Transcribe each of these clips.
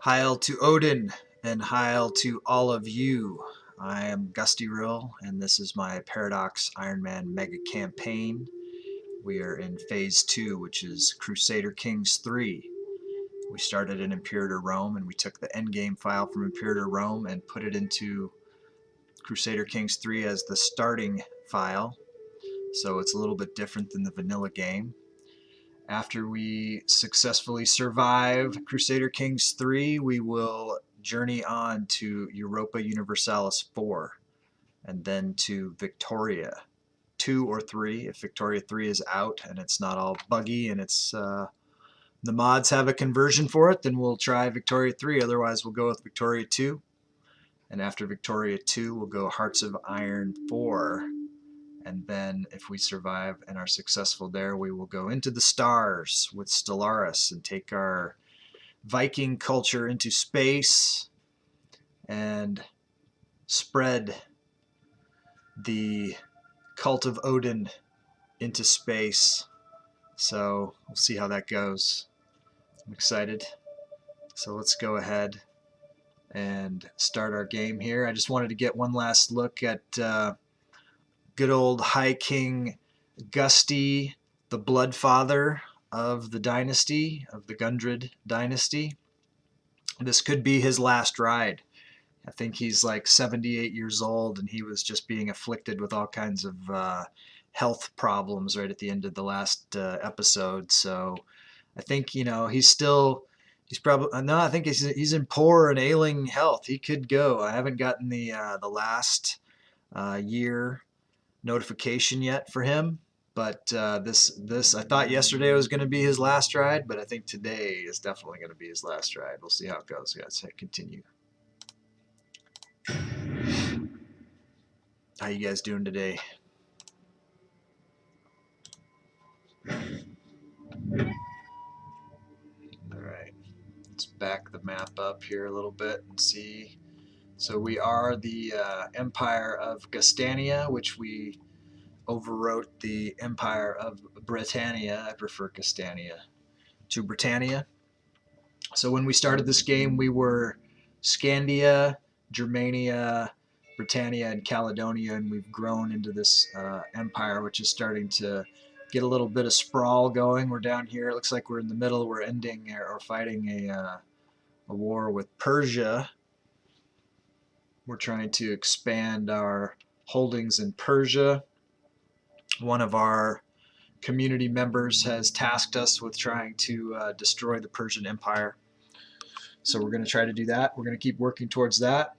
Heil to Odin, and heil to all of you. I am Gustyrill, and this is my Paradox Ironman Mega Campaign. We are in Phase 2, which is Crusader Kings 3. We started in Imperator Rome, and we took the endgame file from Imperator Rome and put it into Crusader Kings 3 as the starting file. So it's a little bit different than the vanilla game. After we successfully survive Crusader Kings 3, we will journey on to Europa Universalis 4, and then to Victoria 2 or 3. If Victoria 3 is out and it's not all buggy and it's the mods have a conversion for it, then we'll try Victoria 3. Otherwise, we'll go with Victoria 2. And after Victoria 2, we'll go Hearts of Iron 4. And then if we survive and are successful there, we will go into the stars with Stellaris and take our Viking culture into space and spread the cult of Odin into space. So we'll see how that goes. I'm excited. So let's go ahead and start our game here. I just wanted to get one last look at good old High King Gusty, the Bloodfather of the dynasty, of the Gundred dynasty. This could be his last ride. I think he's like 78 years old, and he was just being afflicted with all kinds of health problems right at the end of the last episode. So I think, you know, he's probably, no, I think he's in poor and ailing health. He could go. I haven't gotten the last year notification yet for him, but this I thought yesterday was going to be his last ride, but I think today is definitely going to be his last ride. We'll see how it goes, guys. Continue. How you guys doing today? All right, let's back the map up here a little bit and see. So we are the Empire of Gustania, which we overwrote the Empire of Britannia. I prefer Gustania to Britannia. So when we started this game, we were Scandia, Germania, Britannia, and Caledonia, and we've grown into this empire, which is starting to get a little bit of sprawl going. We're down here. It looks like we're in the middle. We're ending or fighting a war with Persia. We're trying to expand our holdings in Persia. One of our community members has tasked us with trying to destroy the Persian Empire. So we're going to try to do that. We're going to keep working towards that.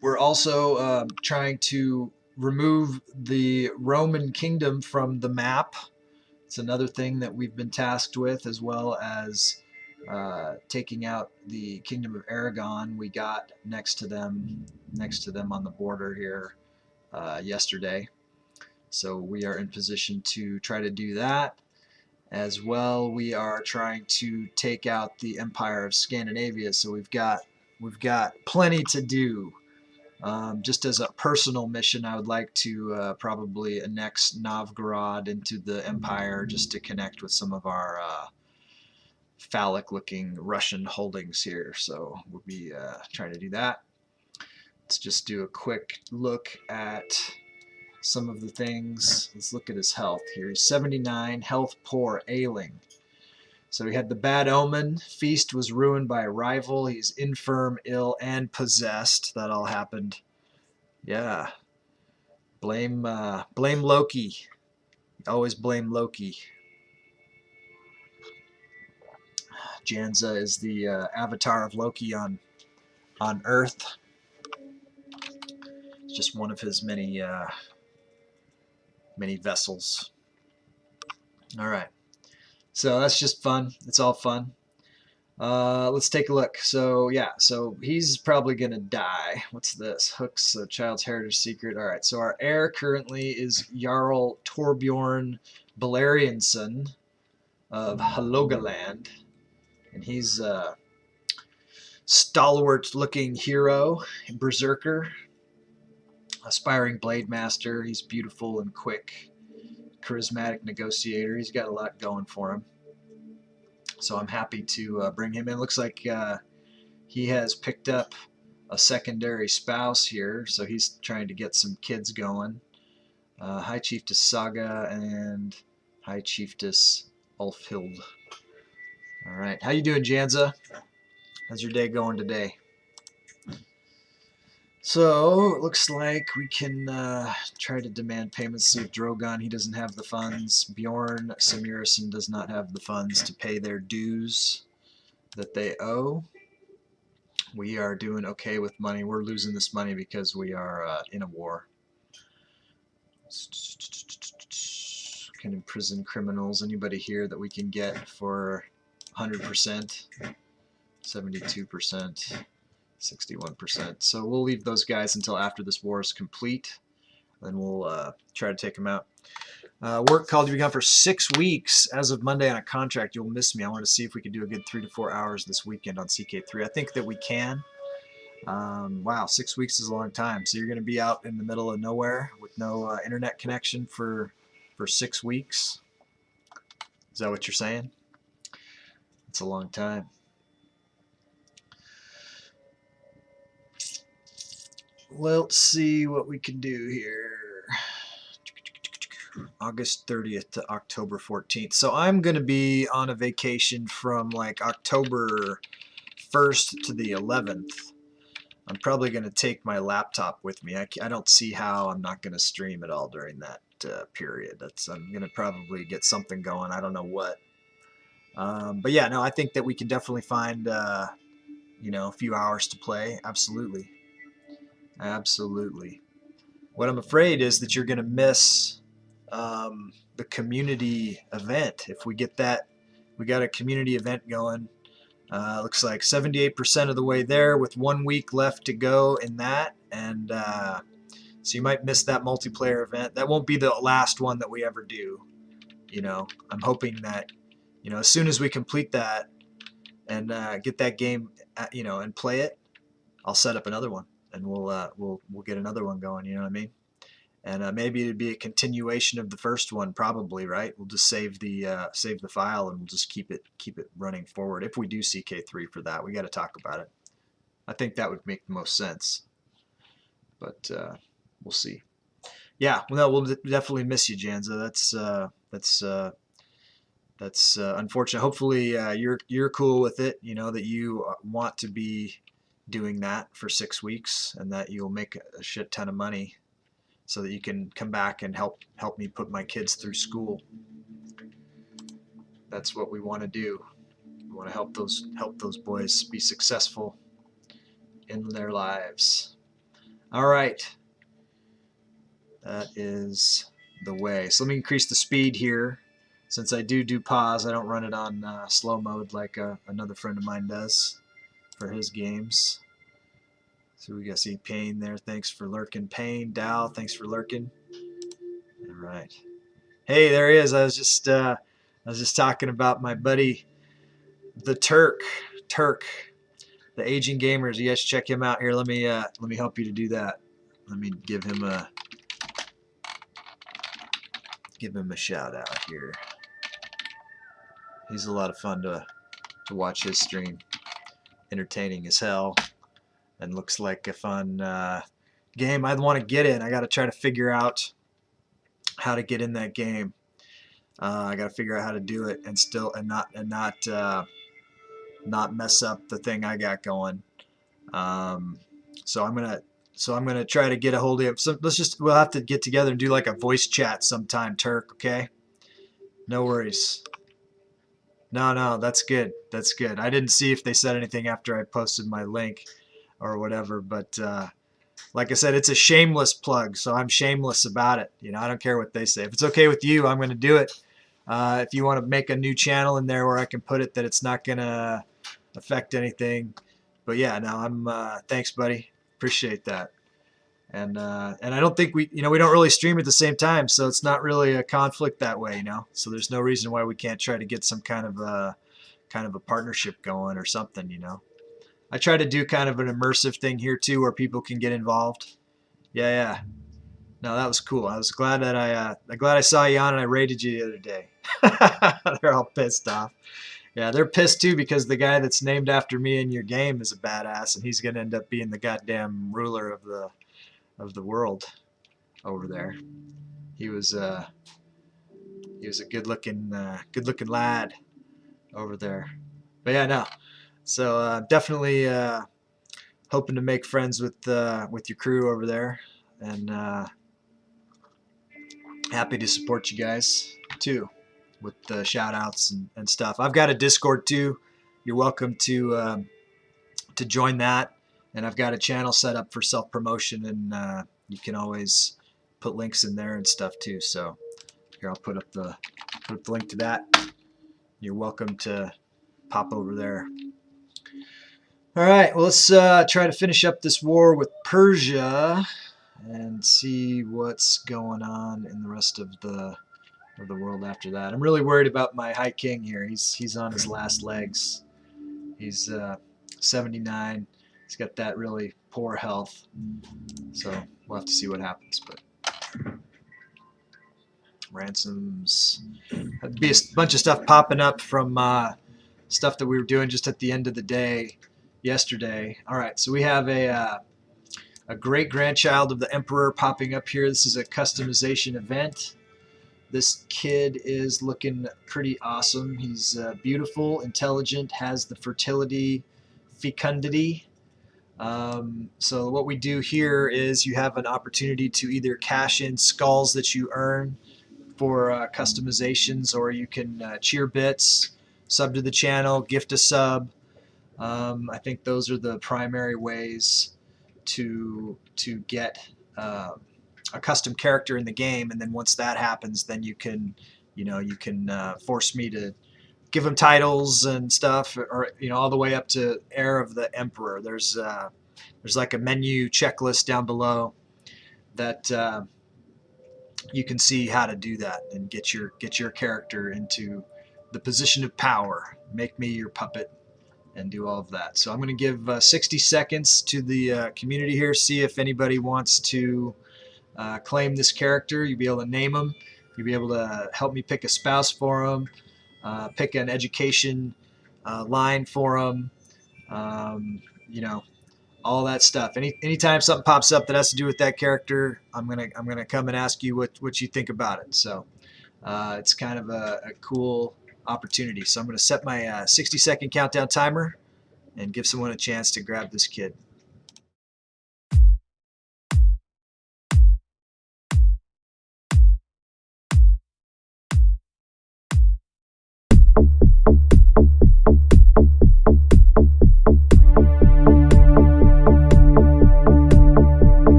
We're also trying to remove the Roman kingdom from the map. It's another thing that we've been tasked with, as well as taking out the Kingdom of Aragon. We got next to them on the border here yesterday. So we are in position to try to do that. As well, we are trying to take out the Empire of Scandinavia. So we've got plenty to do. Just as a personal mission, I would like to probably annex Novgorod into the Empire, just to connect with some of our phallic-looking Russian holdings here. So we'll be trying to do that. Let's just do a quick look at some of the things. Let's look at his health here. He's 79, health poor, ailing. So he had the bad omen. Feast was ruined by a rival. He's infirm, ill, and possessed. That all happened Yeah. Blame Loki. Always blame Loki. Janza is the avatar of Loki on Earth. It's just one of his many vessels. All right. So that's just fun. It's all fun. Let's take a look. So yeah, so he's probably gonna die. What's this? Hook's child's heritage secret. All right. So our heir currently is Jarl Torbjorn Beleriansson of Halogaland, and he's a stalwart-looking hero, berserker, aspiring blade master. He's beautiful and quick, charismatic negotiator. He's got a lot going for him. So I'm happy to bring him in. Looks like he has picked up a secondary spouse here, so he's trying to get some kids going. High Chiefess Saga and High Chiefess Ulfhild. All right, how you doing, Janza? How's your day going today? So it looks like we can try to demand payments. See if Drogon, he doesn't have the funds. Bjorn Samirison does not have the funds to pay their dues that they owe. We are doing okay with money. We're losing this money because we are in a war. Can imprison criminals. Anybody here that we can get for 100%, 72%, 61%. So we'll leave those guys until after this war is complete. Then we'll try to take them out. Work called you be gone for 6 weeks as of Monday on a contract. You'll miss me. I want to see if we can do a good 3 to 4 hours this weekend on CK3. I think that we can. Wow, 6 weeks is a long time. So you're going to be out in the middle of nowhere with no internet connection for 6 weeks. Is that what you're saying? It's a long time. Let's see what we can do here. August 30th to October 14th. So I'm going to be on a vacation from like October 1st to the 11th. I'm probably going to take my laptop with me. I don't see how I'm not going to stream at all during that period. I'm going to probably get something going. I don't know what. But yeah, no, I think that we can definitely find a few hours to play. Absolutely. Absolutely. What I'm afraid is that you're going to miss the community event. If we get that, we got a community event going. Looks like 78% of the way there with 1 week left to go in that. And so you might miss that multiplayer event. That won't be the last one that we ever do. I'm hoping that, as soon as we complete that and get that game, and play it, I'll set up another one and we'll get another one going. You know what I mean? And maybe it'd be a continuation of the first one, probably, right? We'll just save the file and we'll just keep it running forward. If we do CK3 for that, we got to talk about it. I think that would make the most sense, but we'll see. Yeah, well, we'll definitely miss you, Janza. That's unfortunate. Hopefully, you're cool with it. That you want to be doing that for 6 weeks and that you'll make a shit ton of money, so that you can come back and help me put my kids through school. That's what we want to do. We want to help those boys be successful in their lives. All right. That is the way. So let me increase the speed here. Since I do pause, I don't run it on slow mode like another friend of mine does for his games. So we got see Payne there. Thanks for lurking, Payne. Dow, thanks for lurking. All right. Hey, there he is. I was just talking about my buddy, the Turk, the Aging Gamers. You guys check him out here. Let me help you to do that. Let me give him a shout out here. He's a lot of fun to watch his stream. Entertaining as hell, and looks like a fun game I'd want to get in. I got to try to figure out how to get in that game. I got to figure out how to do it and not mess up the thing I got going. So I'm gonna So I'm gonna try to get a hold of him. So we'll have to get together and do like a voice chat sometime, Turk. Okay? No worries. No, that's good. That's good. I didn't see if they said anything after I posted my link or whatever, but like I said, it's a shameless plug, so I'm shameless about it. You know, I don't care what they say. If it's okay with you, I'm going to do it. If you want to make a new channel in there where I can put it that it's not going to affect anything, but yeah, no, I'm. Thanks, buddy. Appreciate that. And I don't think we don't really stream at the same time, so it's not really a conflict that way, you know. So there's no reason why we can't try to get some kind of a partnership going or something, you know. I try to do kind of an immersive thing here too, where people can get involved. Yeah, yeah. No, that was cool. I was glad that I'm glad I saw you on and I raided you the other day. They're all pissed off. Yeah, they're pissed too because the guy that's named after me in your game is a badass, and he's gonna end up being the goddamn ruler of the world over there. He was uh he was a good looking lad over there. But yeah, no. So definitely hoping to make friends with your crew over there, and happy to support you guys too with the shout outs and stuff. I've got a Discord too. You're welcome to join that, and I've got a channel set up for self promotion, and you can always put links in there and stuff too. So here, I'll put up the link to that. You're welcome to pop over there. All right, well, let's try to finish up this war with Persia and see what's going on in the rest of the world after that. I'm really worried about my High King here. He's on his last legs. He's 79. He's got that really poor health. So we'll have to see what happens. But ransoms. There'd be a bunch of stuff popping up from stuff that we were doing just at the end of the day yesterday. All right, so we have a great grandchild of the Emperor popping up here. This is a customization event. This kid is looking pretty awesome. He's beautiful, intelligent, has the fertility, fecundity. So what we do here is you have an opportunity to either cash in skulls that you earn for customizations, or you can cheer bits, sub to the channel, gift a sub. I think those are the primary ways to get a custom character in the game, and then once that happens, then you can force me to give them titles and stuff, or all the way up to heir of the emperor. There's like a menu checklist down below that you can see how to do that and get your character into the position of power. Make me your puppet and do all of that. So I'm going to give 60 seconds to the community here, see if anybody wants to claim this character. You'll be able to name them. You'll be able to help me pick a spouse for them, pick an education line for them, all that stuff. Anytime something pops up that has to do with that character, I'm gonna come and ask you what you think about it. So it's kind of a cool opportunity. So I'm gonna set my 60-second countdown timer and give someone a chance to grab this kid.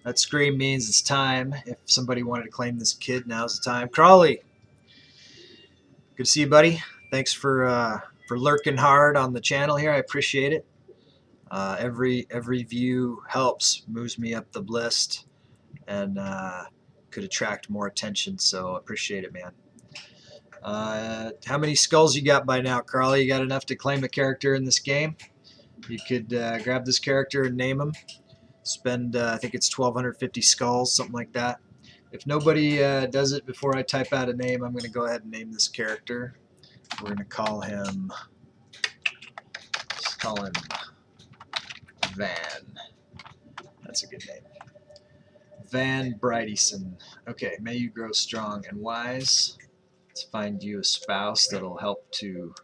That scream means it's time. If somebody wanted to claim this kid, now's the time. Crawley, good to see you, buddy. Thanks for lurking hard on the channel here. I appreciate it. Every view helps, moves me up the list, and could attract more attention. So appreciate it, man. How many skulls you got by now, Carly? You got enough to claim a character in this game? You could grab this character and name him. Spend, I think it's 1,250 skulls, something like that. If nobody does it before I type out a name, I'm going to go ahead and name this character. We're going to call him, let's call him Van. That's a good name. Van Brideyson. Okay, may you grow strong and wise. Let's find you a spouse that'll help to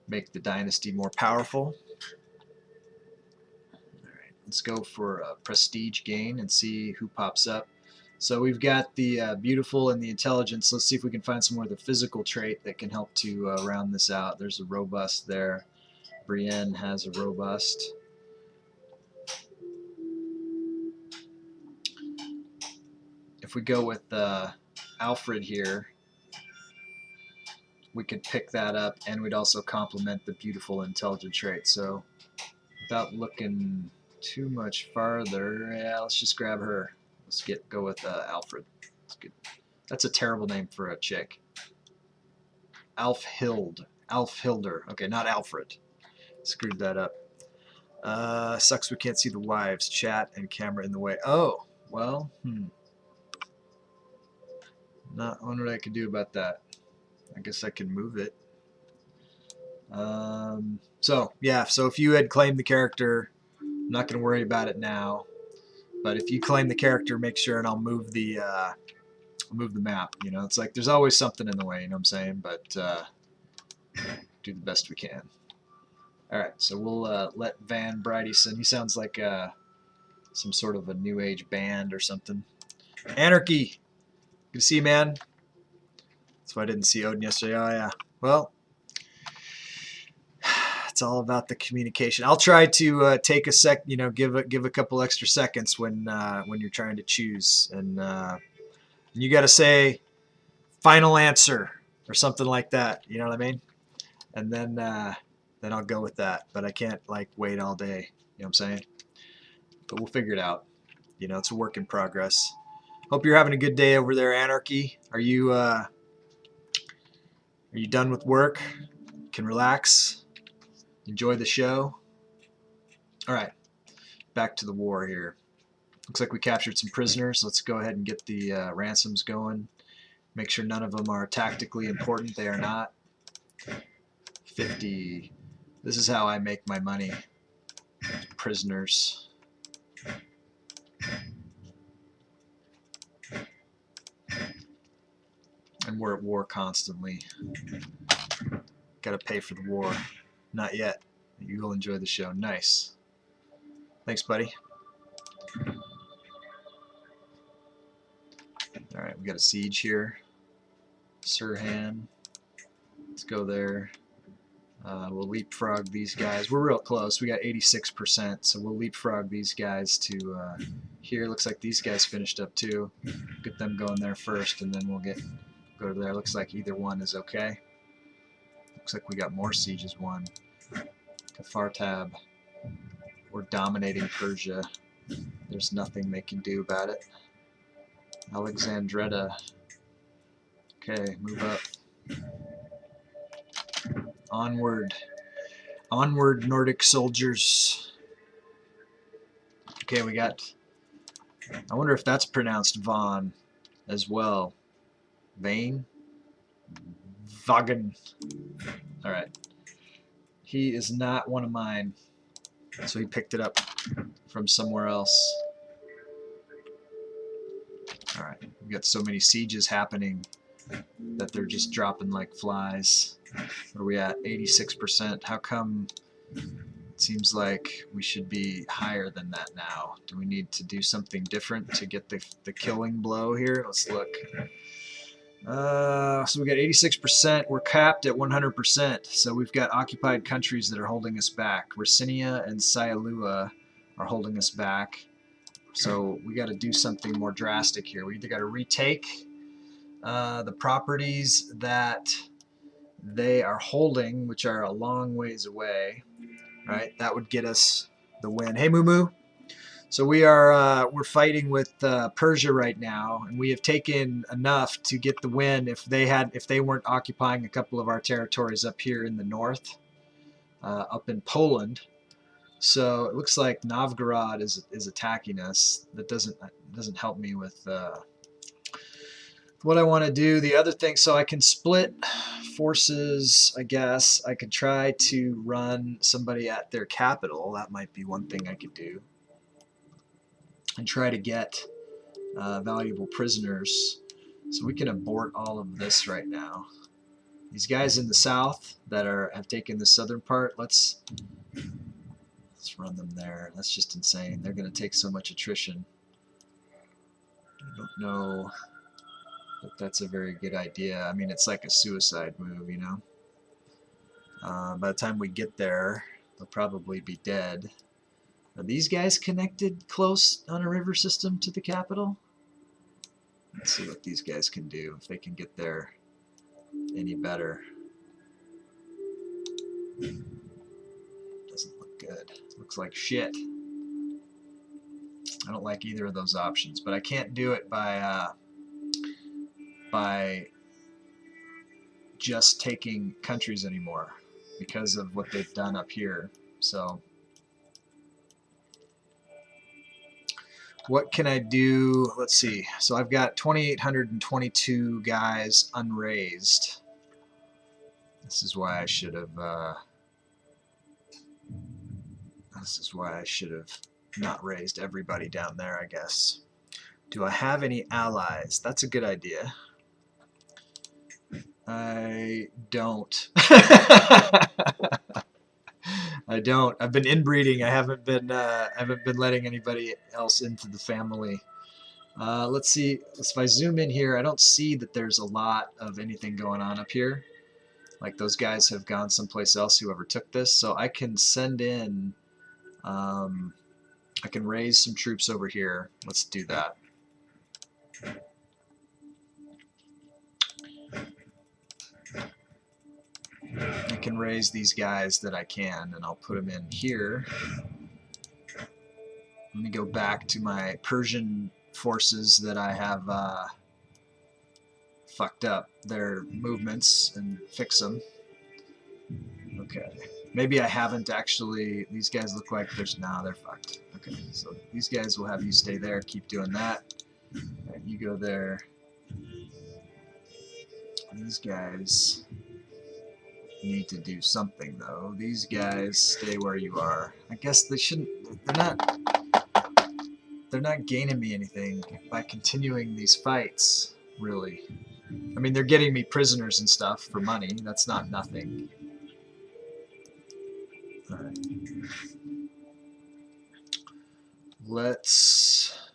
make the dynasty more powerful. Alright, let's go for a prestige gain and see who pops up. So we've got the beautiful and the intelligence. Let's see if we can find some more of the physical trait that can help to round this out. There's a robust there. Brienne has a robust. If we go with Alfred here, we could pick that up, and we'd also complement the beautiful intelligent trait. So without looking too much farther, yeah, let's just grab her. Let's go with Alfred. That's good. That's a terrible name for a chick. Alfhilder. Okay, not Alfred. Screwed that up. Sucks we can't see the wives. Chat and camera in the way. Oh, well, Not wonder what I could do about that. I guess I can move it. So if you had claimed the character, I'm not going to worry about it now. But if you claim the character, make sure, and I'll move the map. You know, it's like there's always something in the way. You know what I'm saying? But do the best we can. All right, so we'll let Van Brideyson. He sounds like some sort of a new age band or something. Anarchy. Good to see you, man. That's why I didn't see Odin yesterday. Oh yeah. Well, it's all about the communication. I'll try to take a sec. You know, give a couple extra seconds when you're trying to choose, and you got to say final answer or something like that. You know what I mean? And then I'll go with that. But I can't like wait all day. You know what I'm saying? But we'll figure it out. You know, it's a work in progress. Hope you're having a good day over there, Anarchy. Are you done with work? Can relax? Enjoy the show? All right, back to the war here. Looks like we captured some prisoners. Let's go ahead and get the ransoms going. Make sure none of them are tactically important. They are not. 50. This is how I make my money. Prisoners. And we're at war constantly. Gotta pay for the war. Not yet. You will enjoy the show. Nice. Thanks, buddy. Alright, we got a siege here. Sirhan. Let's go there. We'll leapfrog these guys. We're real close. We got 86%, so we'll leapfrog these guys to here. Looks like these guys finished up too. Get them going there first, and then we'll go to there. Looks like either one is okay. Looks like we got more sieges won. Kafartab. We're dominating Persia. There's nothing they can do about it. Alexandretta. Okay, move up. Onward. Onward, Nordic soldiers. Okay, we got... I wonder if that's pronounced Von as well. Vane? Vagan. Alright. He is not one of mine. So he picked it up from somewhere else. Alright. We've got so many sieges happening that they're just dropping like flies. What are we at? 86%. How come it seems like we should be higher than that now? Do we need to do something different to get the killing blow here? Let's look. So we got 86%. We're capped at 100%. So we've got occupied countries that are holding us back. Ricinia and Sialua are holding us back. So we got to do something more drastic here. We either got to retake the properties that they are holding, which are a long ways away, right? That would get us the win. Hey, Moo Moo. So we're fighting with Persia right now, and we have taken enough to get the win. If they weren't occupying a couple of our territories up here in the north, up in Poland. So it looks like Novgorod is attacking us. That doesn't help me with what I want to do. The other thing, so I can split forces, I guess. I could try to run somebody at their capital. That might be one thing I could do. And try to get valuable prisoners. So we can abort all of this right now. These guys in the south that have taken the southern part, let's run them there. That's just insane. They're going to take so much attrition. I don't know if that's a very good idea. I mean, it's like a suicide move, you know. By the time we get there, they'll probably be dead. Are these guys connected close on a river system to the capital? Let's see what these guys can do, if they can get there any better. Doesn't look good. Looks like shit. I don't like either of those options, but I can't do it by just taking countries anymore because of what they've done up here. So what can I do? Let's see. So I've got 2,822 guys unraised. This is why I should have not raised everybody down there, I guess. Do I have any allies? That's a good idea. I don't. I don't. I've been inbreeding. I haven't been letting anybody else into the family. Let's see. If I zoom in here, I don't see that there's a lot of anything going on up here. Like those guys have gone someplace else, whoever took this. So I can send in, I can raise some troops over here. Let's do that. I can raise these guys that I can, and I'll put them in here. Let me go back to my Persian forces that I have fucked up their movements and fix them. Okay. Maybe I haven't actually. These guys look like they're fucked. Okay, so these guys will have you stay there, keep doing that. Right, you go there. These guys need to do something though. These guys stay where you are. I guess they shouldn't. They're not gaining me anything by continuing these fights, really. I mean, they're getting me prisoners and stuff for money. That's not nothing. Alright. Let's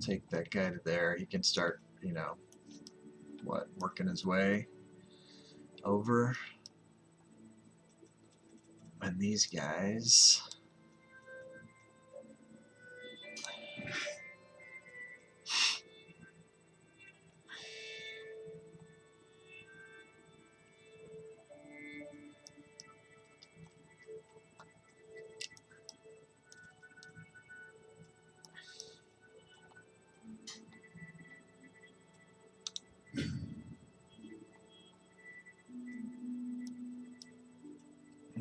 take that guy to there. He can start, you know, working his way over. And these guys...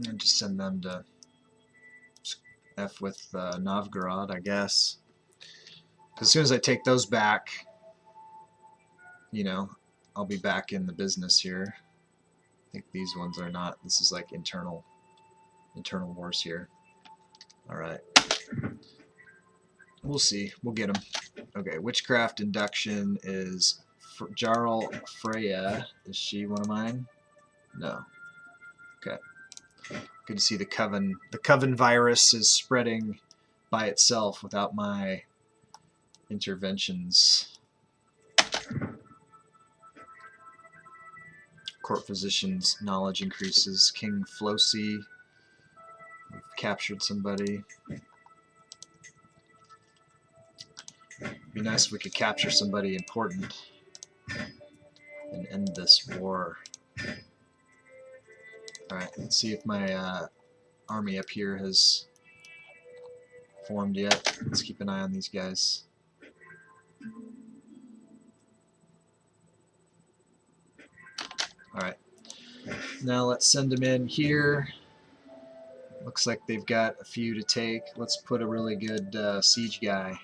And just send them to F with Novgorod, I guess. As soon as I take those back, you know, I'll be back in the business here. I think these ones are not. This is like internal wars here. Alright. We'll see. We'll get them. Okay, witchcraft induction is Jarl Freya. Is she one of mine? No. Okay. Good to see the Coven. The Coven virus is spreading by itself without my interventions. Court physician's knowledge increases. King Flosi. We've captured somebody. It'd be nice if we could capture somebody important and end this war. Alright, let's see if my army up here has formed yet. Let's keep an eye on these guys. Alright, now let's send them in here. Looks like they've got a few to take. Let's put a really good siege guy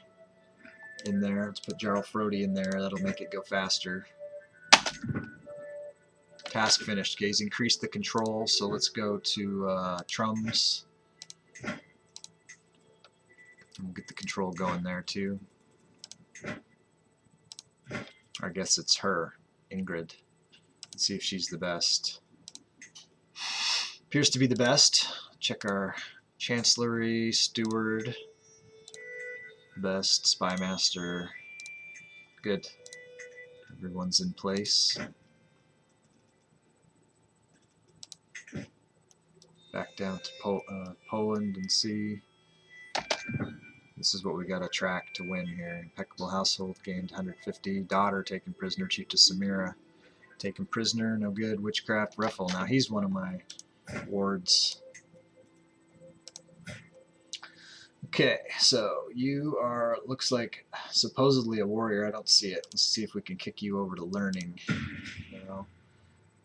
in there. Let's put Jarl Frody in there. That'll make it go faster. Task finished. Okay, he's increased the control, so let's go to Trums. And we'll get the control going there too. I guess it's her, Ingrid. Let's see if she's the best. Appears to be the best. Check our Chancellery, Steward, best, Spymaster. Good. Everyone's in place. Back down to Poland and see. This is what we got to track to win here. Impeccable household gained 150. Daughter taken prisoner. Chief to Samira taken prisoner. No good. Witchcraft. Ruffle. Now he's one of my wards. Okay, so you are, looks like, supposedly a warrior. I don't see it. Let's see if we can kick you over to learning. You know,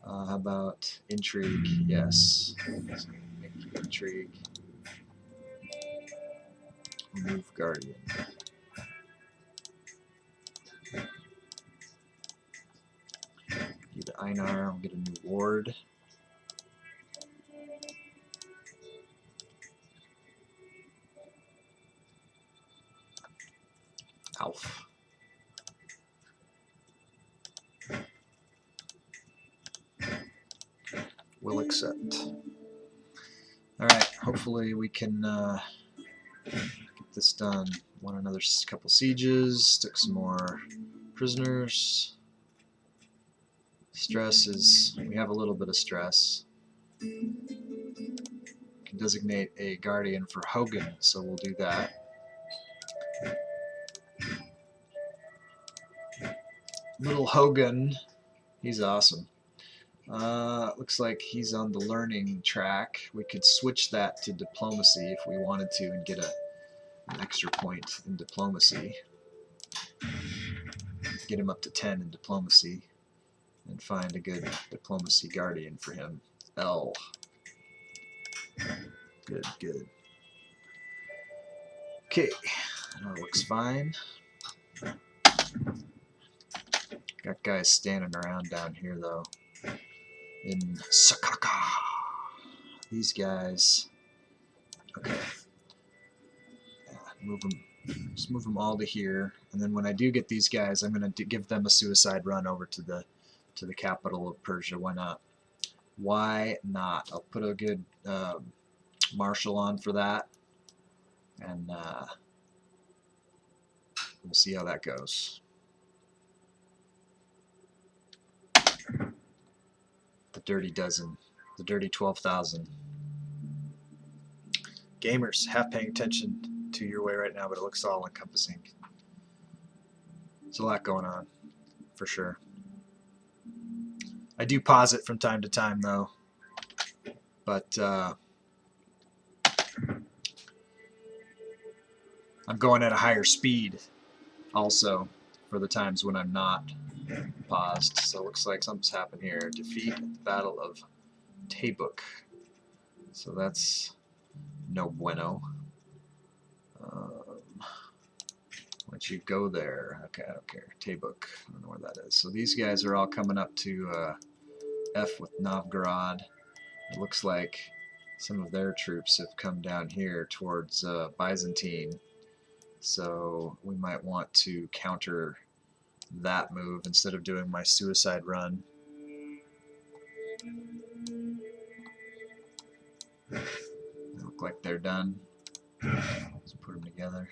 how about intrigue? Yes. Intrigue. Remove guardian. You to Einar. I'll get a new ward. Alf. Will accept. Alright, hopefully we can get this done. Won another couple sieges, took some more prisoners. Stress is, we have a little bit of stress. Can designate a guardian for Hogan, so we'll do that. Little Hogan, he's awesome. Looks like he's on the learning track. We could switch that to diplomacy if we wanted to and get an extra point in diplomacy. Get him up to 10 in diplomacy and find a good diplomacy guardian for him. L. Good, good. Okay, that looks fine. Got guys standing around down here though. In Sakaka. These guys. Okay. Yeah, move them. Just move them all to here, and then when I do get these guys, I'm going to give them a suicide run over to the capital of Persia. Why not? Why not? I'll put a good marshal on for that, and we'll see how that goes. The dirty dozen, the dirty 12,000. Gamers, half paying attention to your way right now, but it looks all encompassing. There's a lot going on, for sure. I do pause it from time to time, though. But I'm going at a higher speed, also, for the times when I'm not paused. So it looks like something's happened here. Defeat at the Battle of Tabuk. So that's no bueno. Once you go there, okay, I don't care. Tabuk, I don't know where that is. So these guys are all coming up to F with Novgorod. It looks like some of their troops have come down here towards Byzantine. So we might want to counter that move instead of doing my suicide run. They look like they're done. Let's put them together.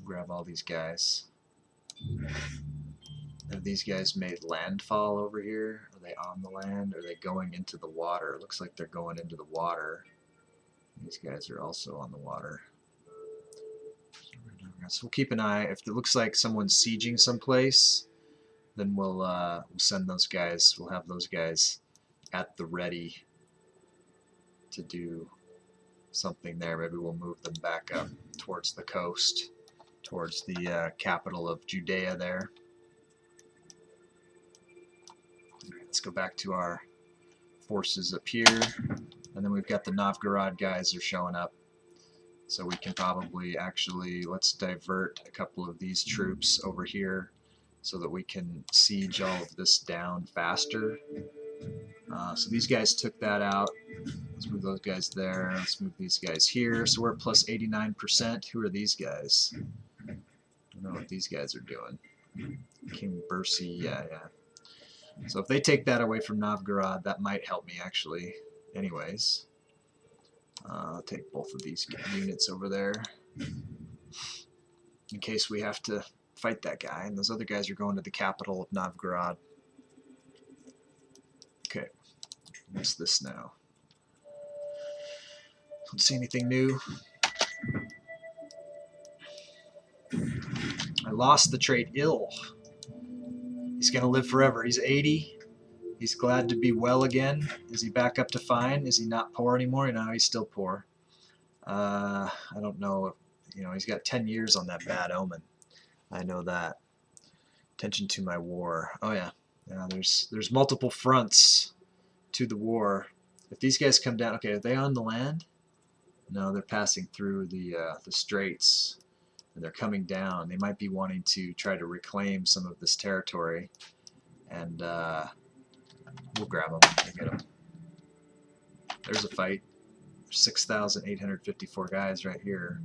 Grab all these guys. Have these guys made landfall over here? Are they on the land? Are they going into the water? It looks like they're going into the water. These guys are also on the water. So we'll keep an eye. If it looks like someone's sieging someplace, then we'll send those guys. We'll have those guys at the ready to do something there. Maybe we'll move them back up towards the coast, towards the capital of Judea there. Let's go back to our forces up here, and then we've got the Novgorod guys are showing up. So we can probably actually, let's divert a couple of these troops over here so that we can siege all of this down faster. So these guys took that out. Let's move those guys there. Let's move these guys here. So we're plus 89%. Who are these guys? I don't know what these guys are doing. King Bursi, yeah. So if they take that away from Novgorod, that might help me actually. Anyways. I'll take both of these units over there in case we have to fight that guy. And those other guys are going to the capital of Novgorod. Okay, what's this now? Don't see anything new. I lost the trait ill. He's going to live forever. He's 80. He's glad to be well again. Is he back up to fine? Is he not poor anymore? No, he's still poor. I don't know. You know, he's got 10 years on that bad omen. I know that. Attention to my war. Oh yeah. Yeah. There's multiple fronts to the war. If these guys come down, okay, are they on the land? No, they're passing through the straits, and they're coming down. They might be wanting to try to reclaim some of this territory, and we'll grab them and get them. There's a fight. 6,854 guys right here.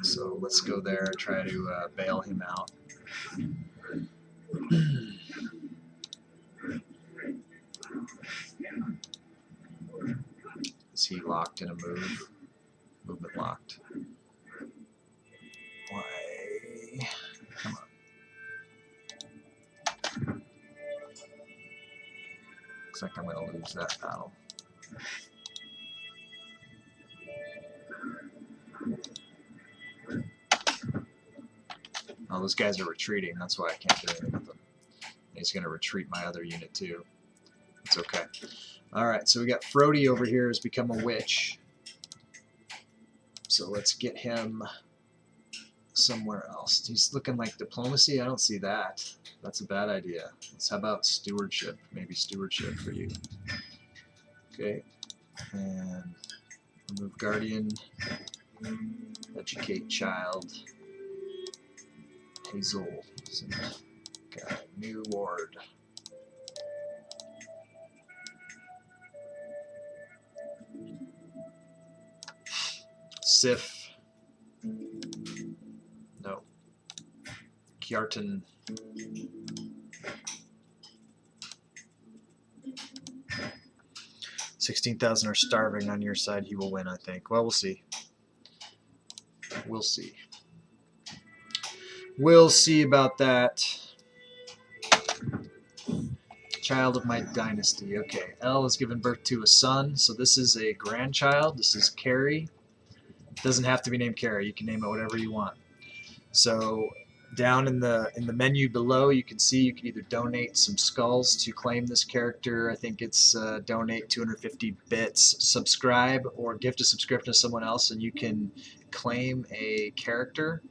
So let's go there and try to bail him out. Is he locked in a move? Movement locked. Why? Come on. Looks like I'm going to lose that battle. Oh, those guys are retreating. That's why I can't do anything with them. He's going to retreat my other unit too. It's okay. Alright, so we got Frody over here has become a witch. So let's get him somewhere else. He's looking like diplomacy. I don't see that. That's a bad idea. How about stewardship? Maybe stewardship for you. Okay. And remove guardian. Educate child. Hazel. Okay. New ward. Sif. No. Kjartan. 16,000 are starving on your side. He will win, I think. Well, we'll see. We'll see. We'll see about that. Child of my dynasty. Okay. El has given birth to a son, so this is a grandchild. This is Carrie. It doesn't have to be named Carrie. You can name it whatever you want. So down in the menu below, you can see you can either donate some skulls to claim this character. I think it's donate 250 bits, subscribe, or gift a subscription to someone else, and you can claim a character.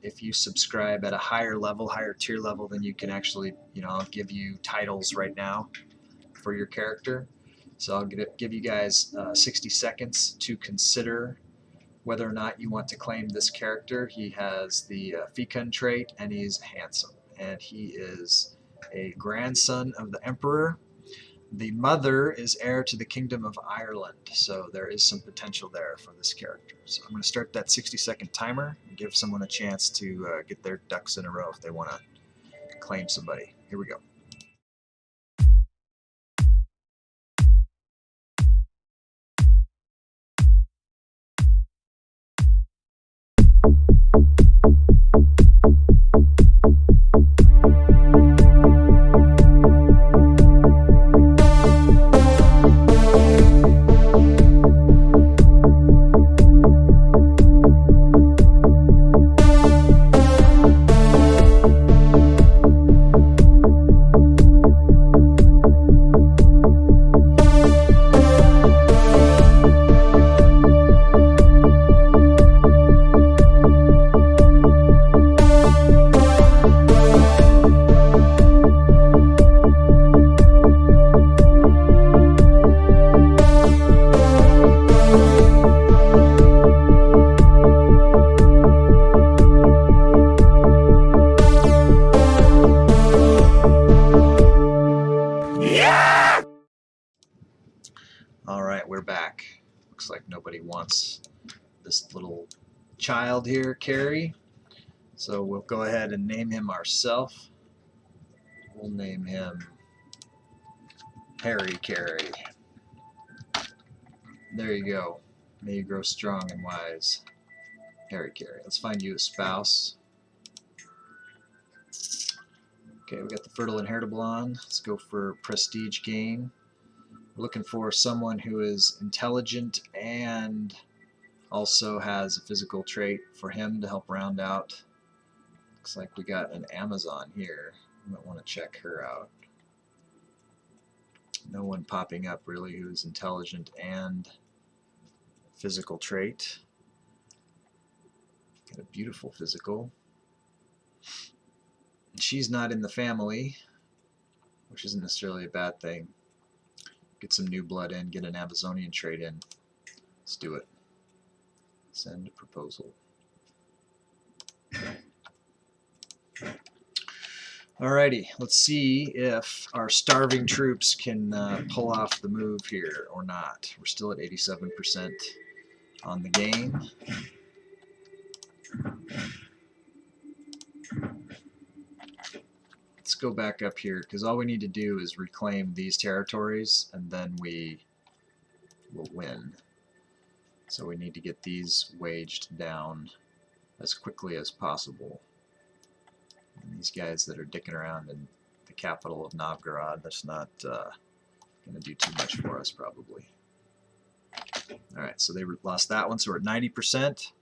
If you subscribe at a higher level, higher tier level, then you can actually, I'll give you titles right now for your character. So I'll give you guys 60 seconds to consider whether or not you want to claim this character. He has the Fecund trait, and he's handsome. And he is a grandson of the Emperor. The mother is heir to the Kingdom of Ireland, so there is some potential there for this character. So I'm going to start that 60-second timer and give someone a chance to get their ducks in a row if they want to claim somebody. Here we go. somebody wants this little child here, Carrie. So we'll go ahead and name him ourselves. We'll name him Harry Carey. There you go. May you grow strong and wise. Harry Carey. Let's find you a spouse. Okay, we got the fertile and heritable on. Let's go for prestige gain. We're looking for someone who is intelligent and also has a physical trait for him to help round out. Looks like we got an Amazon here. We might want to check her out. No one popping up really who's intelligent and physical trait. Got a beautiful physical. She's not in the family, which isn't necessarily a bad thing. Get some new blood in, get an Amazonian trait in. Let's do it. Send a proposal. Alrighty, let's see if our starving troops can pull off the move here or not. We're still at 87% on the game. Let's go back up here, because all we need to do is reclaim these territories, and then we will win. So we need to get these waged down as quickly as possible. And these guys that are dicking around in the capital of Novgorod, that's not going to do too much for us, probably. Alright, so they lost that one, so we're at 90%.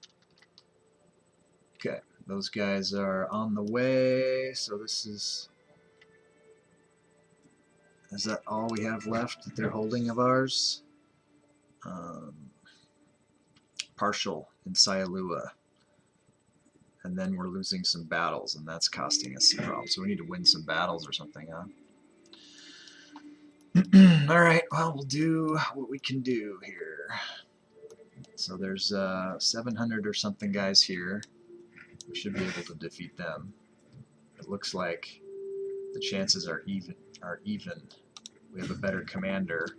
Okay, those guys are on the way, so this is... Is that all we have left that they're holding of ours? Partial in Sayalua. And then we're losing some battles, and that's costing us some problems. So we need to win some battles or something, huh? Alright, well, we'll do what we can do here. So there's 700 or something guys here. We should be able to defeat them. It looks like the chances are even. We have a better commander.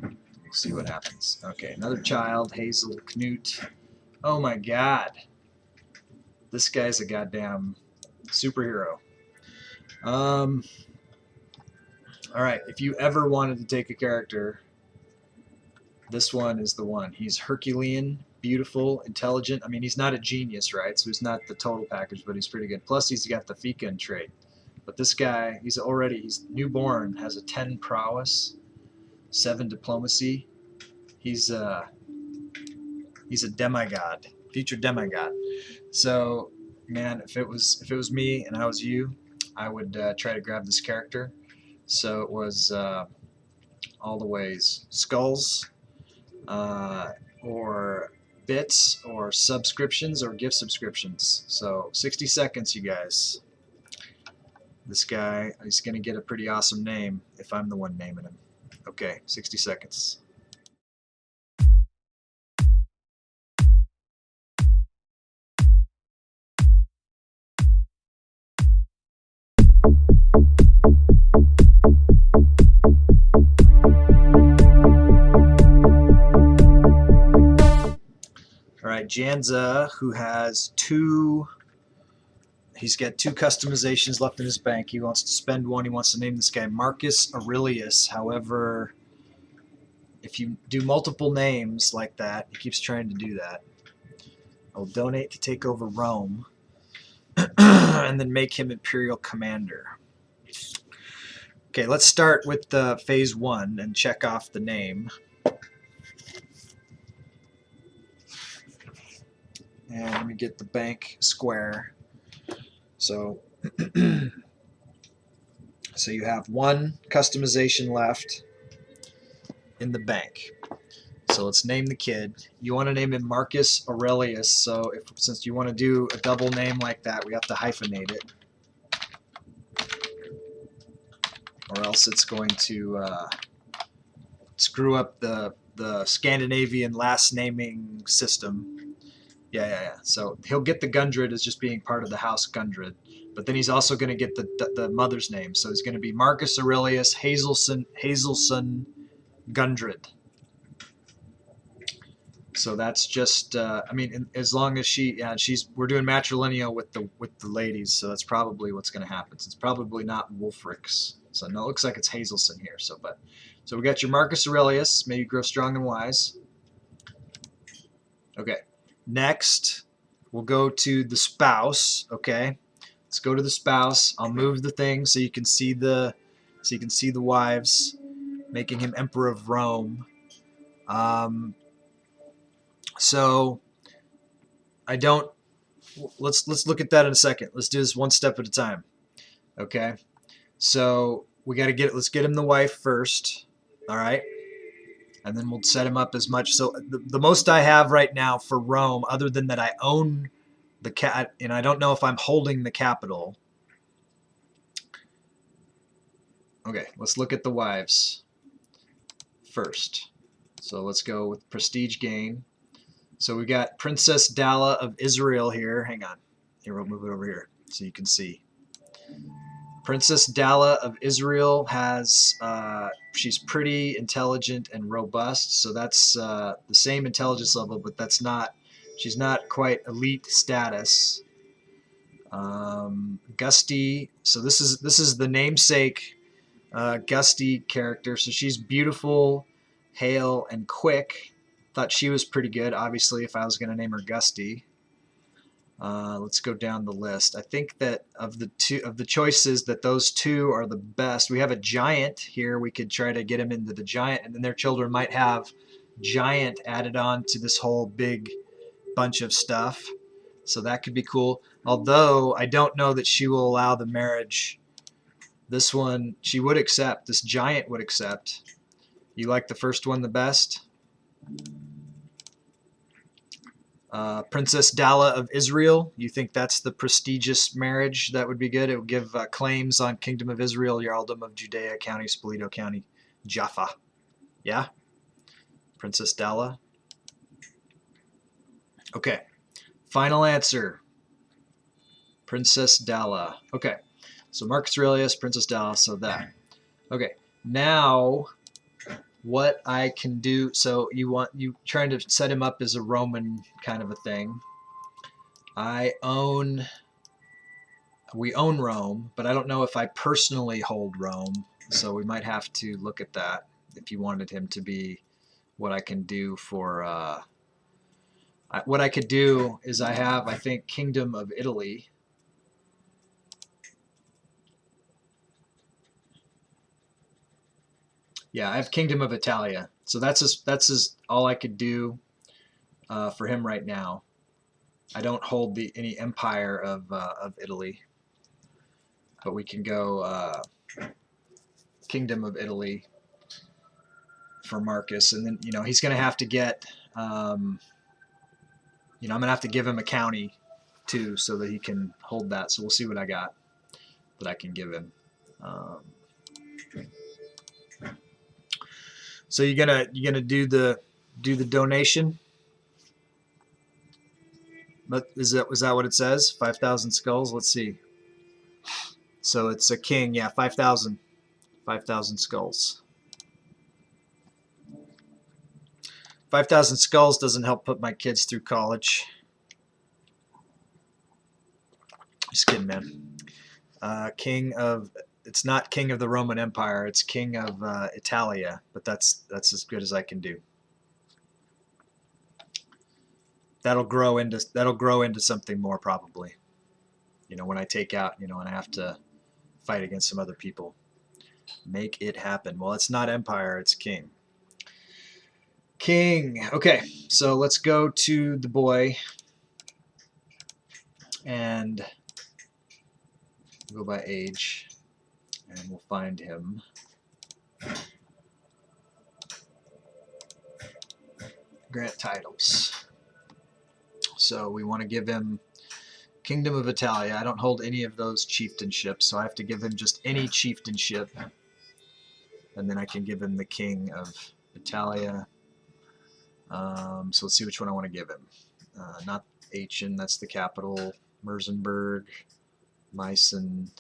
We'll see what happens. Okay, another child, Hazel Knut. Oh my god. This guy's a goddamn superhero. Alright, if you ever wanted to take a character, this one is the one. He's Herculean, beautiful, intelligent. I mean, he's not a genius, right? So he's not the total package, but he's pretty good. Plus, he's got the Fikan trait. But this guy, he's newborn, has a 10 prowess, 7 diplomacy. He's a demigod, future demigod. So, man, if it was me and I was you, I would try to grab this character. So it was all the ways: skulls, or bits, or subscriptions, or gift subscriptions. So 60 seconds, you guys. This guy is going to get a pretty awesome name if I'm the one naming him. Okay, 60 seconds. All right, Janza, who has he's got 2 customizations left in his bank. He wants to spend one. He wants to name this guy Marcus Aurelius. However, if you do multiple names like that, he keeps trying to do that. I'll donate to take over Rome and then make him Imperial Commander. Okay, let's start with Phase 1 and check off the name. And let me get the bank square. So, so you have 1 customization left in the bank. So let's name the kid. You want to name him Marcus Aurelius. So since you want to do a double name like that, we have to hyphenate it, or else it's going to screw up the Scandinavian last naming system. Yeah. So he'll get the Gundred as just being part of the House Gundred, but then he's also going to get the mother's name. So he's going to be Marcus Aurelius Hazelson Gundred. So that's just, I mean, as long as we're doing matrilineal with the ladies, so that's probably what's going to happen. It's probably not Wulfric's. So no, it looks like it's Hazelson here. So we got your Marcus Aurelius, may you grow strong and wise. Okay, next we'll go to the spouse. Okay, let's go to the spouse. I'll move the thing so you can see the wives, making him Emperor of Rome. So I don't. Let's look at that in a second. Let's do this one step at a time. Okay. So we got to let's get him the wife first. All right. And then we'll set him up as much. So the most I have right now for Rome, other than that I own the cat, and I don't know if I'm holding the capital. Okay, let's look at the wives first. So let's go with prestige gain. So we got Princess Dalla of Israel here. Hang on. Here, we'll move it over here so you can see. Princess Dalla of Israel has, she's pretty intelligent and robust, so that's the same intelligence level, but she's not quite elite status. Gusty, so this is the namesake Gusty character, so she's beautiful, hale, and quick. Thought she was pretty good, obviously, if I was going to name her Gusty. Let's go down the list. I think that of the choices, that those two are the best. We have a giant here. We could try to get him into the giant, and then their children might have giant added on to this whole big bunch of stuff. So that could be cool. Although I don't know that she will allow the marriage. This one she would accept. This giant would accept. You like the first one the best? Princess Dalla of Israel, you think that's the prestigious marriage that would be good? It would give claims on Kingdom of Israel, Earldom of Judea County, Spoleto County, Jaffa. Yeah? Princess Dalla? Okay. Final answer. Princess Dalla. Okay. So Marcus Aurelius, Princess Dalla, so that. Okay. Now, what I can do, so you trying to set him up as a Roman kind of a thing. We own Rome, but I don't know if I personally hold Rome, so we might have to look at that if you wanted him to be what I can do for, what I could do is I have, I think, Kingdom of Italy. Yeah, I have Kingdom of Italia. So that's all I could do for him right now. I don't hold any empire of Italy, but we can go Kingdom of Italy for Marcus, and then he's going to have to get I'm going to have to give him a county too, so that he can hold that. So we'll see what I got that I can give him. So you gonna do the donation? But is that what it says? 5,000 skulls. Let's see. So it's a king. Yeah, 5,000 skulls. 5,000 skulls doesn't help put my kids through college. Just kidding, man. It's not king of the Roman Empire. It's king of Italia, but that's as good as I can do. That'll grow into something more probably. When I take out, and I have to fight against some other people. Make it happen. Well, it's not empire, it's king. King. Okay, so let's go to the boy and go by age, and we'll find him. Grant titles. So we want to give him Kingdom of Italia. I don't hold any of those chieftainships, so I have to give him just any chieftainship. And then I can give him the King of Italia. So let's see which one I want to give him. Not Aachen, that's the capital. Mersenburg, Meissen,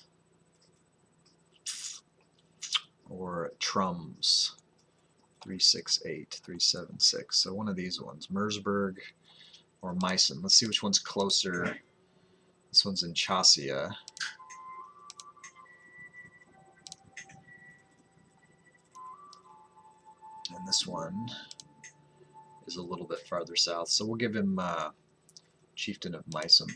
or Trums. 368, 376. So one of these ones, Mersburg or Meissen. Let's see which one's closer. This one's in Chassia. And this one is a little bit farther south. So we'll give him Chieftain of Meissen.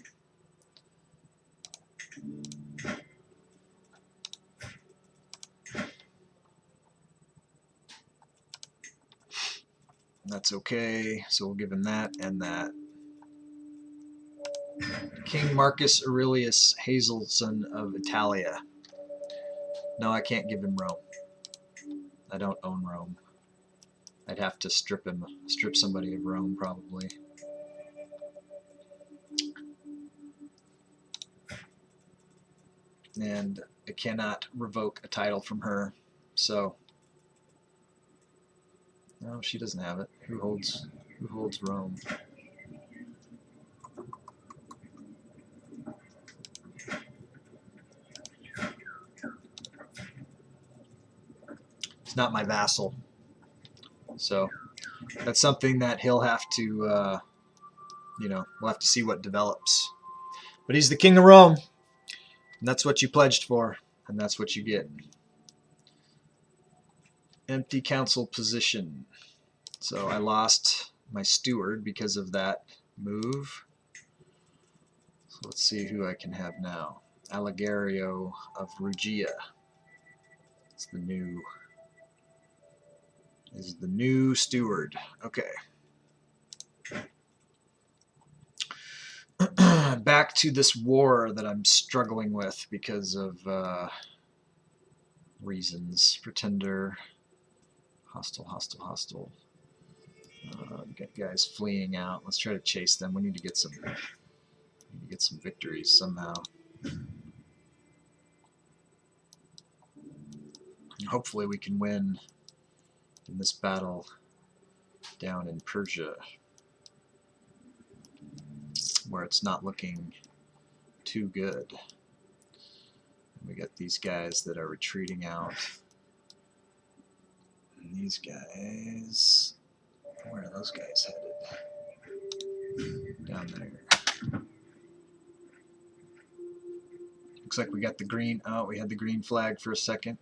That's okay. So we'll give him that and that. King Marcus Aurelius Hazelson of Italia. No, I can't give him Rome. I don't own Rome. I'd have to strip somebody of Rome probably. And I cannot revoke a title from her. So no, she doesn't have it. Who holds Rome? It's not my vassal. So that's something that he'll have to, you know, we'll have to see what develops. But he's the king of Rome, and that's what you pledged for, and that's what you get. Empty council position. So I lost my steward because of that move. So let's see who I can have now. Allegario of Rugia. It's the new. Is the new steward. Okay. Back to this war that I'm struggling with because of reasons. Pretender. Hostile, hostile, hostile. Get guys fleeing out. Let's try to chase them. We need to get some victories somehow. And hopefully we can win in this battle down in Persia, where it's not looking too good. We got these guys that are retreating out. And these guys, where are those guys headed? Down there. Looks like we got the green. Oh, we had the green flag for a second.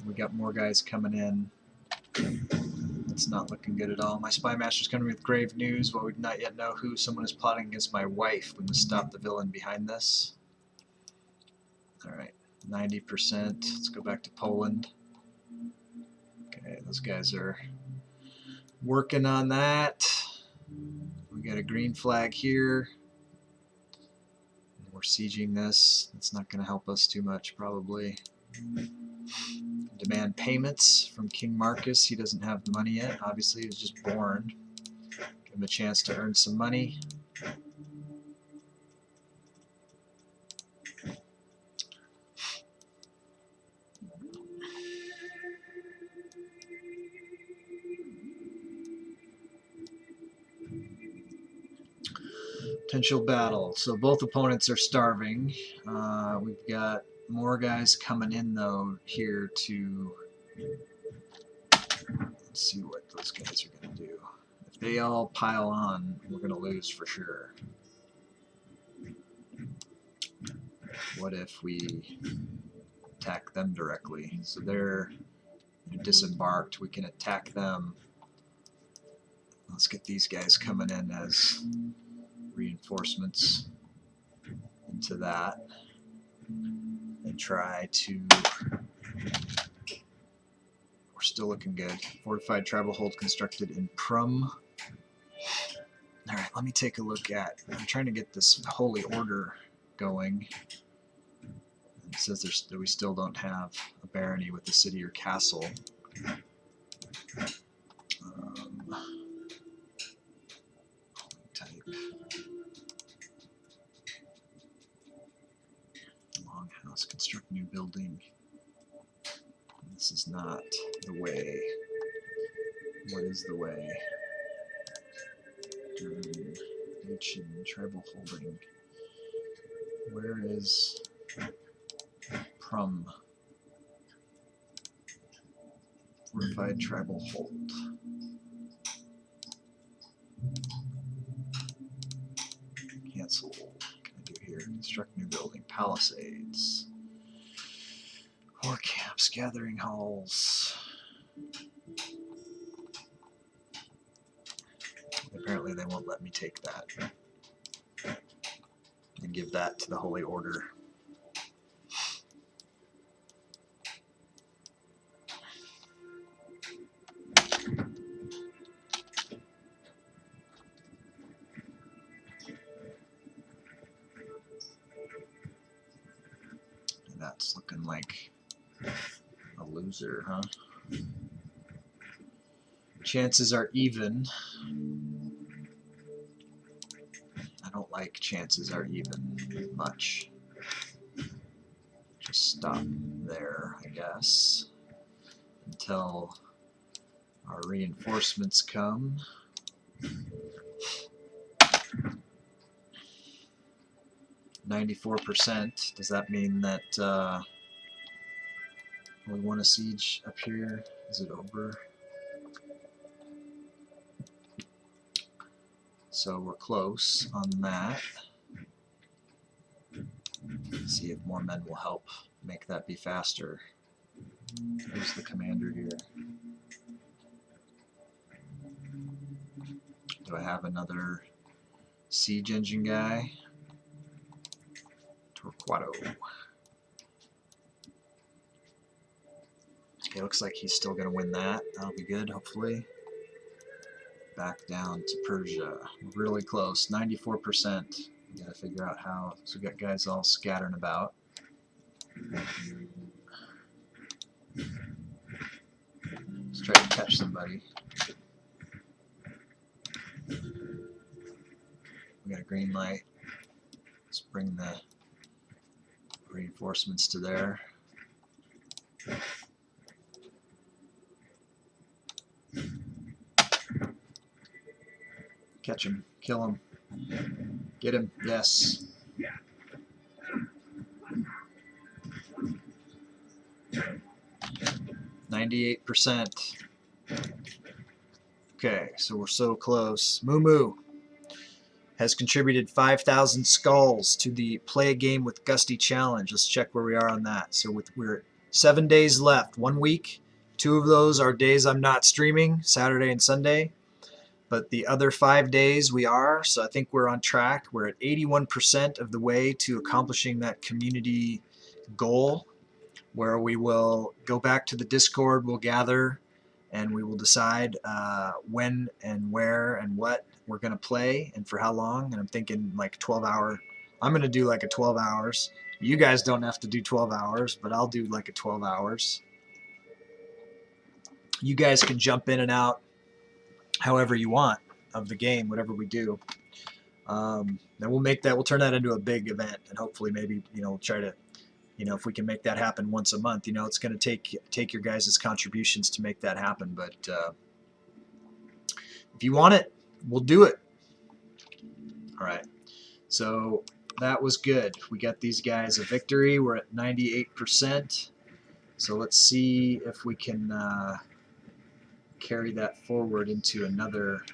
We got more guys coming in. It's not looking good at all. My spy master's coming with grave news. While we do not yet know who, someone is plotting against my wife. We must stop the villain behind this. Alright, 90%. Let's go back to Poland. Okay, those guys are working on that. We got a green flag here. We're sieging this. That's not going to help us too much, probably. Demand payments from King Marcus. He doesn't have the money yet. Obviously, he was just born. Give him a chance to earn some money. Potential battle. So both opponents are starving. We've got more guys coming in, though, here to... Let's see what those guys are going to do. If they all pile on, we're going to lose for sure. What if we attack them directly? So they're disembarked. We can attack them. Let's get these guys coming in as reinforcements into that and try to... We're still looking good. Fortified tribal hold constructed in Prum. Alright, let me take a look at... I'm trying to get this holy order going. It says that we still don't have a barony with a city or castle. Type longhouse, construct new building. This is not the way. What is the way? Ancient tribal holding. Where is Prum? Fortified tribal hold. Cancel. What can I do here? Construct new building. Palisades. War camps. Gathering halls. Apparently they won't let me take that. And give that to the Holy Order. And that's looking like a loser, huh? Chances are even. I don't like chances are even much. Just stop there, I guess, until our reinforcements come. 94%. Does that mean that we want a siege up here? Is it over? So we're close on that. See if more men will help make that be faster. Who's the commander here? Do I have another siege engine guy? Torquato. Okay, looks like he's still going to win that. That'll be good, hopefully. Back down to Persia. Really close, 94%. We got to figure out how. So we got guys all scattering about. Let's try to catch somebody. We got a green light. Let's bring the reinforcements to there. Catch him. Kill him. Get him. Yes. 98%. Okay, so we're so close. Moo has contributed 5,000 skulls to the Play a Game with Gusty challenge. Let's check where we are on that. So we're 7 days left, 1 week. 2 of those are days I'm not streaming, Saturday and Sunday. But the other 5 days we are, so I think we're on track. We're at 81% of the way to accomplishing that community goal, where we will go back to the Discord, we'll gather, and we will decide when and where and what we're going to play and for how long. And I'm thinking like 12 hour. I'm going to do like a 12 hours. You guys don't have to do 12 hours, but I'll do like a 12 hours. You guys can jump in and out however you want of the game, whatever we do. Then we'll turn that into a big event, and hopefully maybe, we'll try to, if we can make that happen once a month. It's going to take your guys' contributions to make that happen, but if you want it, we'll do it. All right, so that was good. We got these guys a victory. We're at 98%. So let's see if we can carry that forward into another.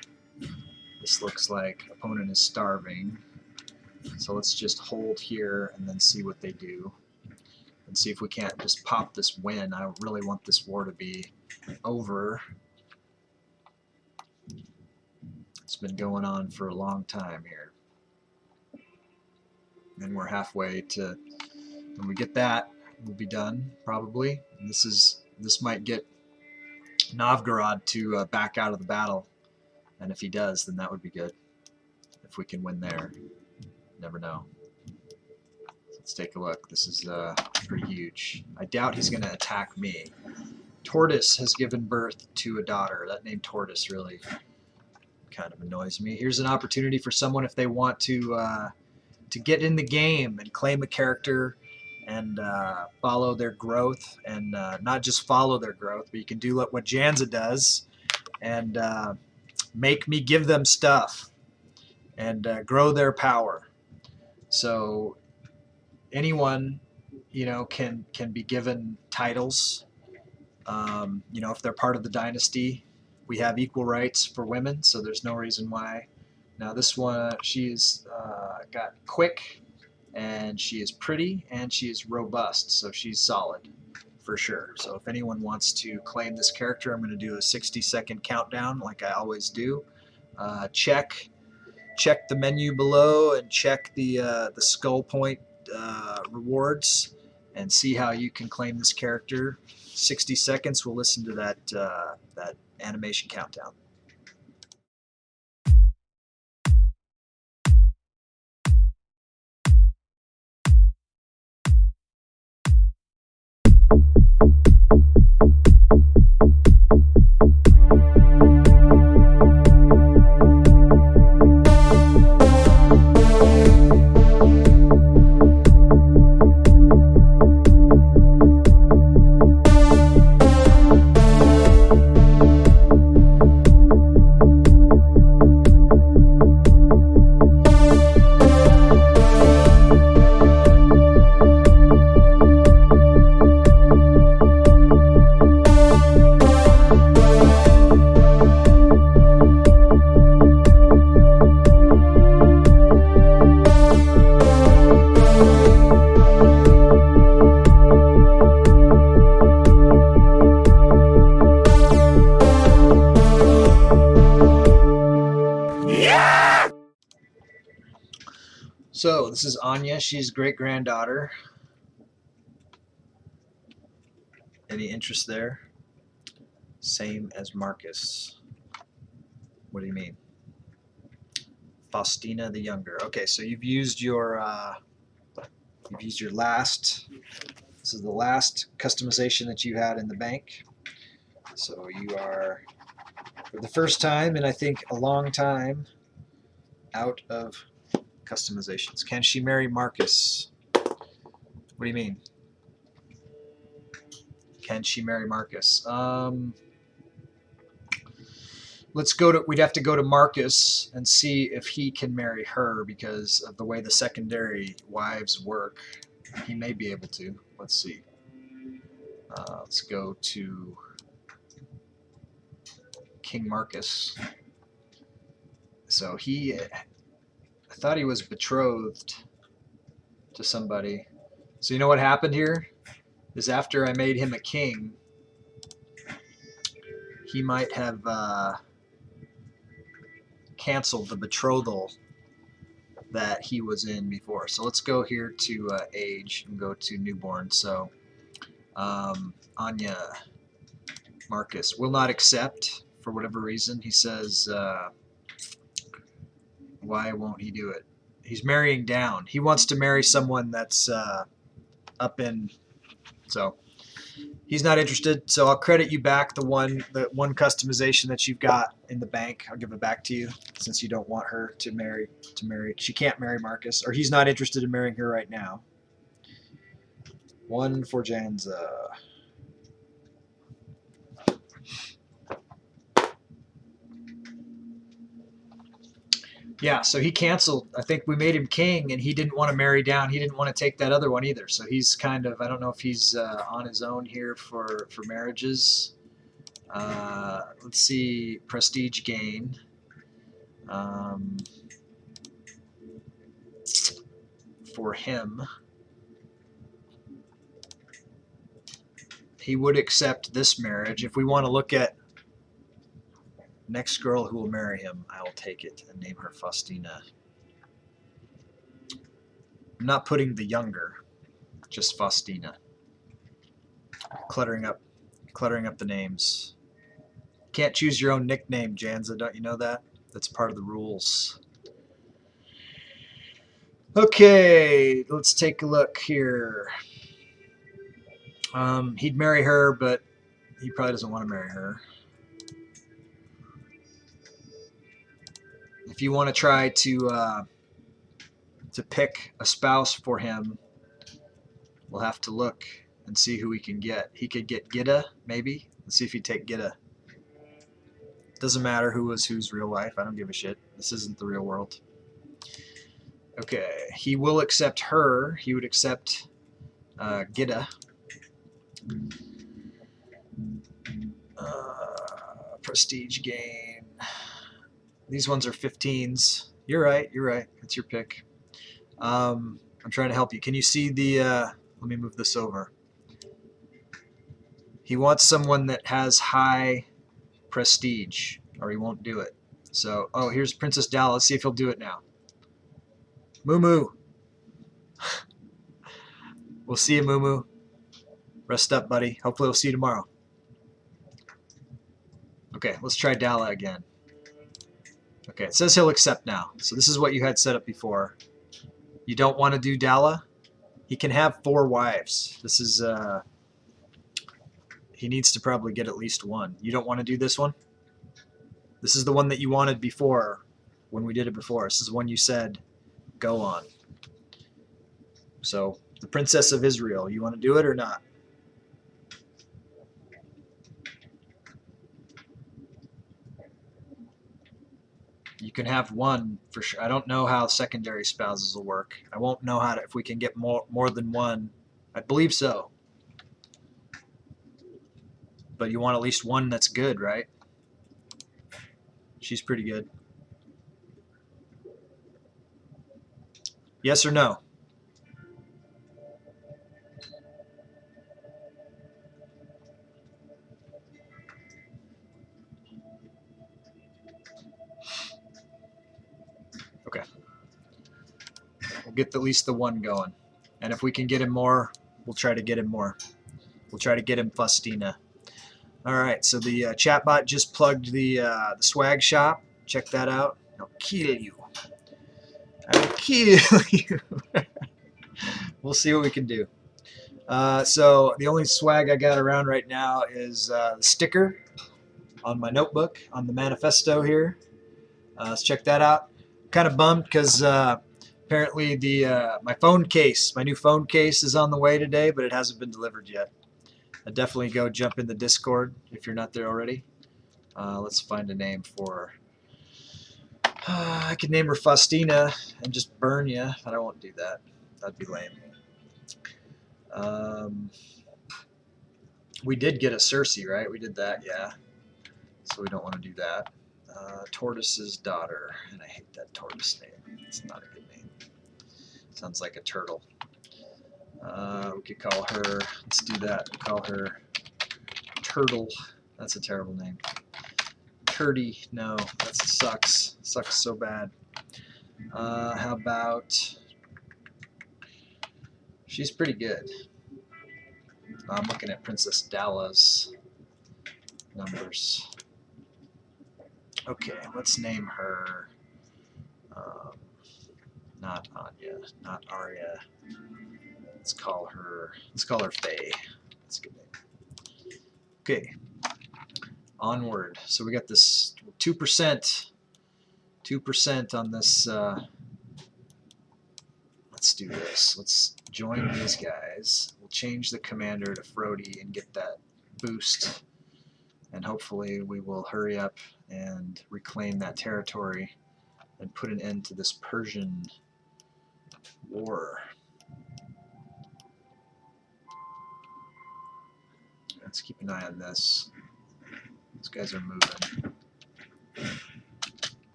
This looks like opponent is starving. So let's just hold here and then see what they do. And see if we can't just pop this win. I really want this war to be over. It's been going on for a long time here. And we're halfway to, when we get that, we'll be done probably. And this might get Novgorod to back out of the battle. And if he does, then that would be good. If we can win there. Never know. Let's take a look. This is pretty huge. I doubt he's going to attack me. Tortoise has given birth to a daughter. That name Tortoise really kind of annoys me. Here's an opportunity for someone if they want to get in the game and claim a character and follow their growth, and not just follow their growth, but you can do what Janza does and make me give them stuff and grow their power. So anyone, can be given titles You know, if they're part of the dynasty, we have equal rights for women, so there's no reason why. Now this one, she's got quick, and she is pretty, and she is robust, so she's solid for sure. So if anyone wants to claim this character, I'm going to do a 60-second countdown like I always do. Check the menu below and check the skull point rewards and see how you can claim this character. 60 seconds. We'll listen to that animation countdown. So this is Anya. She's great-granddaughter. Any interest there? Same as Marcus. What do you mean? Faustina the Younger. Okay, so you've used your last. This is the last customization that you had in the bank. So you are, for the first time in I think a long time, out of customizations. Can she marry Marcus? What do you mean? Can she marry Marcus? We'd have to go to Marcus and see if he can marry her because of the way the secondary wives work. He may be able to. Let's see. Let's go to King Marcus. So I thought he was betrothed to somebody. So you know what happened here? Is after I made him a king, he might have canceled the betrothal that he was in before. So let's go here to age and go to newborn. So Anya Marcus will not accept for whatever reason. He says, why won't he do it? He's marrying down. He wants to marry someone that's up in, so he's not interested. So I'll credit you back the one customization that you've got in the bank. I'll give it back to you since you don't want her to marry. She can't marry Marcus, or he's not interested in marrying her right now. One for Janza. Yeah, so he canceled. I think we made him king, and he didn't want to marry down. He didn't want to take that other one either. So he's kind of, I don't know if he's on his own here for marriages. Let's see, prestige gain. For him, he would accept this marriage. If we want to look at next girl who will marry him, I will take it and name her Faustina. I'm not putting the younger, just Faustina. Cluttering up the names. Can't choose your own nickname, Janza. Don't you know that? That's part of the rules. Okay, let's take a look here. He'd marry her, but he probably doesn't want to marry her. If you want to try to pick a spouse for him, we'll have to look and see who we can get. He could get Gitta, maybe. Let's see if he'd take Gitta. Doesn't matter who was whose real life. I don't give a shit. This isn't the real world. Okay, he will accept her. He would accept Gitta. prestige gain. These ones are 15s. You're right. You're right. It's your pick. I'm trying to help you. Can you see the? Let me move this over. He wants someone that has high prestige, or he won't do it. So, oh, here's Princess Dal. Let's see if he'll do it now. Moo Moo. We'll see you, Moo Moo. Rest up, buddy. Hopefully we'll see you tomorrow. Okay, let's try Dala again. Okay, it says he'll accept now. So this is what you had set up before. You don't want to do Dala? He can have 4 wives. This is, he needs to probably get at least 1. You don't want to do this one? This is the one that you wanted before, when we did it before. This is the one you said, go on. So, the Princess of Israel, you want to do it or not? You can have 1 for sure. I don't know how secondary spouses will work. I won't know how to, if we can get more than 1. I believe so. But you want at least 1 that's good, right? She's pretty good. Yes or no? Okay. We'll get at least the 1 going. And if we can get him more, we'll try to get him more. We'll try to get him Faustina. Alright, so the chatbot just plugged the swag shop. Check that out. I'll kill you. I will kill you. We'll see what we can do. So the only swag I got around right now is the sticker on my notebook, on the manifesto here. Let's check that out. Kind of bummed because apparently my phone case, my new phone case is on the way today, but it hasn't been delivered yet. I'd definitely go jump in the Discord if you're not there already. Let's find a name for... I could name her Faustina and just burn you, but I won't do that. That'd be lame. We did get a Cersei, right? We did that, yeah. So we don't want to do that. Tortoise's daughter, and I hate that tortoise name. It's not a good name. Sounds like a turtle. We could call her, let's do that. We'll call her Turtle. That's a terrible name. Turdy, no, that sucks. Sucks so bad. How about, she's pretty good. I'm looking at Princess Dala's numbers. Okay, let's name her, not Anya, not Arya. Let's call her Faye. That's a good name. Okay, onward. So we got this 2%, 2% on this. Let's do this. Let's join these guys. We'll change the commander to Frody and get that boost. And hopefully we will hurry up and reclaim that territory and put an end to this Persian war. Let's keep an eye on this. These guys are moving.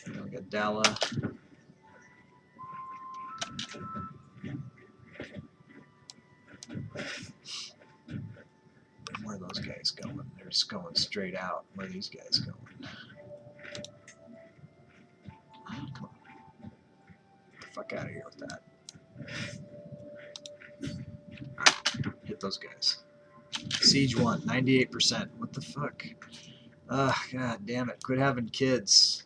And we got Dala. Where are those guys going? They're just going straight out. Where are these guys going? Come on. Get the fuck out of here with that. Hit those guys. Siege 1, 98%. What the fuck? God damn it. Quit having kids.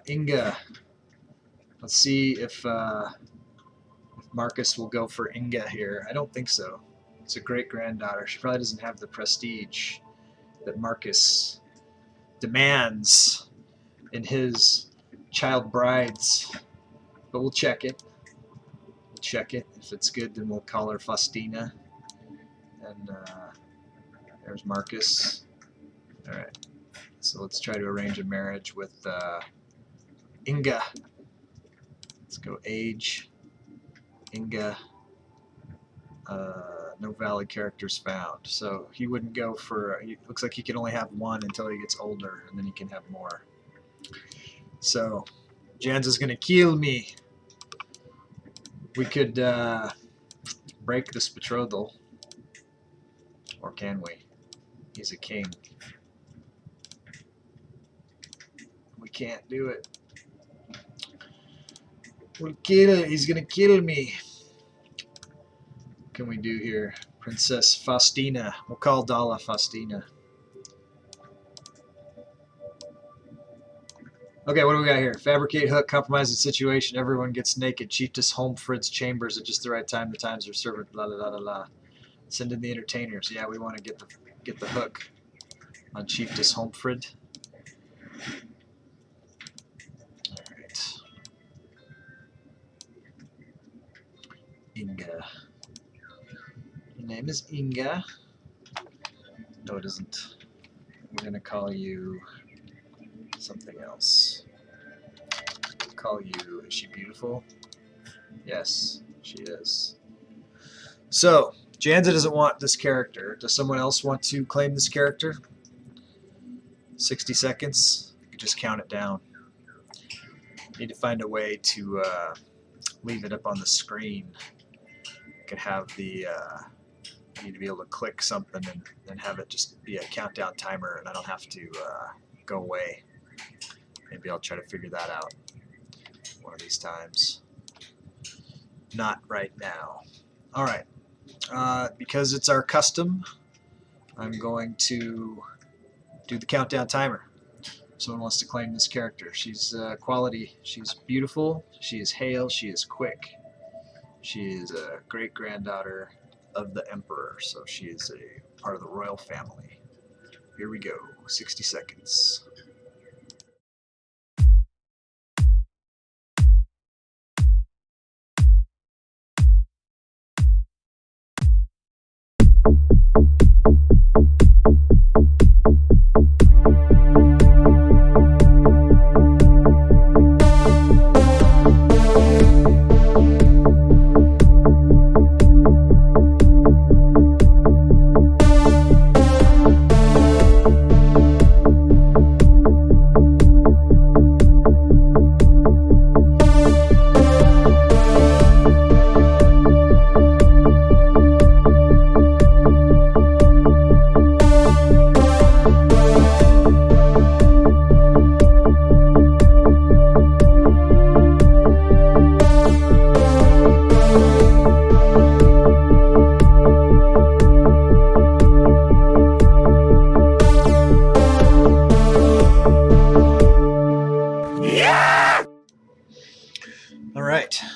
Inga. Let's see if Marcus will go for Inga here. I don't think so. It's a great-granddaughter. She probably doesn't have the prestige that Marcus demands in his child brides. But we'll check it. We'll check it. If it's good, then we'll call her Faustina. And there's Marcus. Alright. So let's try to arrange a marriage with Inga. Let's go age. Inga. no valid characters found. So he wouldn't go for. He looks like he can only have one until he gets older, and then he can have more. So Jan's gonna kill me. We could break this betrothal, or can we? He's a king. We can't do it. We'll kill. He's gonna kill me. What can we do here? Princess Faustina. We'll call Dalla Faustina. Okay, what do we got here? Fabricate hook, compromise the situation, everyone gets naked, Chiefess Holmfrid's chambers at just the right time, the times are servant, blah, blah, blah, blah, blah. Send in the entertainers. Yeah, we want to get the hook on Chiefess Holmfrid. Alright. Inga. Your name is Inga. No, it isn't. We're going to call you something else. Call you, is she beautiful? Yes, she is. So, Janza doesn't want this character. Does someone else want to claim this character? 60 seconds. You can just count it down. Need to find a way to leave it up on the screen. You could have the you need to be able to click something and have it just be a countdown timer, and I don't have to go away. Maybe I'll try to figure that out one of these times. Not right now. All right. Because it's our custom, I'm going to do the countdown timer. Someone wants to claim this character. She's quality. She's beautiful. She is hale. She is quick. She is a great-granddaughter of the Emperor, so she is a part of the royal family. Here we go. 60 seconds.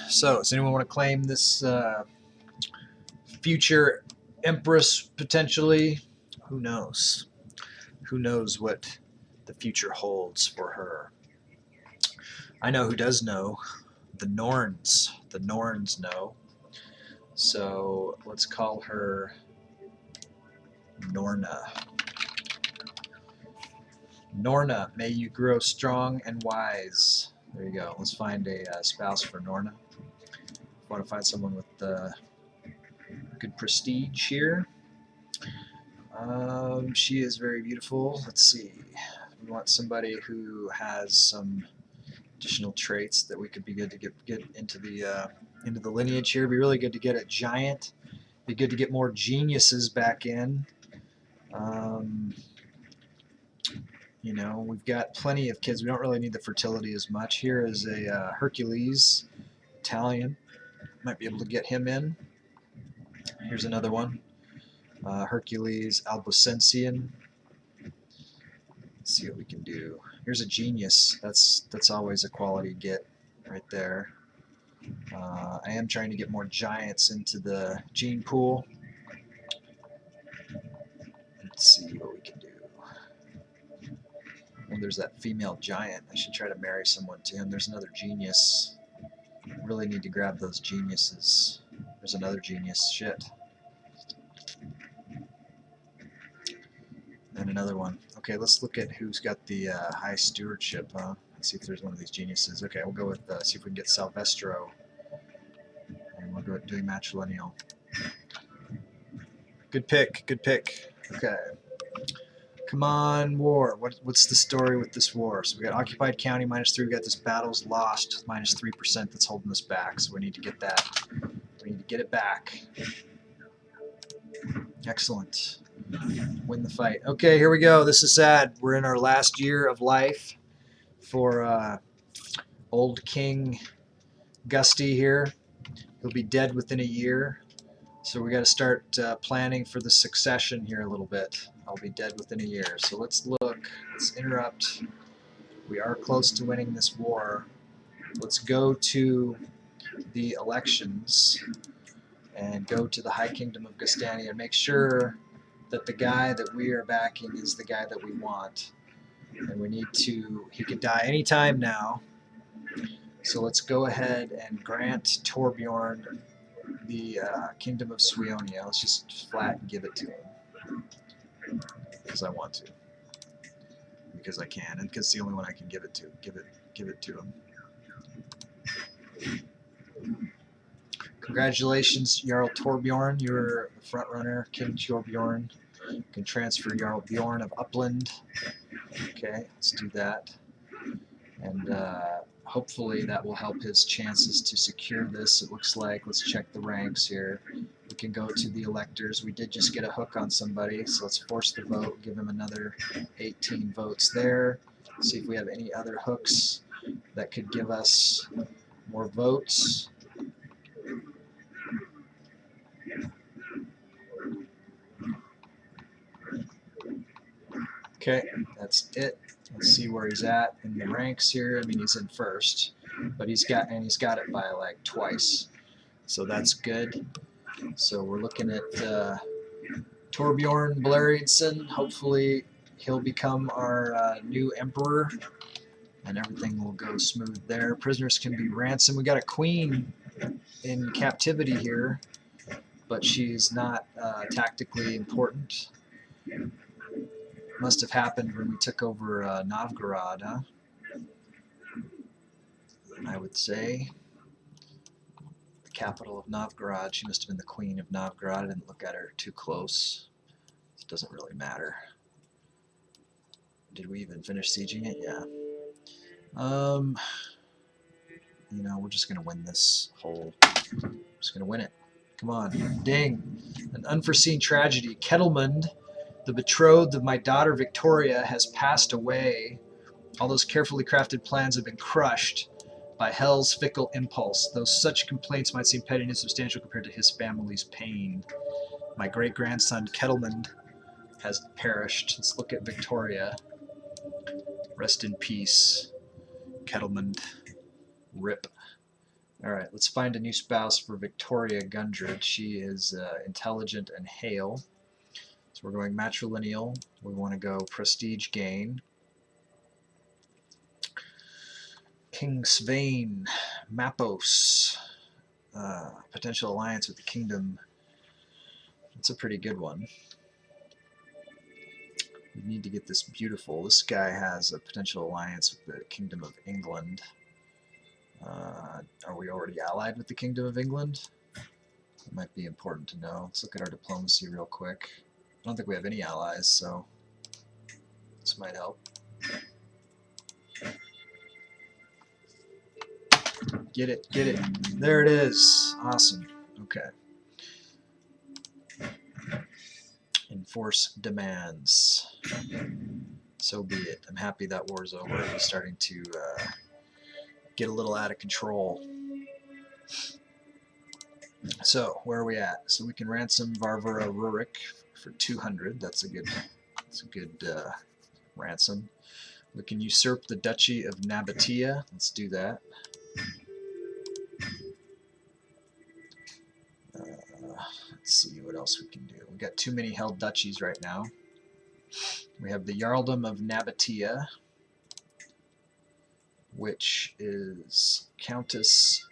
So, does anyone want to claim this future Empress, potentially? Who knows? Who knows what the future holds for her? I know who does know. The Norns. The Norns know. So, let's call her Norna. Norna, may you grow strong and wise. There you go. Let's find a spouse for Norna. Want to find someone with good prestige here. She is very beautiful. Let's see. We want somebody who has some additional traits that we could be good to get into the lineage here. It'd be really good to get a giant. It'd be good to get more geniuses back in. You know, we've got plenty of kids. We don't really need the fertility as much. Here is a Hercules, Italian. Might be able to get him in. Here's another one. Hercules Albocensian. Let's see what we can do. Here's a genius. That's always a quality get right there. I am trying to get more giants into the gene pool. Let's see what we can do. Well, there's that female giant. I should try to marry someone to him. There's another genius. Really need to grab those geniuses. There's another genius. Shit. And another one. Okay, let's look at who's got the high stewardship, huh? Let's see if there's one of these geniuses. Okay, we'll go with, see if we can get Salvestro. And we'll go with doing matrilineal. Good pick. Good pick. Okay. Come on, war. What's the story with this war? So we got occupied county -3. We got this battle's lost -3% that's holding us back. So we need to get that. We need to get it back. Excellent. Win the fight. Okay, here we go. This is sad. We're in our last year of life for old King Gusty here. He'll be dead within a year. So we got to start planning for the succession here a little bit. I'll be dead within a year. So let's look. Let's interrupt. We are close to winning this war. Let's go to the elections and go to the High Kingdom of Gustania and make sure that the guy that we are backing is the guy that we want. And we need to, he could die anytime now. So let's go ahead and grant Torbjorn the Kingdom of Suionia. Let's just flat give it to him. Because I want to. Because I can, and because it's the only one I can give it to. Give it to him. Congratulations, Jarl Torbjorn. You're the front runner, King Torbjorn. You can transfer Jarl Bjorn of Upland. Okay, let's do that. And hopefully that will help his chances to secure this. It looks like, let's check the ranks here. We can go to the electors. We did just get a hook on somebody, so let's force the vote, give him another 18 votes there. See if we have any other hooks that could give us more votes. Okay, that's it. Let's see where he's at in the ranks here. I mean, he's in first, but he's got it by like twice, so that's good. So we're looking at Torbjorn Blaridsson. Hopefully, he'll become our new emperor, and everything will go smooth there. Prisoners can be ransomed. We got a queen in captivity here, but she's not tactically important. Must have happened when we took over Novgorod, huh? I would say. The capital of Novgorod. She must have been the queen of Novgorod. I didn't look at her too close. It doesn't really matter. Did we even finish sieging it? Yeah. You know, we're just going to win this whole... Just going to win it. Come on. Ding. An unforeseen tragedy. Kettlemund, the betrothed of my daughter Victoria, has passed away. All those carefully crafted plans have been crushed by hell's fickle impulse, though such complaints might seem petty and insubstantial compared to his family's pain. My great-grandson Kettlemund has perished. Let's look at Victoria. Rest in peace, Kettlemund. Rip. Alright, let's find a new spouse for Victoria Gundred. She is intelligent and hale. So we're going matrilineal. We want to go prestige gain. King Svein Mappos. Potential alliance with the kingdom. That's a pretty good one. We need to get this beautiful. This guy has a potential alliance with the Kingdom of England. Are we already allied with the Kingdom of England? It might be important to know. Let's look at our diplomacy real quick. I don't think we have any allies, so this might help. Get it, get it. There it is. Awesome. Okay. Enforce demands. So be it. I'm happy that war's over. It's starting to get a little out of control. So where are we at? So we can ransom Varvara Rurik for 200. That's a good ransom. We can usurp the Duchy of Nabatea. Let's do that. Let's see what else we can do. We've got too many held duchies right now. We have the Jarldom of Nabatea, which is Countess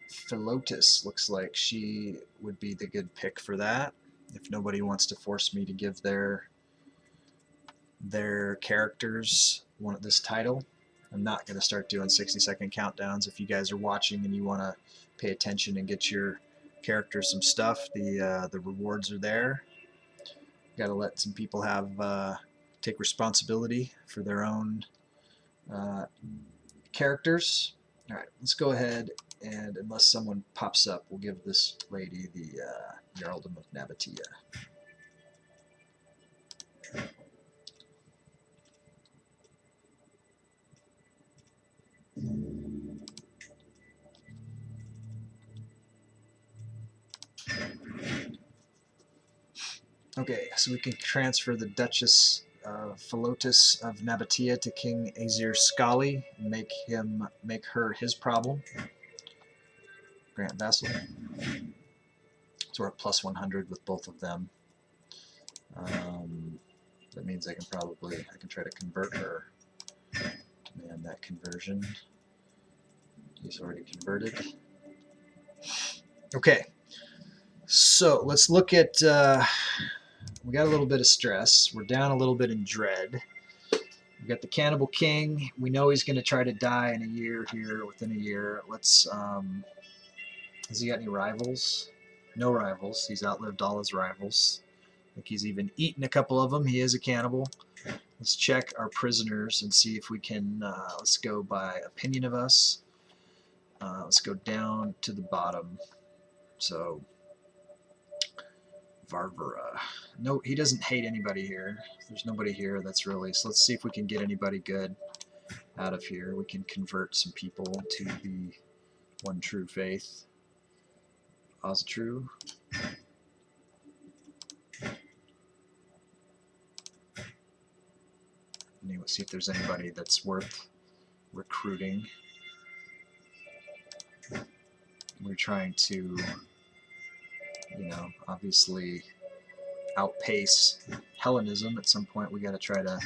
Philotis. Looks like she would be the good pick for that. If nobody wants to force me to give their characters this title, I'm not going to start doing 60-second countdowns. If you guys are watching and you want to pay attention and get your character some stuff, the rewards are there. Got to let some people have take responsibility for their own characters. All right, let's go ahead and unless someone pops up, we'll give this lady the Jarldom of Nabatea. Okay, so we can transfer the Duchess Philotis of Nabatea to King Azir Skali and make her his problem. Grant vassal. So we're at plus 100 with both of them. That means I can try to convert her. Demand that conversion. He's already converted. Okay, so let's look at. We got a little bit of stress. We're down a little bit in dread. We got the Cannibal King. We know he's going to try to die in a year here, within a year. Let's. Has he got any rivals? No rivals. He's outlived all his rivals. I think he's even eaten a couple of them. He is a cannibal. Let's check our prisoners and see if we can. Let's go by opinion of us. Let's go down to the bottom. So, Varvara. No, he doesn't hate anybody here. There's nobody here that's really... So let's see if we can get anybody good out of here. We can convert some people to the one true faith. Oztrue. Anyway, see if there's anybody that's worth recruiting. We're trying to, you know, obviously outpace Hellenism. At some point, we got to try to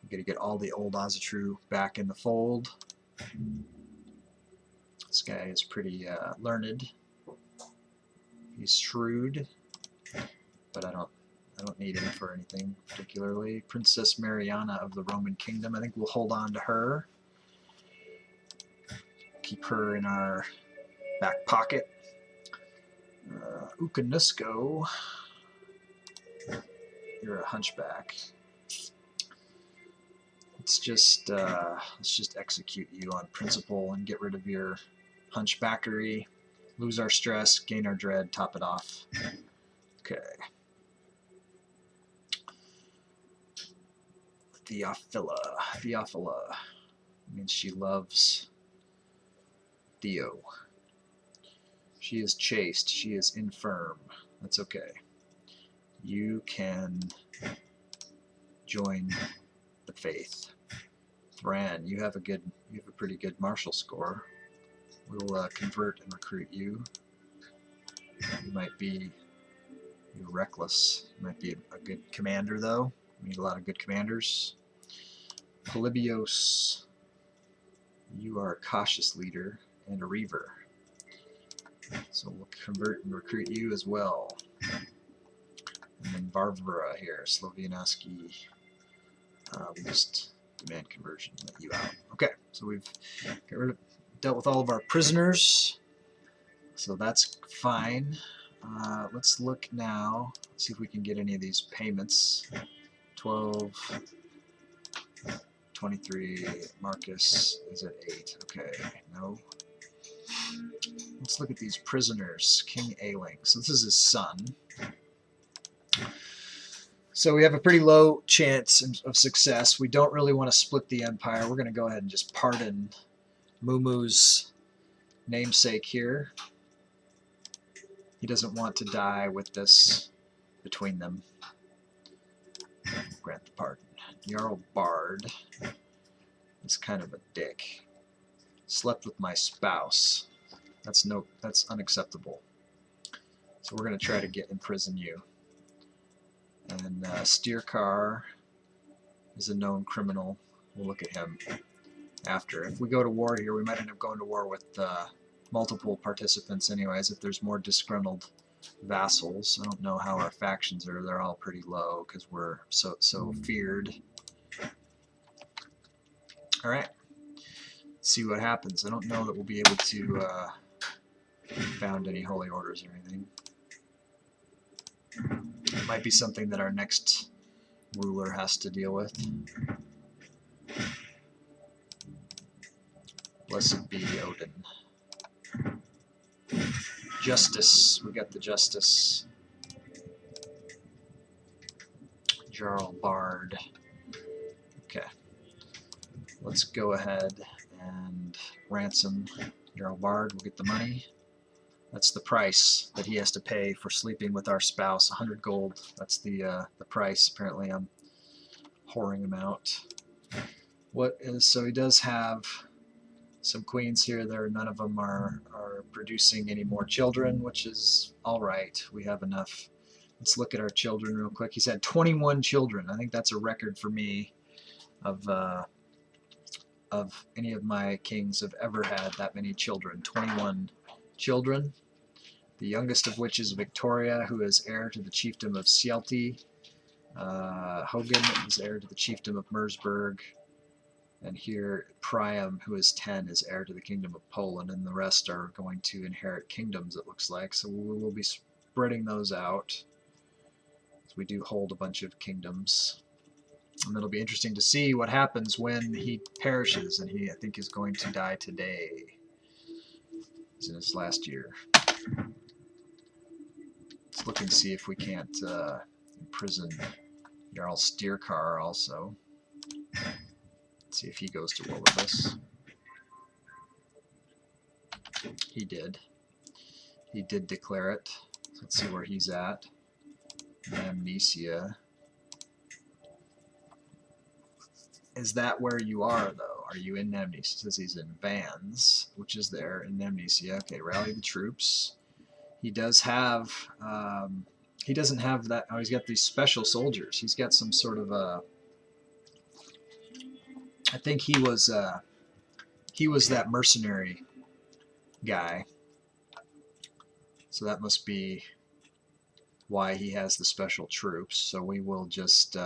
get all the old Oztrue back in the fold. This guy is pretty learned. He's shrewd, but I don't need him for anything particularly. Princess Mariana of the Roman Kingdom. I think we'll hold on to her. Keep her in our back pocket. Ukanusko. You're a hunchback. Let's just execute you on principle and get rid of your hunchbackery. Lose our stress, gain our dread, top it off. Okay. Theophila means she loves Theo. She is chaste. She is infirm. That's okay. You can join the faith. Thran, you have a pretty good martial score. We'll convert and recruit you. You're reckless. You might be a good commander though. We need a lot of good commanders. Polybios, you are a cautious leader and a reaver. So we'll convert and recruit you as well. And then Varvara here, Slovianaski. We just demand conversion, let you out. Okay, so we've dealt with all of our prisoners. So that's fine. Let's look now, see if we can get any of these payments. 12, 23, Marcus is at 8. Okay, no. Let's look at these prisoners. King Ailing. So this is his son. So we have a pretty low chance of success. We don't really want to split the empire. We're going to go ahead and just pardon Mumu's namesake here. He doesn't want to die with this between them. Grant the pardon. Jarl Bard is kind of a dick. Slept with my spouse. That's unacceptable. So we're going to try to imprison you. And Steercar is a known criminal. We'll look at him after. If we go to war here, we might end up going to war with multiple participants anyways, if there's more disgruntled vassals. I don't know how our factions are. They're all pretty low because we're so feared. Alright. See what happens. I don't know that we'll be able to found any holy orders or anything. Might be something that our next ruler has to deal with. Blessed be Odin. Justice. We got the Justice. Jarl Bard. Okay. Let's go ahead and ransom Jarl Bard. We'll get the money. That's the price that he has to pay for sleeping with our spouse. 100 gold. That's the price. Apparently I'm whoring him out. So he does have some queens here. None of them are producing any more children, which is all right. We have enough. Let's look at our children real quick. He's had 21 children. I think that's a record for me of any of my kings have ever had that many children. 21 children. The youngest of which is Victoria, who is heir to the chiefdom of Sielte. Hogan is heir to the chiefdom of Mersburg. And here, Priam, who is 10, is heir to the kingdom of Poland, and the rest are going to inherit kingdoms, it looks like. So we will be spreading those out. So we do hold a bunch of kingdoms. And it'll be interesting to see what happens when he perishes, and he, I think, is going to die today. He's in his last year. Let's look and see if we can't imprison Jarl Styrkar also. Let's see if he goes to war with us. He did. He did declare it. Let's see where he's at. Amnesia. Is that where you are, though? Are you in Amnesia? It says he's in Vans, which is there in Amnesia. Okay, rally the troops. He does have... he doesn't have that... Oh, he's got these special soldiers. He's got some sort of a... I think he was that mercenary guy. So that must be why he has the special troops. So we will just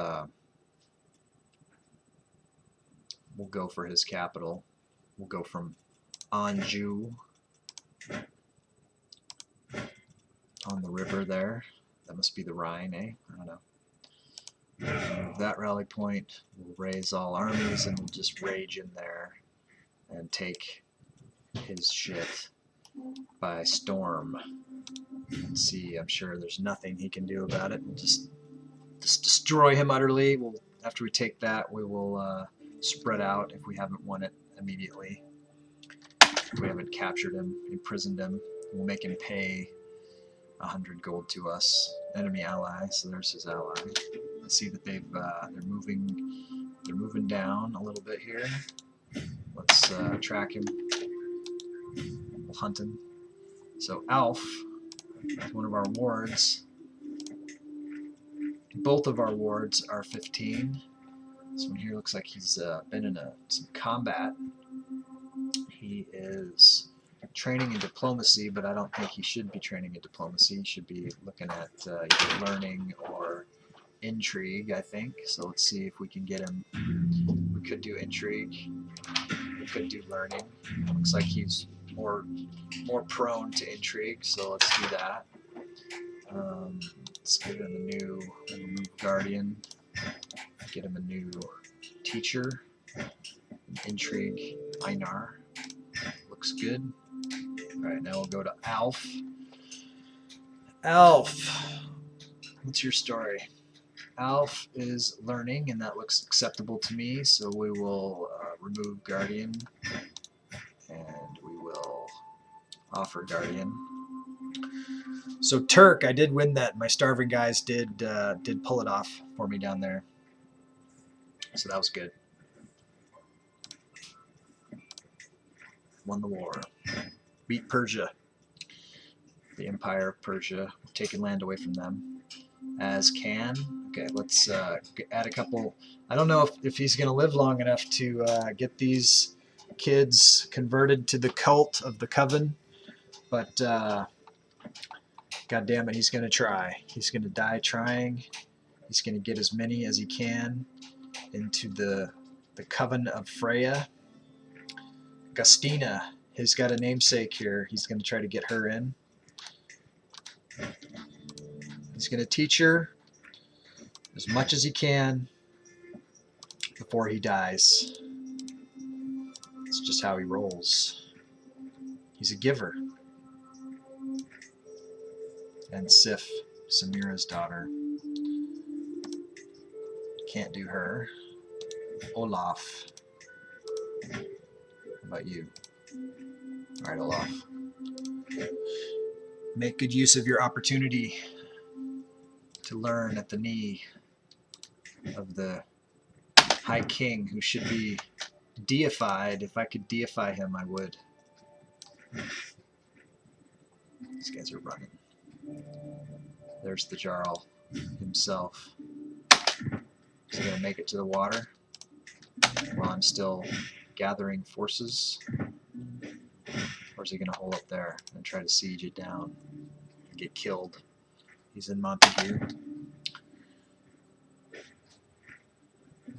we'll go for his capital. We'll go from Anjou on the river there. That must be the Rhine, eh? I don't know. Move that rally point. We'll raise all armies and we'll just rage in there and take his shit by storm. And see, I'm sure there's nothing he can do about it. We'll just destroy him utterly. After we take that, we will spread out if we haven't won it immediately. If we haven't captured him, imprisoned him, we'll make him pay 100 gold to us. Enemy ally, so there's his ally. I see that they're moving down a little bit here. Let's track him. We'll hunt him. So Alf, one of our wards. Both of our wards are 15. This one here looks like he's been in some combat. He is training in diplomacy, but I don't think he should be training in diplomacy. He should be looking at either learning or intrigue, I think. So let's see if we can get him. We could do intrigue. We could do learning. Looks like he's more prone to intrigue, so let's do that. Let's give him a new remove guardian. Get him a new teacher. Intrigue Einar. Looks good. Alright, now we'll go to Alf. Alf! What's your story? Alf is learning, and that looks acceptable to me, so we will remove Guardian, and we will offer Guardian. So Turk, I did win that. My starving guys did pull it off for me down there. So that was good. Won the war. Beat Persia. The Empire of Persia. Taking land away from them. As can. Okay, let's add a couple. I don't know if he's going to live long enough to get these kids converted to the cult of the Coven. But God damn it, he's going to try. He's going to die trying. He's going to get as many as he can into the Coven of Freya. Gustina, he's got a namesake here. He's going to try to get her in. He's going to teach her as much as he can before he dies. It's just how he rolls. He's a giver. And Sif, Samira's daughter. Can't do her. Olaf. How about you? Alright, Olaf. Make good use of your opportunity to learn at the knee of the High King, who should be deified. If I could deify him, I would. These guys are running. There's the Jarl himself. Is he going to make it to the water while I'm still gathering forces? Or is he going to hold up there and try to siege it down and get killed? He's in Montague.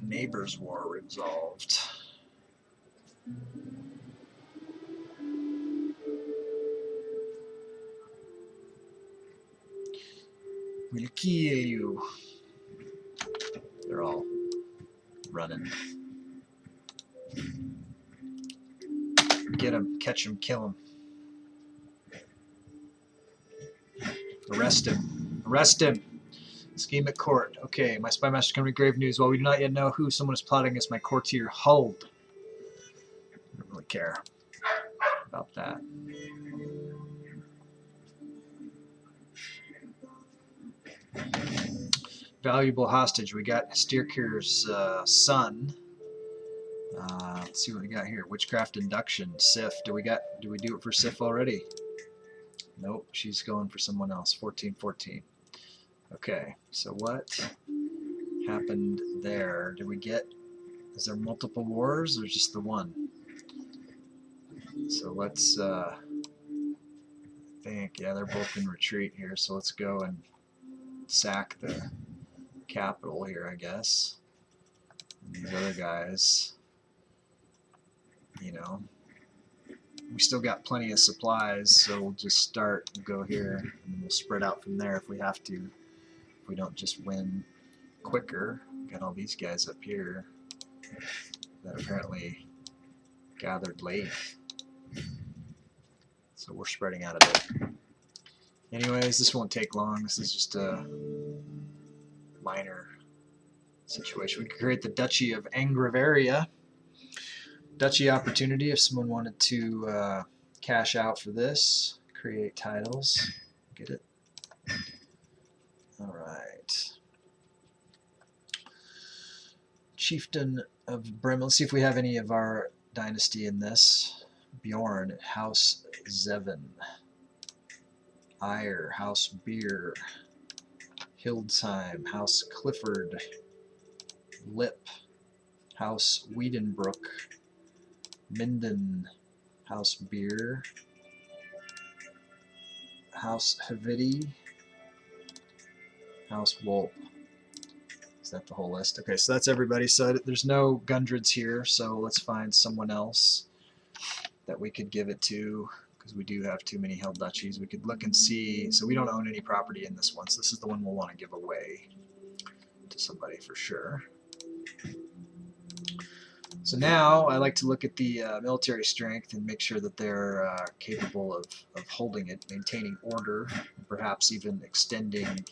Neighbors' war resolved. We'll kill you. They're all running. Get him, catch him, kill him. Arrest him. Arrest him. Scheme at court. Okay, my spy master coming to grave news. While we do not yet know who someone is plotting against my courtier, hold. I don't really care about that. Valuable hostage. We got Styrkir's son. Let's see what we got here. Witchcraft induction. Sif. Do we do it for Sif already? Nope. She's going for someone else. 14-14. Okay. So what happened there? Did we get? Is there multiple wars or just the one? So let's. I think they're both in retreat here. So let's go and sack the capital here, I guess. And these other guys, you know, we still got plenty of supplies, so we'll just start and go here, and we'll spread out from there if we have to. If we don't just win quicker. Got all these guys up here that apparently gathered late, so we're spreading out a bit. Anyways, this won't take long. This is just a minor situation. We could create the Duchy of Angravaria. Duchy opportunity if someone wanted to cash out for this. Create titles. Get it? Alright. Chieftain of Brim. Let's see if we have any of our dynasty in this. Bjorn, House Zevin. Eyre, House Beer. Hildsheim, House Clifford. Lip, House Wiedenbrook. Minden, House Beer. House Haviti. House Wolp. Is that the whole list? Okay, so that's everybody. So there's no Gundreds here, so let's find someone else that we could give it to, because we do have too many held duchies. We could look and see. So we don't own any property in this one, so this is the one we'll want to give away to somebody for sure. So now I like to look at the military strength and make sure that they're capable of holding it, maintaining order, and perhaps even extending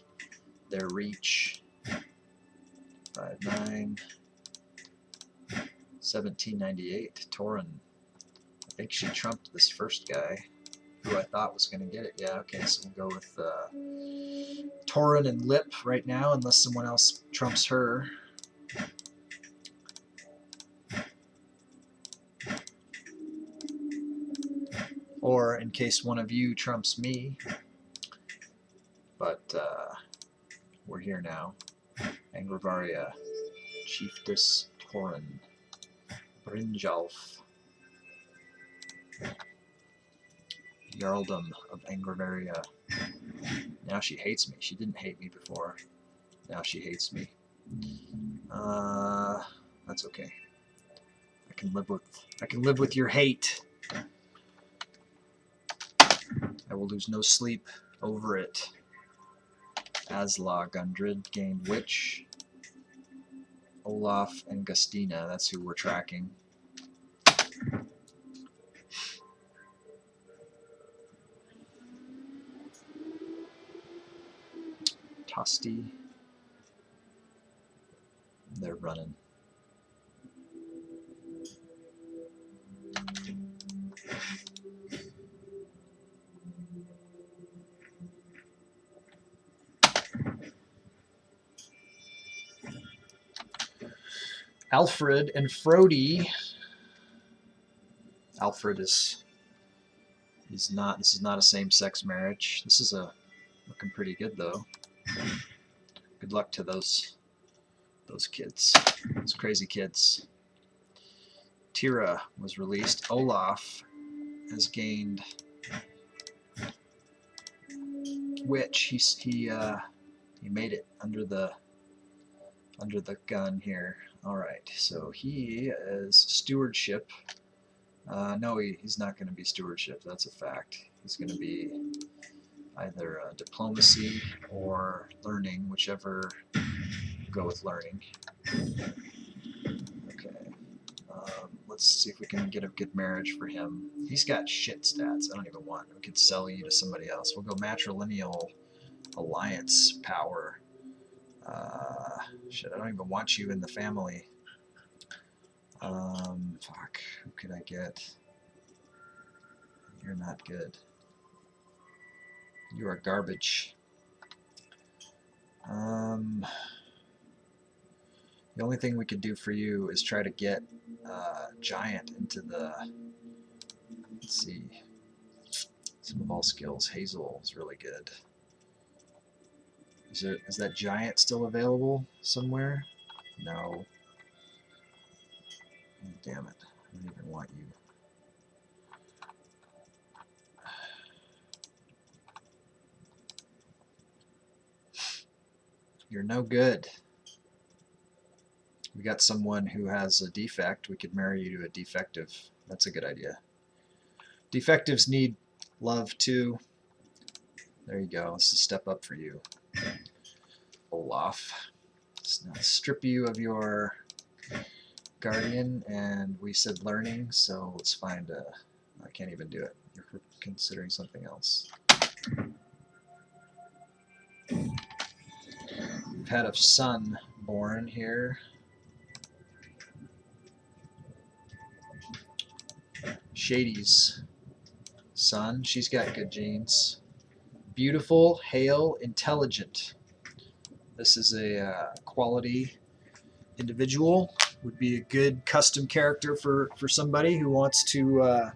their reach. 5-9, 1798, Torin. I think she trumped this first guy, who I thought was going to get it. Yeah, okay, so we'll go with Torin and Lip right now, unless someone else trumps her. Or in case one of you trumps me. But we're here now. Angravaria, Chiefess Torin, Brynjolf, Jarldom of Angravaria. Now she hates me. She didn't hate me before. Now she hates me. That's okay. I can live with your hate. I will lose no sleep over it. Asla Gundred gained Witch. Olaf and Gustina. That's who we're tracking. Tosti. They're running. Alfred and Frody. Alfred is not. This is not a same-sex marriage. This is looking pretty good though. Good luck to those kids, those crazy kids. Tira was released. Olaf has gained Witch. He made it under the gun here. All right, so he is stewardship. No, he's not going to be stewardship. That's a fact. He's going to be either diplomacy or learning, whichever. Go with learning. Okay. Let's see if we can get a good marriage for him. He's got shit stats. I don't even want. We could sell you to somebody else. We'll go matrilineal alliance power. Shit, I don't even want you in the family. Fuck. Who could I get? You're not good. You are garbage. The only thing we could do for you is try to get Giant into the. Let's see. Some of all skills. Hazel is really good. Is that Giant still available somewhere? No. Oh, damn it. I don't even want you. You're no good. We got someone who has a defect. We could marry you to a defective. That's a good idea. Defectives need love too. There you go. This is a step up for you. Olaf. Let's now strip you of your guardian, and we said learning, so let's find a. I can't even do it. You're considering something else. We've had a son born here. Shady's son. She's got good genes. Beautiful, hale, intelligent. This is a quality individual. Would be a good custom character for somebody who wants to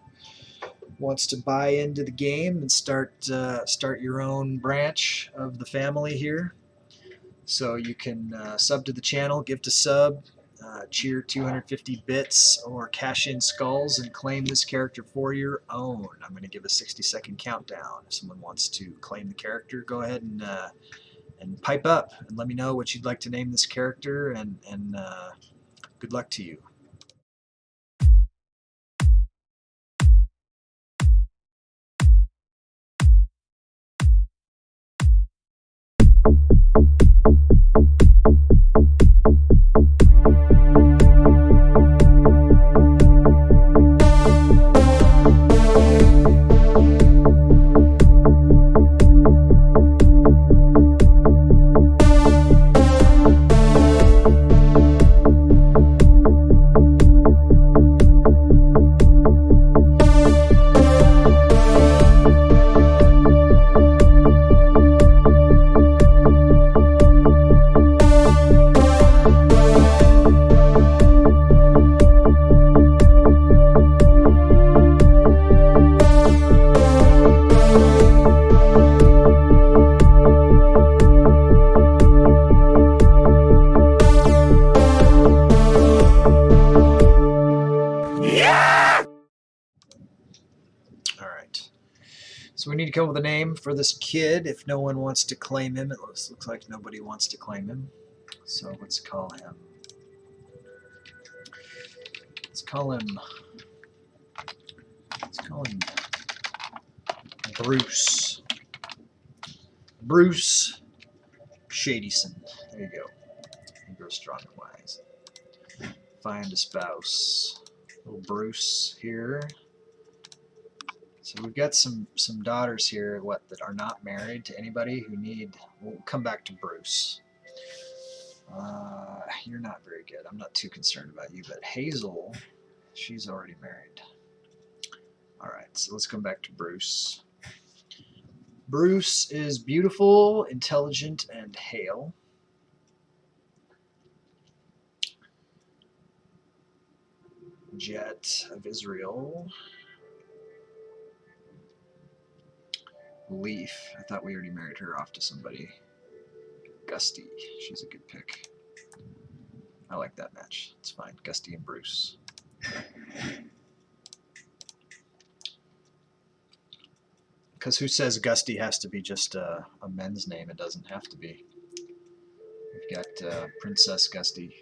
buy into the game and start your own branch of the family here. So you can sub to the channel, gift a sub, cheer 250 bits, or cash in skulls and claim this character for your own. I'm going to give a 60-second countdown. If someone wants to claim the character, go ahead and pipe up and let me know what you'd like to name this character, and good luck to you. So we need to come up with a name for this kid if no one wants to claim him. It looks like nobody wants to claim him. So let's call him. Let's call him Bruce. Bruce Shadyson. There you go. He grows strong and wise. find a spouse. Little Bruce here. So we've got some daughters here, that are not married to anybody who need. We'll come back to Bruce. You're not very good. I'm not too concerned about you, but Hazel, she's already married. All right, so let's come back to Bruce. Bruce is beautiful, intelligent, and hale. Jet of Israel. Leaf. I thought we already married her off to somebody. Gusty. She's a good pick. I like that match. It's fine. Gusty and Bruce. Because who says Gusty has to be just a men's name? It doesn't have to be. We've got Princess Gusty.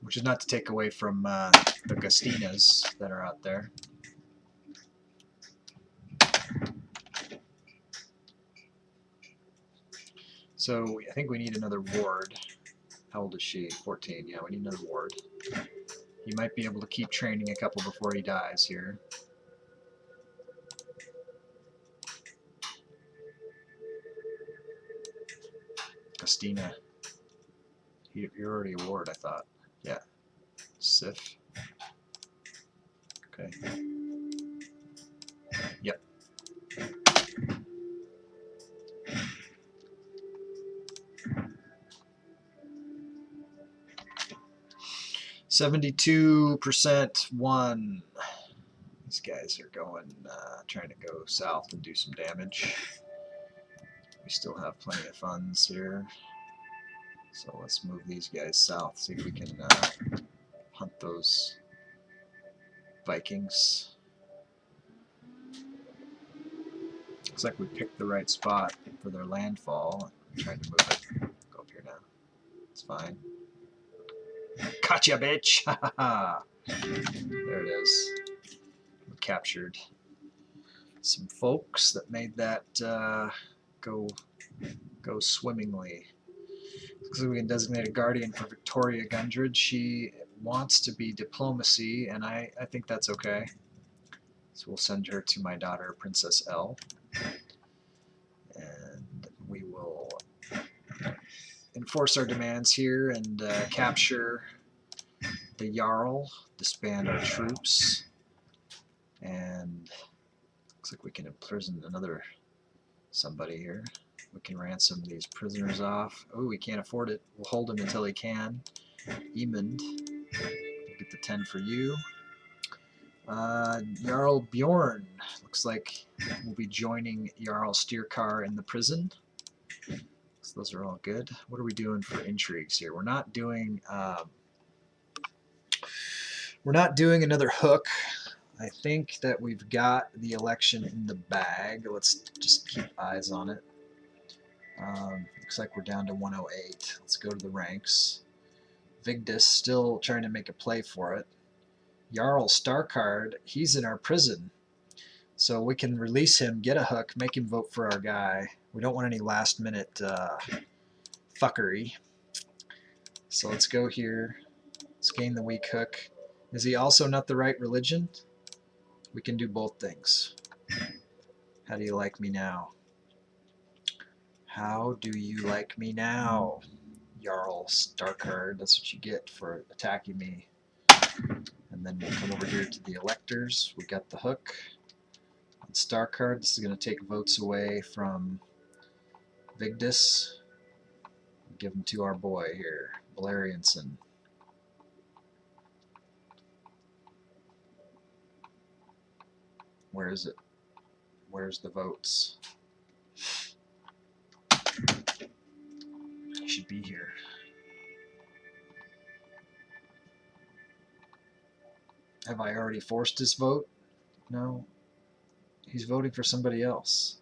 Which is not to take away from the Gustinas that are out there. So I think we need another ward. How old is she? 14. Yeah, we need another ward. He might be able to keep training a couple before he dies here. Gustina. You're already a ward, I thought. Yeah. Sif. Okay. Yep. %, 1. These guys are going, trying to go south and do some damage. We still have plenty of funds here. So let's move these guys south, see if we can hunt those Vikings. Looks like we picked the right spot for their landfall. I'm trying to move it. Go up here now. It's fine. Gotcha, bitch! There it is. We captured some folks that made that go swimmingly. Looks like we can designate a guardian for Victoria Gundred. She wants to be diplomacy, and I think that's okay. So we'll send her to my daughter, Princess L. And we will enforce our demands here and capture the Jarl, disband our troops, and looks like we can imprison somebody here. We can ransom these prisoners off. Oh, we can't afford it. We'll hold him until he can. Emond, we'll get the 10 for you. Jarl Bjorn, looks like we'll be joining Jarl Styrkar in the prison. So those are all good. What are we doing for intrigues here? We're not doing another hook. I think that we've got the election in the bag. Let's just keep eyes on it. Looks like we're down to 108. Let's go to the ranks. Vigdis still trying to make a play for it. Jarl Starkard, he's in our prison. So we can release him, get a hook, make him vote for our guy. We don't want any last minute fuckery. So let's go here. Let's gain the weak hook. Is he also not the right religion? We can do both things. How do you like me now? How do you like me now? Jarl Starkard, that's what you get for attacking me. And then we'll come over here to the electors. We got the hook. On Starkard, this is going to take votes away from Vigdis. Give them to our boy here, Valerianson. Where is it? Where's the votes? He should be here. Have I already forced his vote? No. He's voting for somebody else.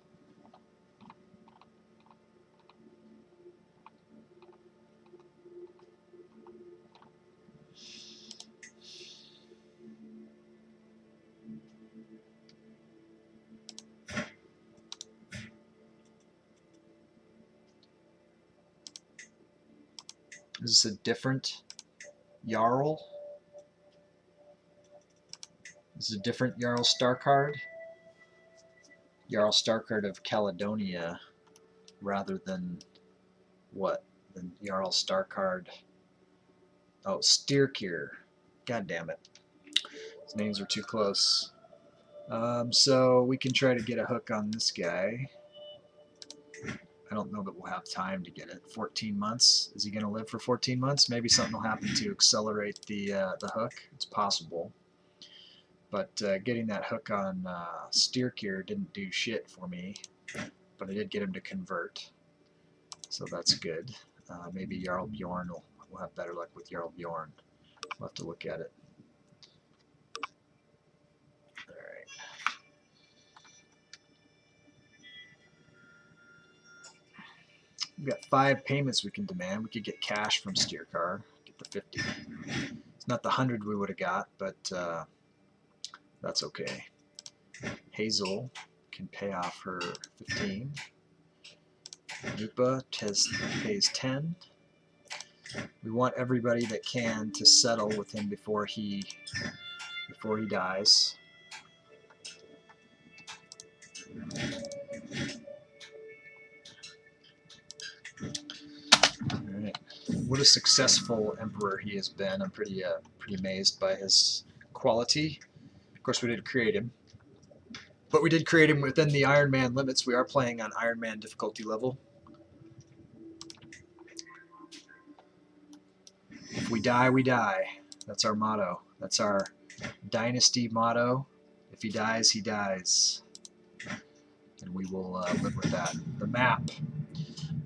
Is this a different Jarl. This is a different Jarl Starcard. Jarl Starcard of Caledonia rather than what? Than Jarl Starcard. Oh, Styrkir. God damn it. His names are too close. So we can try to get a hook on this guy. I don't know that we'll have time to get it. 14 months? Is he going to live for 14 months? Maybe something will happen to accelerate the hook. It's possible. But getting that hook on Styrkir didn't do shit for me. But I did get him to convert. So that's good. Maybe Jarl Bjorn will have better luck with Jarl Bjorn. We'll have to look at it. Alright. We've got 5 payments we can demand. We could get cash from Styrkir. Get the 50. It's not the 100 we would have got, but that's okay. Hazel can pay off her 15. Europa pays 10. We want everybody that can to settle with him before he dies. Alright. What a successful emperor he has been. I'm pretty amazed by his quality. Of course, we did create him. But we did create him within the Ironman limits. We are playing on Ironman difficulty level. If we die, we die. That's our motto. That's our dynasty motto. If he dies, he dies. And we will live with that. The map.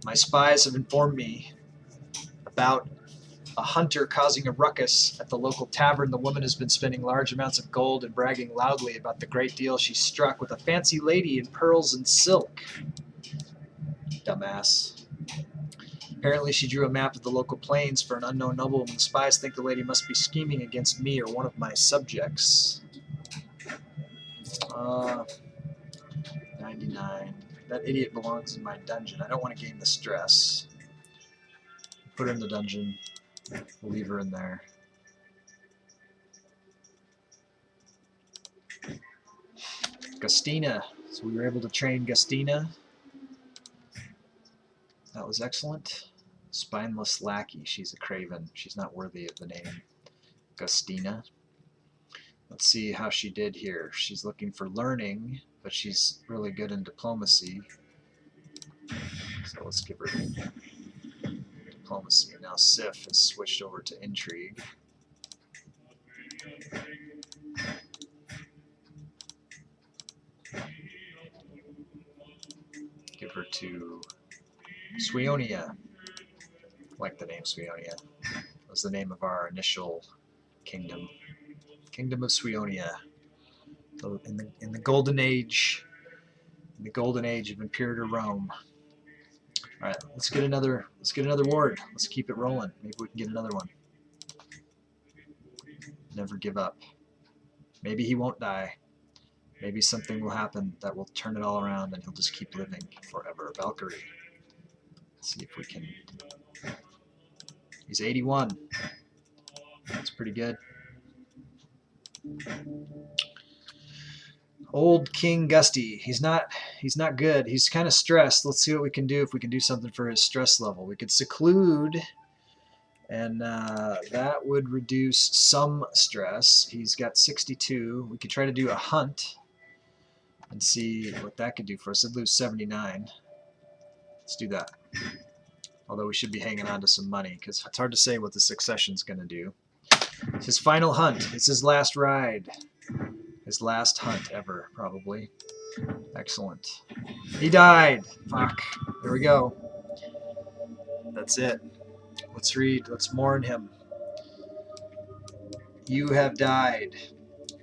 My spies have informed me about a hunter causing a ruckus at the local tavern. The woman has been spending large amounts of gold and bragging loudly about the great deal she struck with a fancy lady in pearls and silk. Dumbass. Apparently she drew a map of the local plains for an unknown nobleman. The spies think the lady must be scheming against me or one of my subjects. 99. That idiot belongs in my dungeon. I don't want to gain the stress. Put her in the dungeon. We'll leave her in there. Gustina. So we were able to train Gustina. That was excellent. Spineless lackey. She's a craven. She's not worthy of the name Gustina. Let's see how she did here. She's looking for learning, but she's really good in diplomacy. So let's give her diplomacy. Now Sif has switched over to intrigue. Give her to Suionia. I like the name Suionia. That was the name of our initial kingdom. Kingdom of Suionia. In the golden age, of Imperator Rome. All right, let's get another ward. Let's keep it rolling. Maybe we can get another one. Never give up. Maybe he won't die. Maybe something will happen that will turn it all around and he'll just keep living forever. Valkyrie. Let's see if we can. He's 81. That's pretty good. Old King Gusty. He's not good. He's kind of stressed. Let's see what we can do if we can do something for his stress level. We could seclude, and that would reduce some stress. He's got 62. We could try to do a hunt and see what that could do for us. It'd lose 79. Let's do that. Although we should be hanging on to some money because it's hard to say what the succession's going to do. It's his final hunt. It's his last ride. His last hunt ever, probably. Excellent. He died. Fuck. There we go. That's it. Let's read. Let's mourn him. You have died.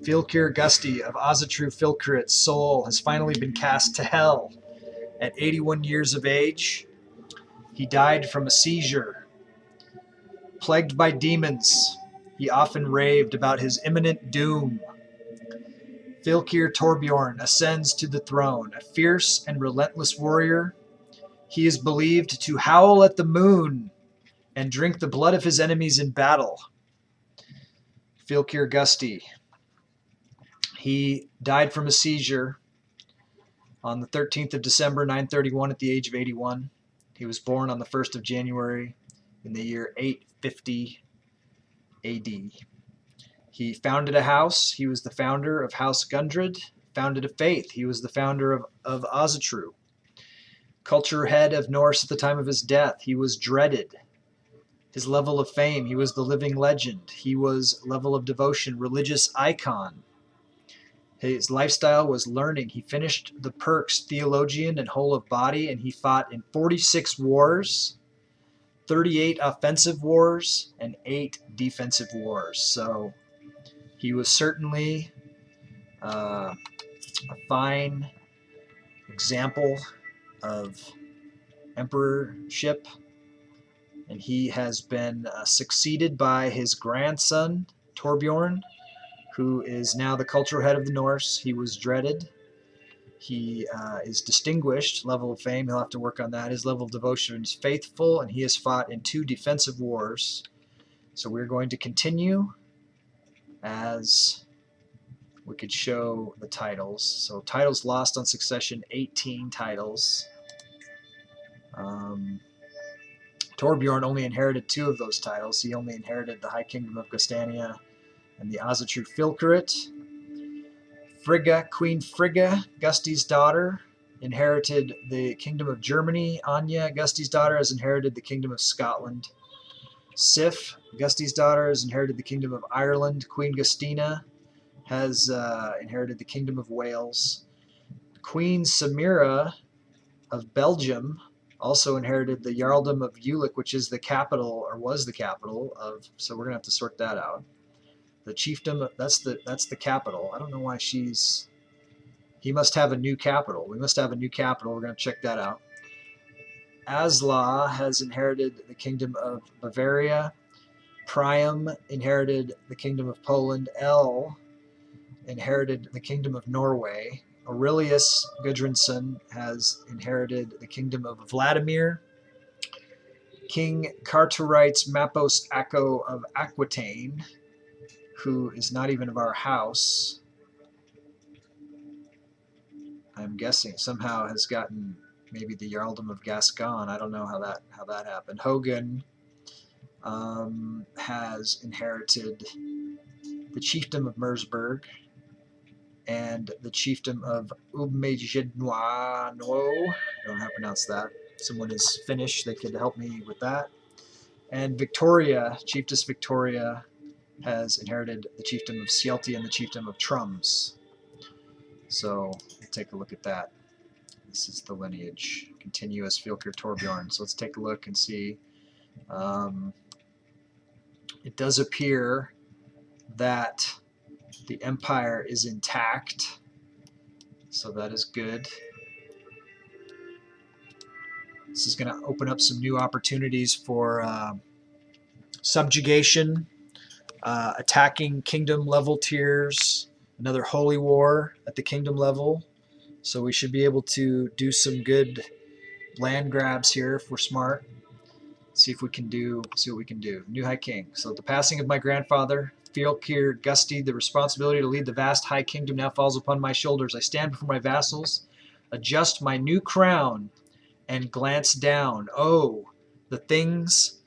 Filkir Gusty of Azatru Filkirit's soul has finally been cast to hell. At 81 years of age, he died from a seizure. Plagued by demons, he often raved about his imminent doom. Filkir Torbjorn ascends to the throne, a fierce and relentless warrior. He is believed to howl at the moon and drink the blood of his enemies in battle. Fylkir Gusti. He died from a seizure on the 13th of December, 931, at the age of 81. He was born on the 1st of January in the year 850 AD. He founded a house. He was the founder of House Gundred. Founded a faith. He was the founder of Asatru. Culture head of Norse at the time of his death. He was dreaded. His level of fame, he was the living legend. He was level of devotion, religious icon. His lifestyle was learning. He finished the perks theologian and whole of body, and he fought in 46 wars, 38 offensive wars, and 8 defensive wars. So he was certainly a fine example of emperorship, and he has been succeeded by his grandson, Torbjorn, who is now the cultural head of the Norse. He was dreaded. He is distinguished, level of fame. He'll have to work on that. His level of devotion is faithful, and he has fought in 2 defensive wars. So we're going to continue as we could show the titles. So titles lost on succession, 18 titles. Torbjorn only inherited 2 of those titles. He only inherited the High Kingdom of Gustania and the Asatru Fylkeret. Frigga, Queen Frigga, Gusti's daughter, inherited the Kingdom of Germany. Anya, Gusti's daughter, has inherited the Kingdom of Scotland. Sif, Gusti's daughter, has inherited the Kingdom of Ireland. Queen Gustina has inherited the Kingdom of Wales. Queen Samira of Belgium also inherited the Jarldom of Jülich, which is the capital, or was the capital of, so we're going to have to sort that out. The chiefdom, that's the capital. I don't know why he must have a new capital. We must have a new capital. We're going to check that out. Asla has inherited the Kingdom of Bavaria. Priam inherited the Kingdom of Poland. El inherited the Kingdom of Norway. Aurelius Gudrunson has inherited the Kingdom of Vladimir. King Carterites Mappos Acco of Aquitaine, who is not even of our house, I'm guessing somehow has gotten maybe the Jarldom of Gascon. I don't know how that happened. Hogan has inherited the chiefdom of Mersburg and the chiefdom of Ubmejidnoano. I don't know how to pronounce that. Someone is Finnish. They could help me with that. And Victoria, Chiefess Victoria, has inherited the chiefdom of Scialti and the chiefdom of Trums. So we'll take a look at that. This is the lineage. Continuous Fylkir Torbjorn. So let's take a look and see. It does appear that the empire is intact, so that is good. This is going to open up some new opportunities for subjugation, attacking kingdom level tiers, another holy war at the kingdom level. So we should be able to do some good land grabs here if we're smart. See what we can do. New High King. So the passing of my grandfather, Fylkir Gusti, the responsibility to lead the vast High Kingdom now falls upon my shoulders. I stand before my vassals, adjust my new crown, and glance down. Oh, the things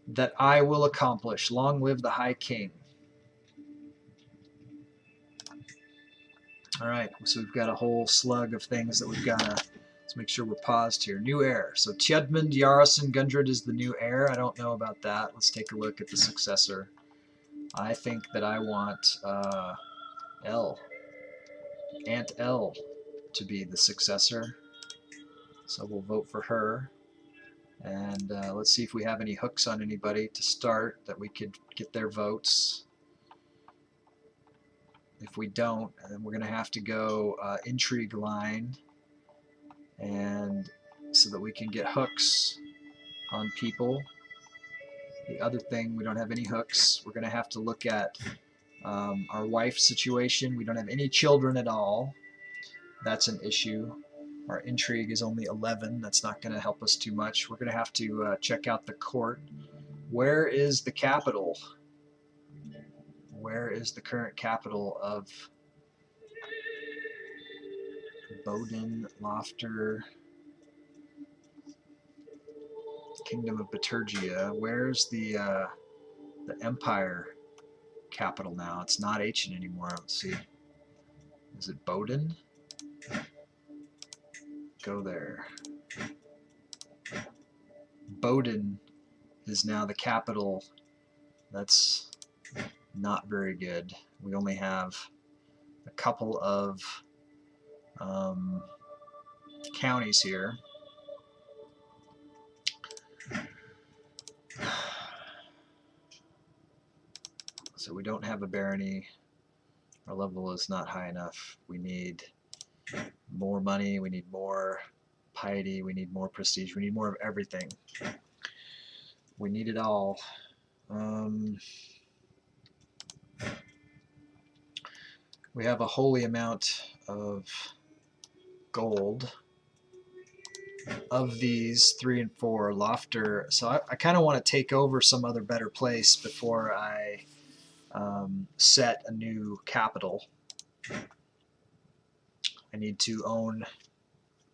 that I will accomplish. Long live the High King. All right, so we've got a whole slug of things that we've got to, let's make sure we're paused here. New heir. So Tjedmund Jarlsson Gundred is the new heir. I don't know about that. Let's take a look at the successor. I think that I want Aunt El, to be the successor. So we'll vote for her. And let's see if we have any hooks on anybody to start that we could get their votes. If we don't, then we're going to have to go intrigue line, and so that we can get hooks on people. The other thing, we don't have any hooks. We're going to have to look at our wife situation. We don't have any children at all. That's an issue. Our intrigue is only 11. That's not going to help us too much. We're going to have to check out the court. Where is the capital? Where is the current capital of Bowden, Lofter, Kingdom of Bitergia? Where's the Empire capital now? It's not Aachen anymore. Let's see. Is it Bowden? Go there. Bowden is now the capital. That's not very good. We only have a couple of counties here. So we don't have a barony. Our level is not high enough. We need more money. We need more piety. We need more prestige. We need more of everything. We need it all. We have a holy amount of gold. Of these 3 and 4, Lofter. So I kind of want to take over some other better place before I set a new capital. I need to own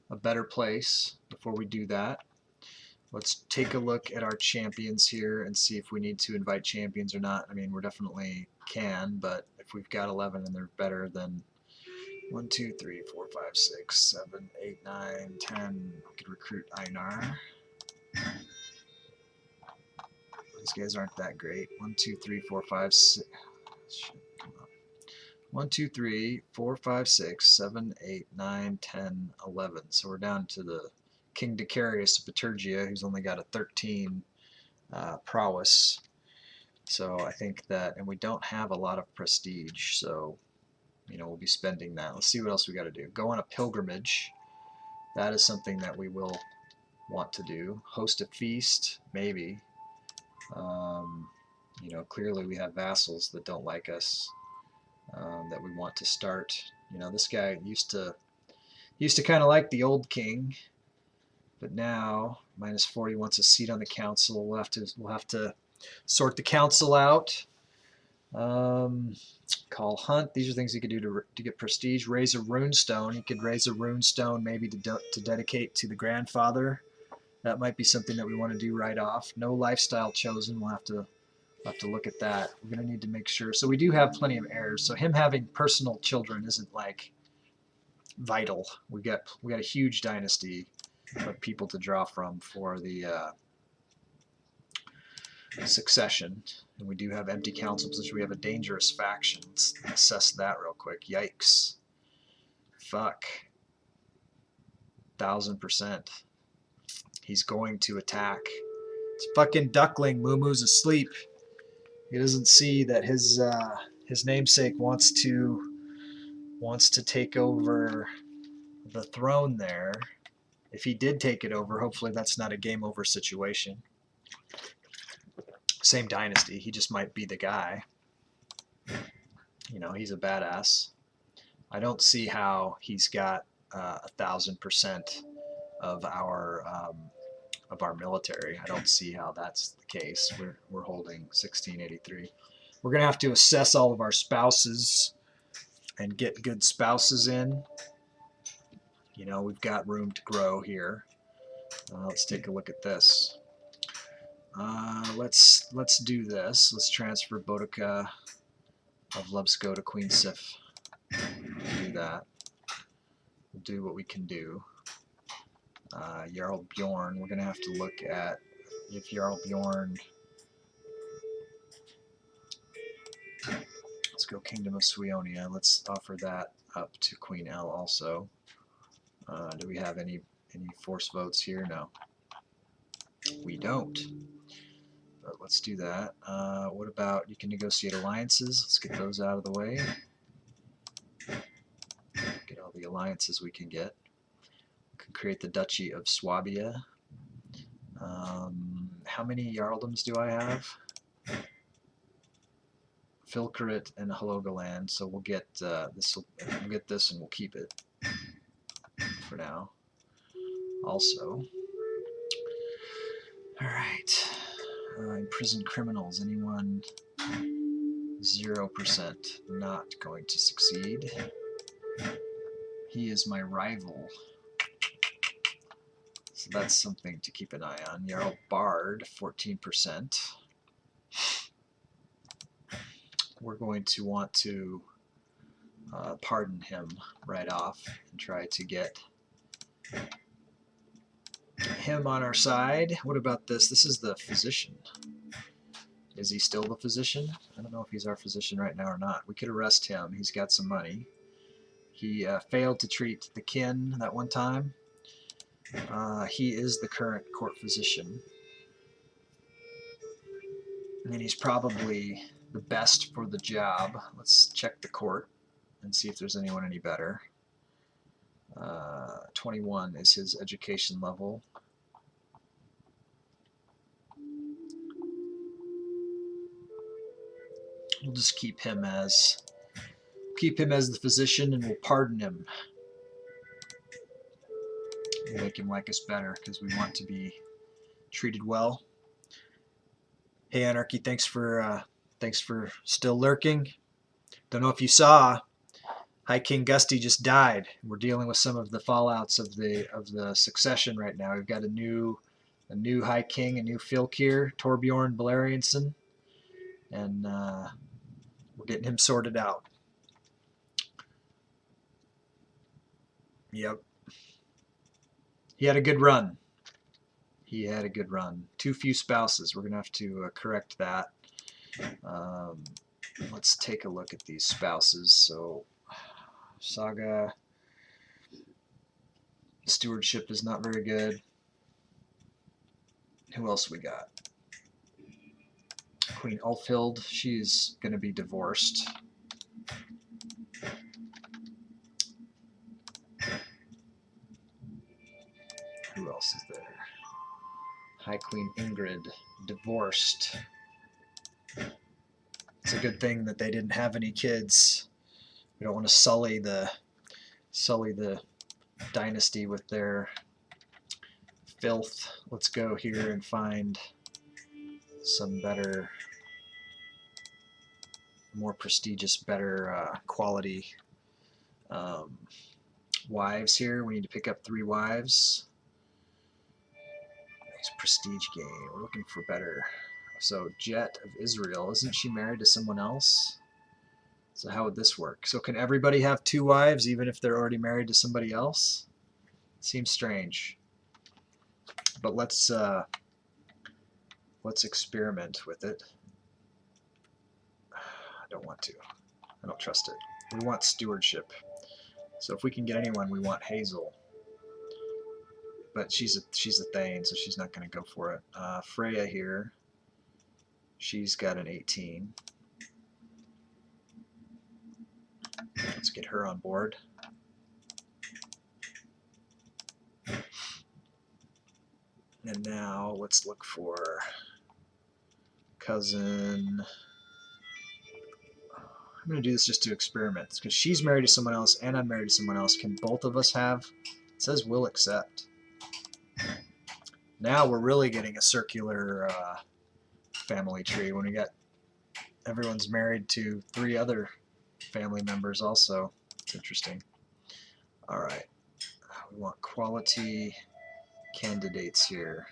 a better place before we do that. Let's take a look at our champions here and see if we need to invite champions or not. I mean, we definitely can, but if we've got 11 and they're better, then 1, 2, 3, 4, 5, 6, 7, 8, 9, 10. We could recruit Einar. These guys aren't that great. 1, 2, 3, 4, 5, 6. Shit, come on. 1, 2, 3, 4, 5, 6, 7, 8, 9, 10, 11. So we're down to the King Decarius of Bitergia, who's only got a 13 prowess. So I think that, and we don't have a lot of prestige, so you know, we'll be spending that. Let's see what else we got to do. Go on a pilgrimage. That is something that we will want to do. Host a feast, maybe. You know, clearly we have vassals that don't like us, that we want to start. You know, this guy used to kind of like the old king, but now -40 wants a seat on the council. We'll have to sort the council out. Call hunt. These are things you could do to get prestige. Raise a runestone. You could raise a runestone maybe to dedicate to the grandfather. That might be something that we want to do right off. No lifestyle chosen. We'll have to look at that. We're going to need to make sure. So we do have plenty of heirs. So him having personal children isn't like vital. We got a huge dynasty of people to draw from for the succession. And we do have empty council position. We have a dangerous faction. Let's assess that real quick. Yikes. Fuck. 1000%. He's going to attack. It's fucking duckling. Mumu's asleep. He doesn't see that his namesake wants to take over the throne there. If he did take it over, hopefully that's not a game over situation. Same dynasty, he just might be the guy. You know, he's a badass. I don't see how he's got 1000% of our military. I don't see how that's the case. We're holding 1683. We're gonna have to assess all of our spouses and get good spouses in. You know, we've got room to grow here. Let's take a look at this. Let's do this. Let's transfer Boudica of Lubsko to Queen Sif. Do that. We'll do what we can do. Jarl Bjorn, we're going to have to look at if Jarl Bjorn... Let's go Kingdom of Suionia. Let's offer that up to Queen L also. Do we have any force votes here? No. We don't. But let's do that. What about, you can negotiate alliances. Let's get those out of the way. Get all the alliances we can get. We can create the Duchy of Swabia. How many Jarldoms do I have? Filcarit and Halogaland. So we'll get this. We'll get this and we'll keep it for now. Also, all right. Imprisoned criminals. Anyone 0%. Not going to succeed. He is my rival. So that's something to keep an eye on. Jarl Bard, 14%. We're going to want to pardon him right off and try to get him on our side. What about this? This is the physician. Is he still the physician? I don't know if he's our physician right now or not. We could arrest him. He's got some money. He failed to treat the kin that one time. He is the current court physician. And he's probably the best for the job. Let's check the court and see if there's anyone any better. 21 is his education level. We'll just keep him as the physician, and we'll pardon him. We'll make him like us better because we want to be treated well. Hey Anarchy, thanks for still lurking. Don't know if you saw, High King Gusty just died. We're dealing with some of the fallouts of the succession right now. We've got a new High King, a new Fylkir, Torbjorn Valerianson, and we're getting him sorted out. Yep. He had a good run. He had a good run. Too few spouses. We're going to have to correct that. Let's take a look at these spouses. So, Saga stewardship is not very good. Who else we got? Queen Ulfhild. She's going to be divorced. Who else is there? High Queen Ingrid, divorced. It's a good thing that they didn't have any kids. We don't want to sully the dynasty with their filth. Let's go here and find some better, more prestigious, better quality wives here. We need to pick up 3 wives. Prestige game. We're looking for better. So Jet of Israel, isn't she married to someone else? So how would this work? So can everybody have 2 wives even if they're already married to somebody else? Seems strange. But let's experiment with it. I don't want to. I don't trust it. We want stewardship. So if we can get anyone, we want Hazel. But she's a Thane, so she's not going to go for it. Freya here, she's got an 18. Let's get her on board. And now let's look for cousin. I'm going to do this just to experiment, because she's married to someone else and I'm married to someone else. Can both of us have? It says we'll accept. Now we're really getting a circular family tree when we got everyone's married to 3 other family members also. It's interesting. All right, we want quality candidates here.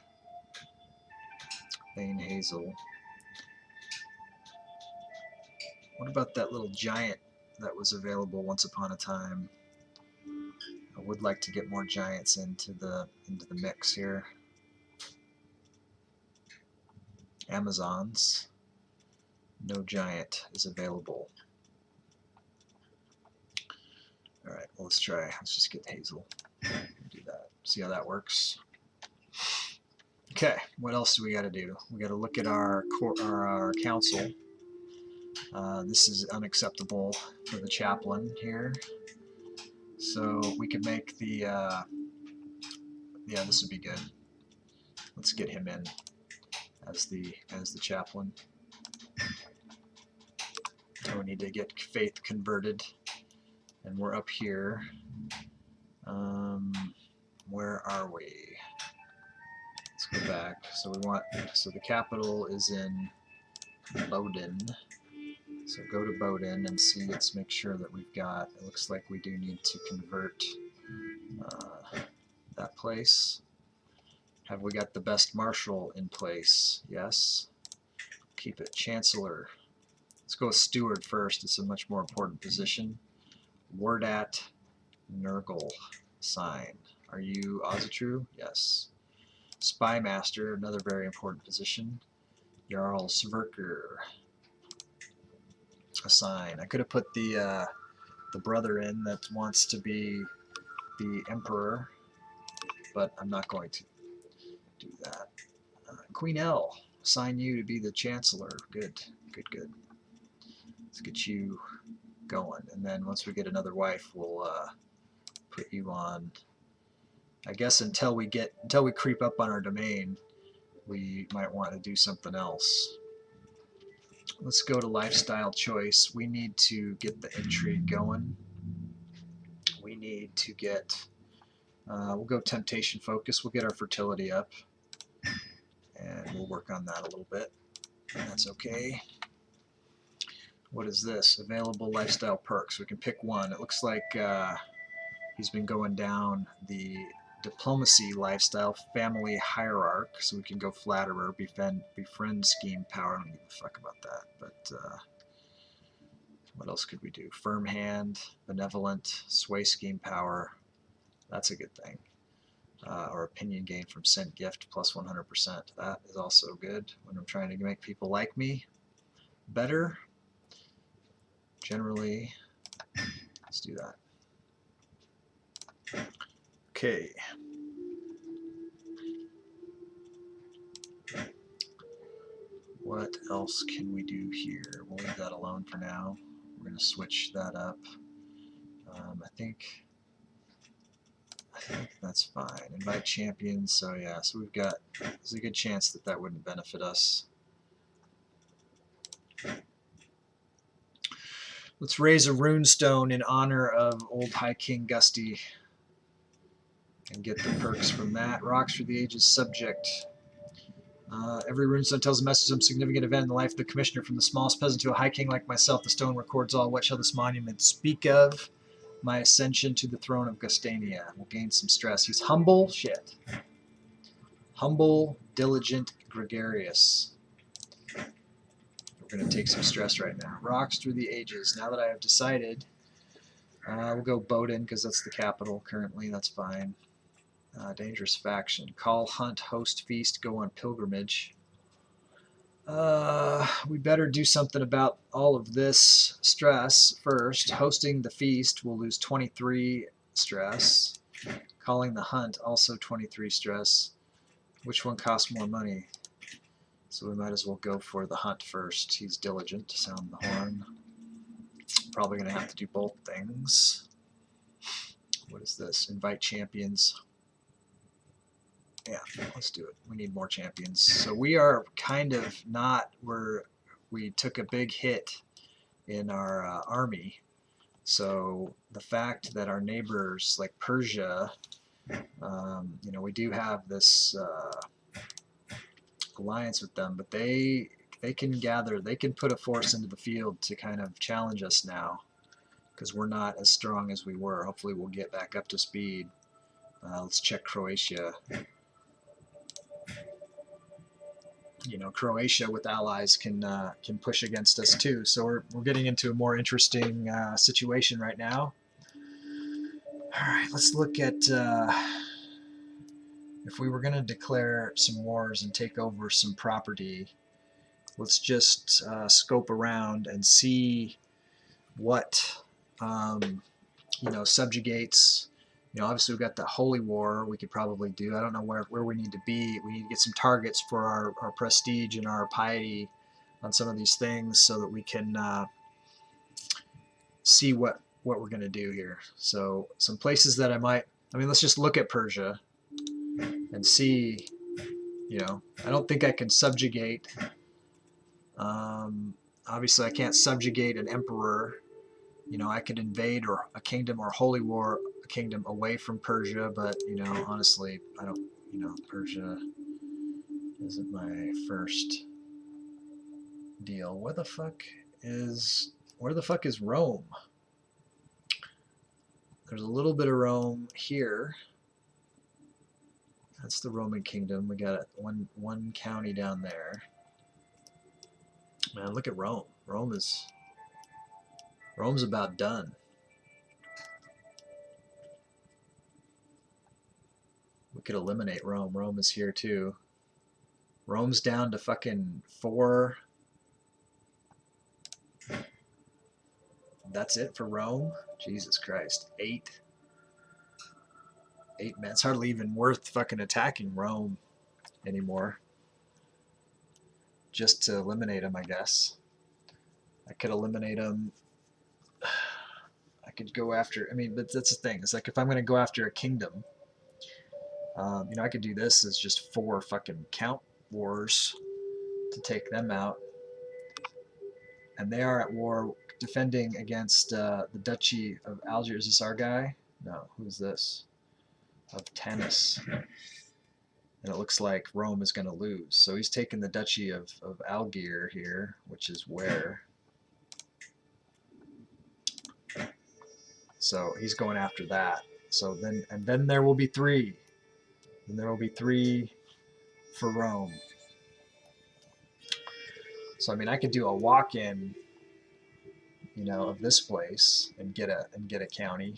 Thane Hazel. What about that little giant that was available once upon a time? I would like to get more giants into the mix here. Amazons. No giant is available. Alright, well, let's try. Let's just get Hazel. Do that. See how that works. Okay, what else do we got to do? We got to look at our council. This is unacceptable for the chaplain here. So we could make the yeah, this would be good. Let's get him in as the chaplain. So we need to get faith converted, and we're up here. Where are we? Let's go back. So we want, so the capital is in Loden. So go to Bodin and see, let's make sure that we've got, it looks like we do need to convert that place. Have we got the best marshal in place? Yes. Keep it Chancellor. Let's go with Steward first. It's a much more important position. Wardat Nurgle sign. Are you Ozatru? Yes. Spy Master, another very important position. Jarl Sverker. A sign. I could have put the brother in that wants to be the Emperor, but I'm not going to do that. Queen L, assign you to be the Chancellor. Good, good, good. Let's get you going, and then once we get another wife, we'll put you on. I guess until we creep up on our domain, we might want to do something else. Let's go to lifestyle choice. We need to get the intrigue going. We need to get. We'll go temptation focus. We'll get our fertility up, and we'll work on that a little bit. That's okay. What is this? Available lifestyle perks. We can pick one. It looks like he's been going down the diplomacy lifestyle family hierarch, so we can go flatterer, befriend scheme power. I don't give a fuck about that, but what else could we do? Firm hand, benevolent, sway scheme power. That's a good thing. Or opinion gain from sent gift plus 100%. That is also good when I'm trying to make people like me better. Generally, let's do that. Okay. What else can we do here? We'll leave that alone for now. We're going to switch that up. I think that's fine. Invite champions. So yeah, so we've got, there's a good chance that that wouldn't benefit us. Let's raise a runestone in honor of old High King Gusty and get the perks from that. Rocks for the Ages subject. Every runestone tells a message of some significant event in the life of the commissioner, from the smallest peasant to a high king like myself. The stone records all. What shall this monument speak of? My ascension to the throne of Gustania. We'll gain some stress. He's humble. Shit. Humble, diligent, gregarious. We're going to take some stress right now. Rocks through the ages. Now that I have decided, we'll go Bodin because that's the capital currently. That's fine. Dangerous faction. Call, hunt, host, feast, go on pilgrimage. We better do something about all of this stress first. Hosting the feast will lose 23 stress. Calling the hunt, also 23 stress. Which one costs more money? So we might as well go for the hunt first. He's diligent to sound the horn. Probably going to have to do both things. What is this? Invite champions. Yeah, let's do it. We need more champions. So we are kind of not where we took a big hit in our army. So the fact that our neighbors like Persia, you know, we do have this alliance with them, but they can gather, they can put a force into the field to kind of challenge us now because we're not as strong as we were. Hopefully we'll get back up to speed. Let's check Croatia. You know, Croatia with allies can push against us too. So we're getting into a more interesting situation right now. All right, let's look at if we were going to declare some wars and take over some property. Let's just scope around and see what you know, subjugates. You know, obviously we've got the Holy War we could probably do. I don't know where we need to be. We need to get some targets for our prestige and our piety on some of these things so that we can see what we're going to do here. So some places that I mean, let's just look at Persia and see, you know, I don't think I can subjugate. Obviously I can't subjugate an emperor. You know, I could invade or a kingdom or holy war a kingdom away from Persia, but you know, honestly, I don't. You know, Persia isn't my first deal. Where the fuck is, where the fuck is Rome? There's a little bit of Rome here. That's the Roman kingdom. We got one county down there. Man, look at Rome. Rome's about done. We could eliminate Rome. Rome is here too. Rome's down to fucking 4. That's it for Rome? Jesus Christ. 8 men. It's hardly even worth fucking attacking Rome anymore. Just to eliminate them, I guess. I could eliminate them. I could go after, I mean, but that's the thing. It's like if I'm going to go after a kingdom, you know, I could do this as just 4 fucking count wars to take them out. And they are at war defending against the Duchy of Algiers. Is this our guy? No, who's this? Of Tanis. And it looks like Rome is going to lose. So he's taking the Duchy of Algiers here, which is where? So he's going after that. So then there will be 3. And there will be 3 for Rome. So I mean, I could do a walk-in, you know, of this place and get a county.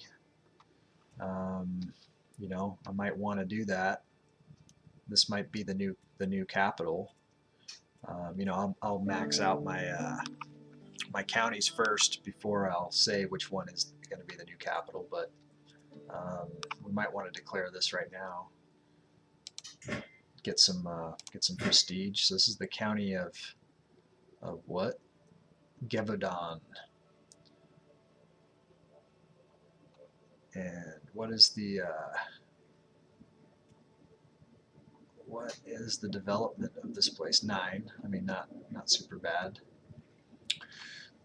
You know, I might want to do that. This might be the new capital. You know, I'll max out my my counties first before I'll say which one is going to be the new capital. But we might want to declare this right now. Get some prestige. So this is the county of what? Gevaudan. And what is the development of this place? 9. I mean, not super bad.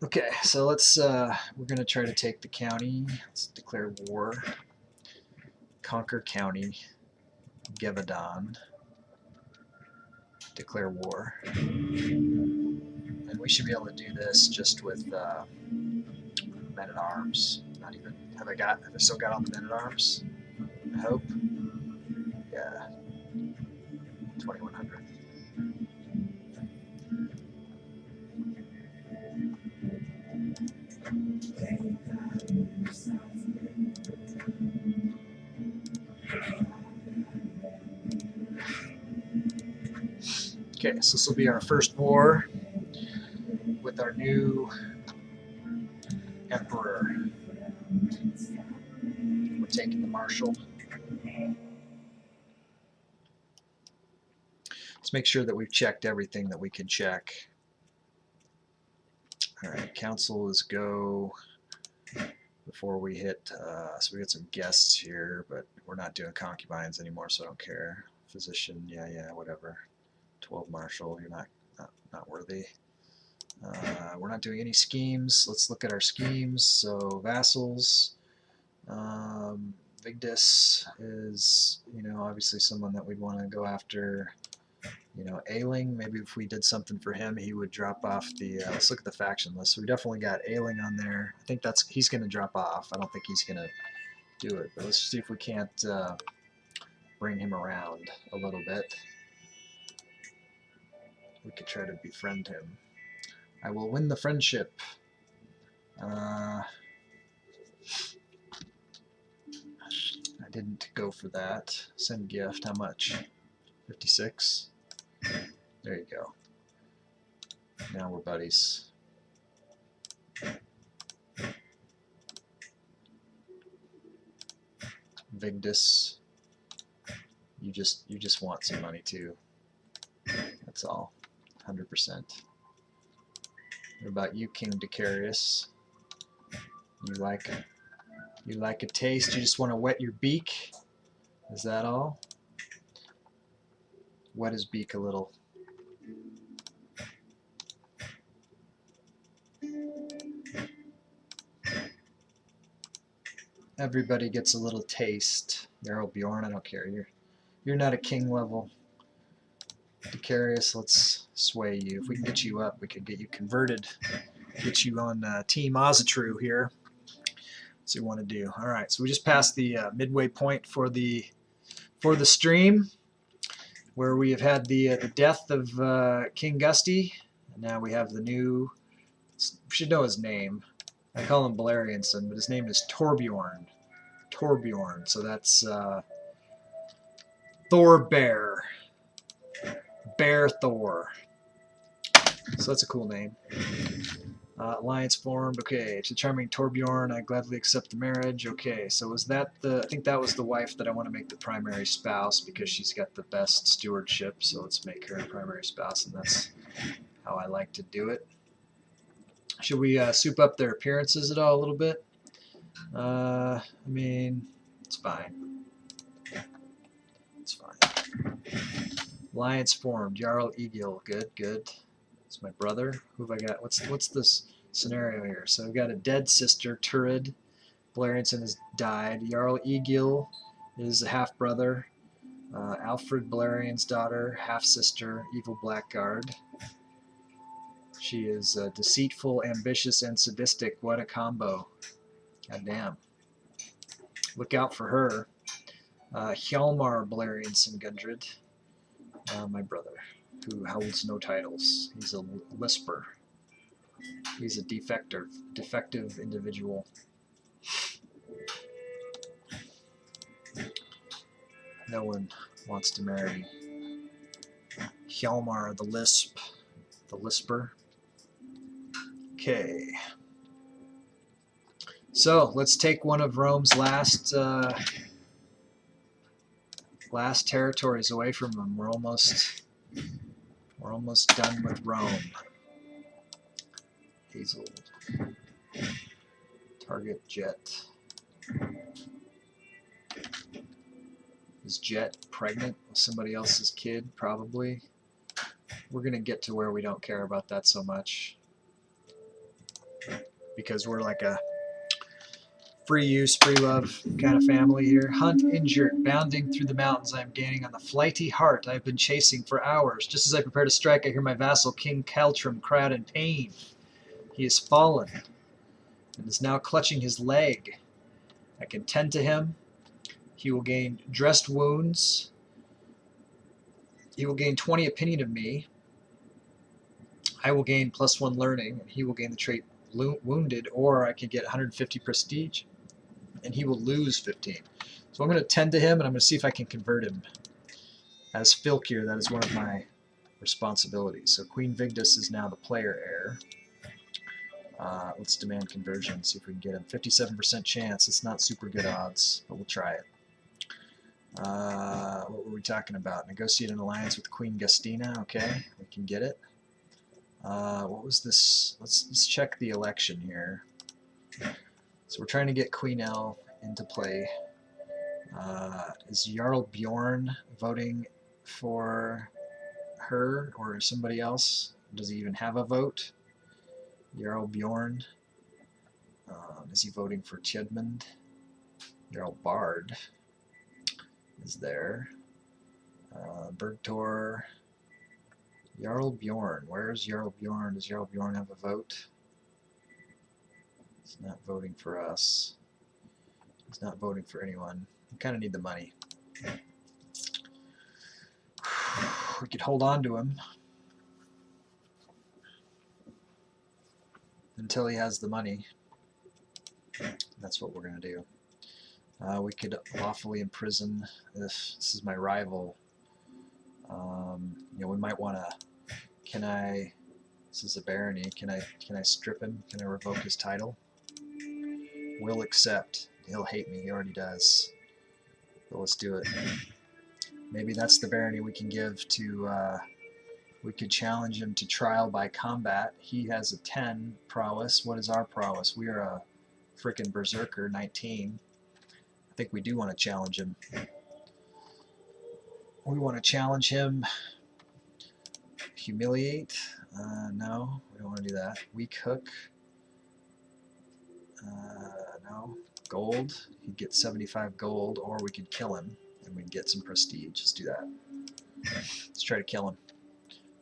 Okay, so let's we're gonna try to take the county. Let's declare war. Conquer county. Gevaudan. Declare war. And we should be able to do this just with men at arms. Not even, have I still got all the men at arms? I hope. Yeah. 2100. Okay, so this will be our first war with our new emperor. We're taking the marshal. Let's make sure that we've checked everything that we can check. All right, council is go before we hit, so we got some guests here, but we're not doing concubines anymore, so I don't care. Physician, yeah, whatever. 12 marshal, you're not worthy. We're not doing any schemes. Let's look at our schemes. So vassals. Vigdis is, you know, obviously someone that we'd want to go after. You know, Ailing, maybe if we did something for him, he would drop off the, let's look at the faction list. So we definitely got Ailing on there. I think he's going to drop off. I don't think he's going to do it, but let's see if we can't bring him around a little bit. We could try to befriend him. I will win the friendship. I didn't go for that. Send gift, how much? 56? There you go. Now we're buddies. Vigdis, you just want some money too. That's all. 100%. What about you, King Decarius? You like a taste? You just want to wet your beak? Is that all? Wet his beak a little. Everybody gets a little taste. Yarrow Bjorn, I don't care. You're not a king level. Decarius, let's sway you. If we can get you up, we could get you converted get you on Team Ozatru here. So we want to do. All right, so we just passed the midway point for the stream, where we have had the death of King Gusty, and now we have the new. We should know his name. I call him Balerianson, but his name is Torbjorn. Torbjorn. So that's Thor Bear. Bear Thor. So that's a cool name. Alliance formed. Okay, to charming Torbjorn, I gladly accept the marriage. Okay, so was that the? I think that was the wife that I want to make the primary spouse because she's got the best stewardship. So let's make her a primary spouse, and that's how I like to do it. Should we soup up their appearances at all a little bit? I mean, it's fine. It's fine. Alliance formed. Jarl Egil. Good, good. It's my brother. Who have I got? What's this scenario here? So I've got a dead sister, Turid. Balerianson has died. Jarl Egil is a half-brother. Alfred Balerian's daughter, half-sister, evil blackguard. She is deceitful, ambitious, and sadistic. What a combo. God damn. Look out for her. Hjalmar Balerianson Gundred, my brother, who holds no titles. He's a lisper. He's a defective individual. No one wants to marry Hjalmar the lisper. Okay. So let's take one of Rome's last territories away from them. We're almost done with Rome. Hazel. Target Jet. Is Jet pregnant with somebody else's kid? Probably. We're going to get to where we don't care about that so much, because we're like a free use, free love kind of family here. Hunt injured, bounding through the mountains I am gaining on the flighty hart I have been chasing for hours. Just as I prepare to strike, I hear my vassal King Caltrim cry out in pain. He has fallen and is now clutching his leg. I can tend to him. He will gain dressed wounds. He will gain 20 opinion of me. I will gain +1 learning, and he will gain the trait wounded, or I can get 150 prestige, and he will lose 15. So I'm going to tend to him, and I'm going to see if I can convert him. As Filkir, that is one of my responsibilities. So Queen Vigdis is now the player heir. Let's demand conversion, see if we can get him. 57% chance. It's not super good odds, but we'll try it. What were we talking about? Negotiate an alliance with Queen Gustina. Okay, we can get it. What was this? Let's check the election here. So we're trying to get Queen Elle into play. Is Jarl Bjorn voting for her or somebody else? Does he even have a vote? Jarl Bjorn. Is he voting for Tjedmund? Jarl Bard is there. Bergtor. Jarl Bjorn. Where's Jarl Bjorn? Does Jarl Bjorn have a vote? He's not voting for us. He's not voting for anyone. We kind of need the money. We could hold on to him until he has the money. That's what we're going to do. We could lawfully imprison this. This is my rival. You know, we might want to. Can I? This is a barony. Can I strip him? Can I revoke his title? Will accept. He'll hate me. He already does. But let's do it. Maybe that's the barony we can give to. We could challenge him to trial by combat. He has a 10 prowess. What is our prowess? We are a frickin' berserker, 19. I think we do want to challenge him. We want to challenge him. Humiliate? No, we don't want to do that. Weak hook? No. Gold? He'd get 75 gold, or we could kill him and we'd get some prestige. Let's do that. Let's try to kill him.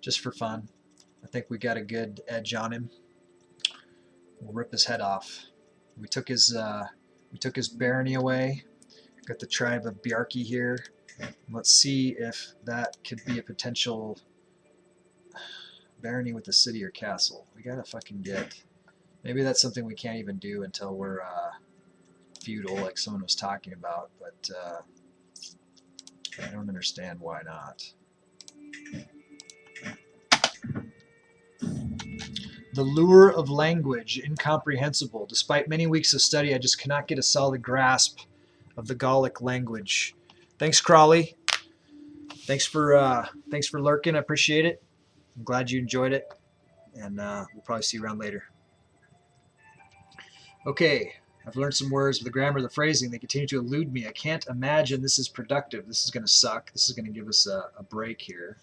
Just for fun. I think we got a good edge on him. We'll rip his head off. We took his barony away. Got the tribe of Bjarki here. Let's see if that could be a potential barony with the city or castle. We gotta fucking get. Maybe that's something we can't even do until we're feudal, like someone was talking about. But I don't understand why not. The lure of language, incomprehensible. Despite many weeks of study, I just cannot get a solid grasp of the Gallic language. Thanks, Crawley. Thanks for lurking. I appreciate it. I'm glad you enjoyed it, and we'll probably see you around later. Okay, I've learned some words, but the grammar, the phrasing, they continue to elude me. I can't imagine this is productive. This is going to suck. This is going to give us a break here.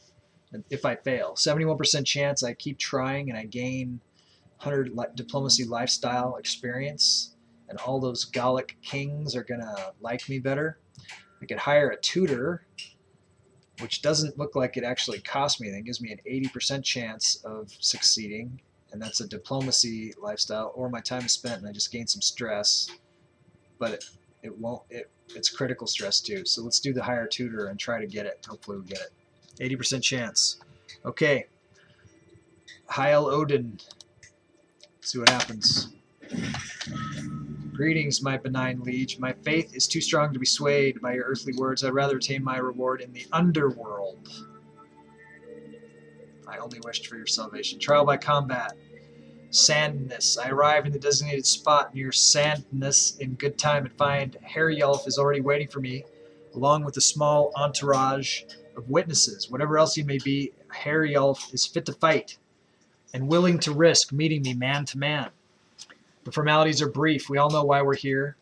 And if I fail, 71% chance. I keep trying, and I gain 100 diplomacy lifestyle experience, and all those Gallic kings are going to like me better. I could hire a tutor, which doesn't look like it actually costs me anything. It gives me an 80% chance of succeeding, and that's a diplomacy lifestyle, or my time is spent and I just gain some stress, but it's critical stress too. So let's do the hire tutor and try to get it. Hopefully we'll get it. 80% chance. Okay. Heil Odin. See what happens. Greetings, my benign liege. My faith is too strong to be swayed by your earthly words. I'd rather attain my reward in the underworld. I only wished for your salvation. Trial by combat. Sandness. I arrive in the designated spot near Sandness in good time and find Heriulf is already waiting for me, along with a small entourage of witnesses. Whatever else he may be, Heriulf is fit to fight and willing to risk meeting me man to man. The formalities are brief. We all know why we're here,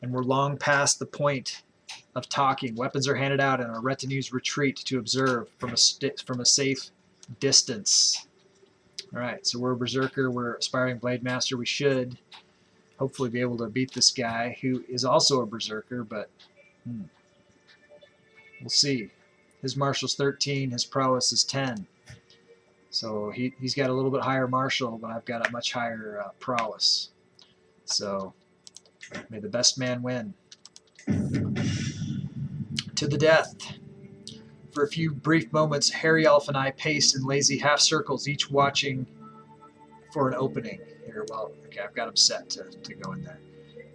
and we're long past the point of talking. Weapons are handed out, and our retinues retreat to observe from a safe distance. All right, so we're a berserker. We're aspiring blade master. We should hopefully be able to beat this guy who is also a berserker, but we'll see. His martial's 13. His prowess is 10. So he's got a little bit higher martial, but I've got a much higher prowess. So may the best man win. To the death. For a few brief moments, Heriulf and I pace in lazy half circles, each watching for an opening. Here, well, okay, I've got him set to go in there.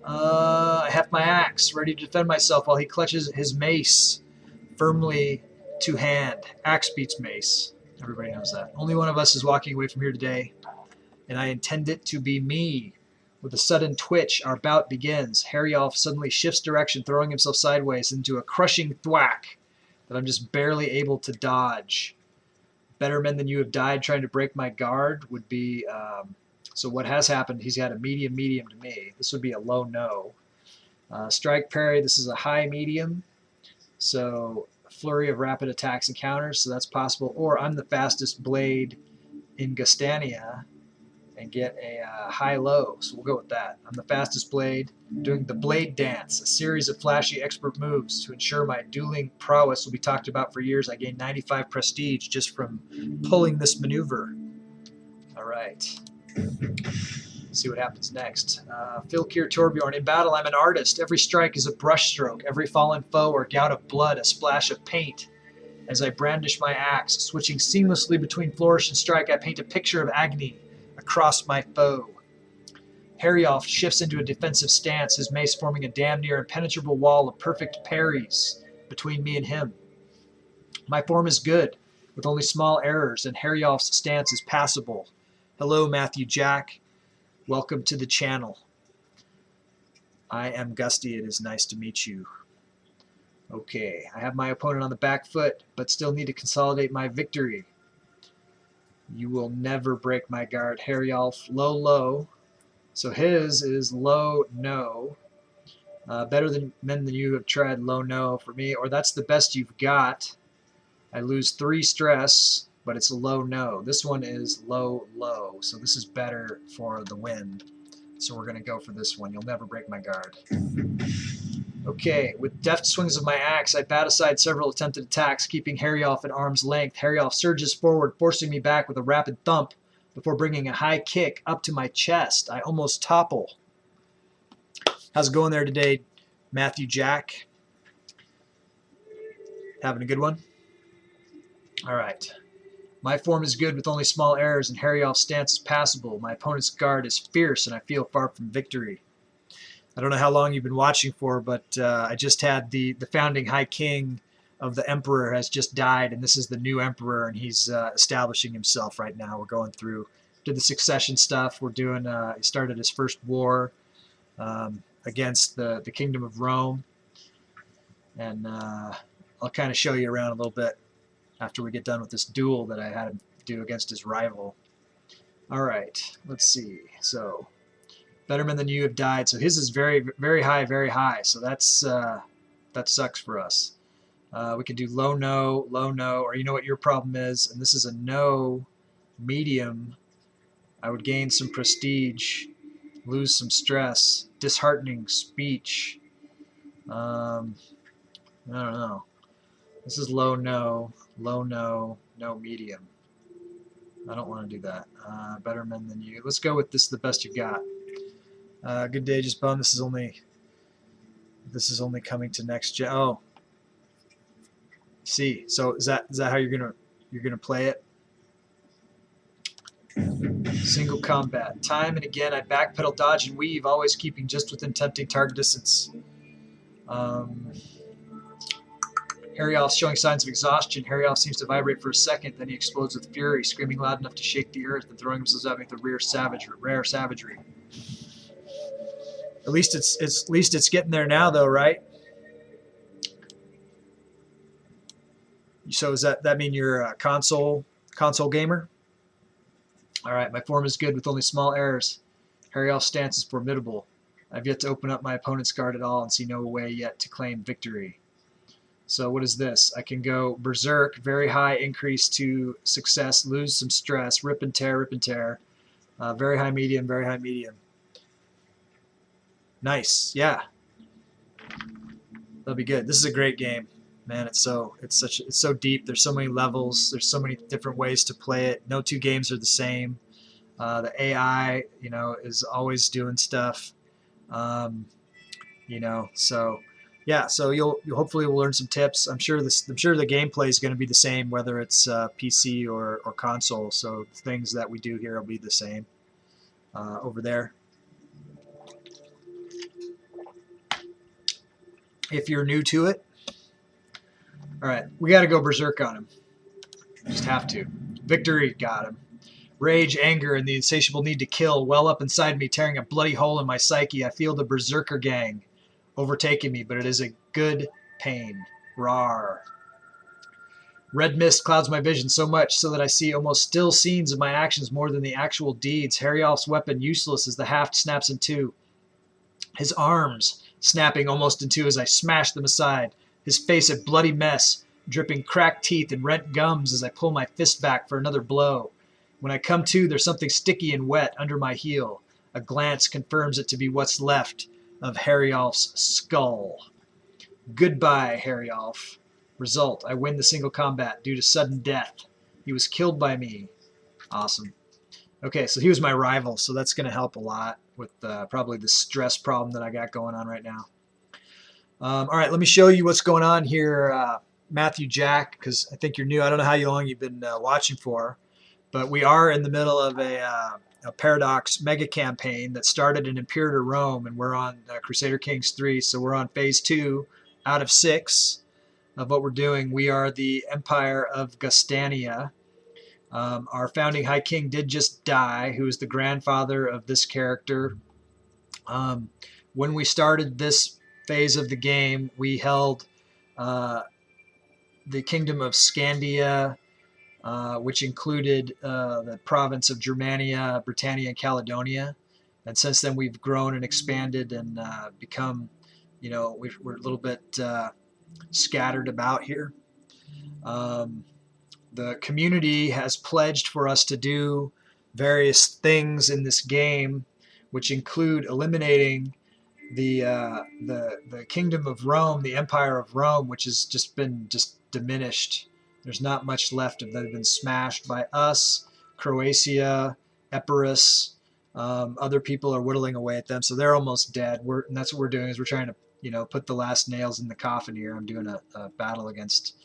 I have my axe, ready to defend myself while he clutches his mace firmly to hand. Axe beats mace. Everybody knows that. Only one of us is walking away from here today, and I intend it to be me. With a sudden twitch, our bout begins. Heriulf suddenly shifts direction, throwing himself sideways into a crushing thwack that I'm just barely able to dodge. Better men than you have died trying to break my guard would be... so what has happened, he's got a medium to me. This would be a low no. Strike parry, this is a high medium. So flurry of rapid attacks and counters, so that's possible. Or I'm the fastest blade in Gastania and get a high-low, so we'll go with that. I'm the fastest blade, doing the blade dance, a series of flashy expert moves to ensure my dueling prowess will be talked about for years. I gained 95 prestige just from pulling this maneuver. All right. Let's see what happens next. Filkir Torbjorn. In battle, I'm an artist. Every strike is a brushstroke. Every fallen foe or gout of blood, a splash of paint. As I brandish my axe, switching seamlessly between flourish and strike, I paint a picture of agony across my foe. Heriulf shifts into a defensive stance, his mace forming a damn near impenetrable wall of perfect parries between me and him. My form is good, with only small errors, and Heriulf's stance is passable. Hello, Matthew Jack. Welcome to the channel. I am Gusty. It is nice to meet you. Okay, I have my opponent on the back foot, but still need to consolidate my victory. You will never break my guard. Heriulf, low, low. So his is low, no. Better than men than you have tried low, no for me, or that's the best you've got. I lose 3 stress, but it's a low, no. This one is low, low, so this is better for the win. So we're going to go for this one. You'll never break my guard. Okay, with deft swings of my axe, I bat aside several attempted attacks, keeping Heriulf at arm's length. Heriulf surges forward, forcing me back with a rapid thump before bringing a high kick up to my chest. I almost topple. How's it going there today, Matthew Jack? Having a good one? All right. My form is good with only small errors, and Heriolf's stance is passable. My opponent's guard is fierce, and I feel far from victory. I don't know how long you've been watching for, but I just had the founding High King of the Emperor has just died, and this is the new Emperor, and he's establishing himself right now. We're going through, did the succession stuff. We're doing, he started his first war against the Kingdom of Rome, and I'll kind of show you around a little bit after we get done with this duel that I had him do against his rival. All right, let's see. So, better men than you have died. So his is very, very high, very high. So that's that sucks for us. We can do low, no, or you know what your problem is, and this is a no, medium. I would gain some prestige, lose some stress, disheartening speech. I don't know. This is low, no, no, medium. I don't want to do that. Better men than you. Let's go with this. The best you've got. Good day, just bum. This is only coming to next gen. Oh, see. So is that how you're gonna play it? Single combat. Time and again, I backpedal, dodge, and weave, always keeping just within tempting target distance. Heriolf showing signs of exhaustion. Heriolf seems to vibrate for a second, then he explodes with fury, screaming loud enough to shake the earth and throwing himself out with the rare savagery. At least it's getting there now, though, right? So does that mean you're a console gamer? All right, my form is good with only small errors. Heriolf's stance is formidable. I've yet to open up my opponent's guard at all and see no way yet to claim victory. So what is this? I can go berserk, very high increase to success, lose some stress, rip and tear, very high, medium, very high, medium. Nice, yeah. That'll be good. This is a great game, man. It's so deep. There's so many levels. There's so many different ways to play it. No two games are the same. The AI, is always doing stuff. So. Yeah, so you'll hopefully will learn some tips. I'm sure the gameplay is going to be the same whether it's PC or console. So the things that we do here will be the same over there. If you're new to it, all right, we got to go berserk on him. Just have to. Victory, got him. Rage, anger, and the insatiable need to kill well up inside me, tearing a bloody hole in my psyche. I feel the berserker gang overtaking me, but it is a good pain. Rawr. Red mist clouds my vision so much so that I see almost still scenes of my actions more than the actual deeds. Heriolf's weapon useless as the haft snaps in two. His arms snapping almost in two as I smash them aside. His face a bloody mess, dripping cracked teeth and rent gums as I pull my fist back for another blow. When I come to, there's something sticky and wet under my heel. A glance confirms it to be what's left of Heriolf's skull. Goodbye, Heriolf. Result, I win the single combat due to sudden death. He was killed by me. Awesome. Okay, so he was my rival, so that's going to help a lot with probably the stress problem that I got going on right now. All right, let me show you what's going on here, Matthew Jack, because I think you're new. I don't know how long you've been watching for, but we are in the middle of a Paradox mega campaign that started in Imperator Rome, and we're on Crusader Kings 3, so we're on phase 2 out of 6 of what we're doing. We are the Empire of Gustyrill. Our founding High King did just die, who is the grandfather of this character. When we started this phase of the game, we held the Kingdom of Scandia, which included the province of Germania, Britannia, and Caledonia. And since then, we've grown and expanded and become, we're a little bit scattered about here. The community has pledged for us to do various things in this game, which include eliminating the Kingdom of Rome, the Empire of Rome, which has just been diminished. There's not much left of that have been smashed by us, Croatia, Epirus. Other people are whittling away at them, so they're almost dead. And that's what we're doing, is we're trying to, you know, put the last nails in the coffin here. I'm doing a battle against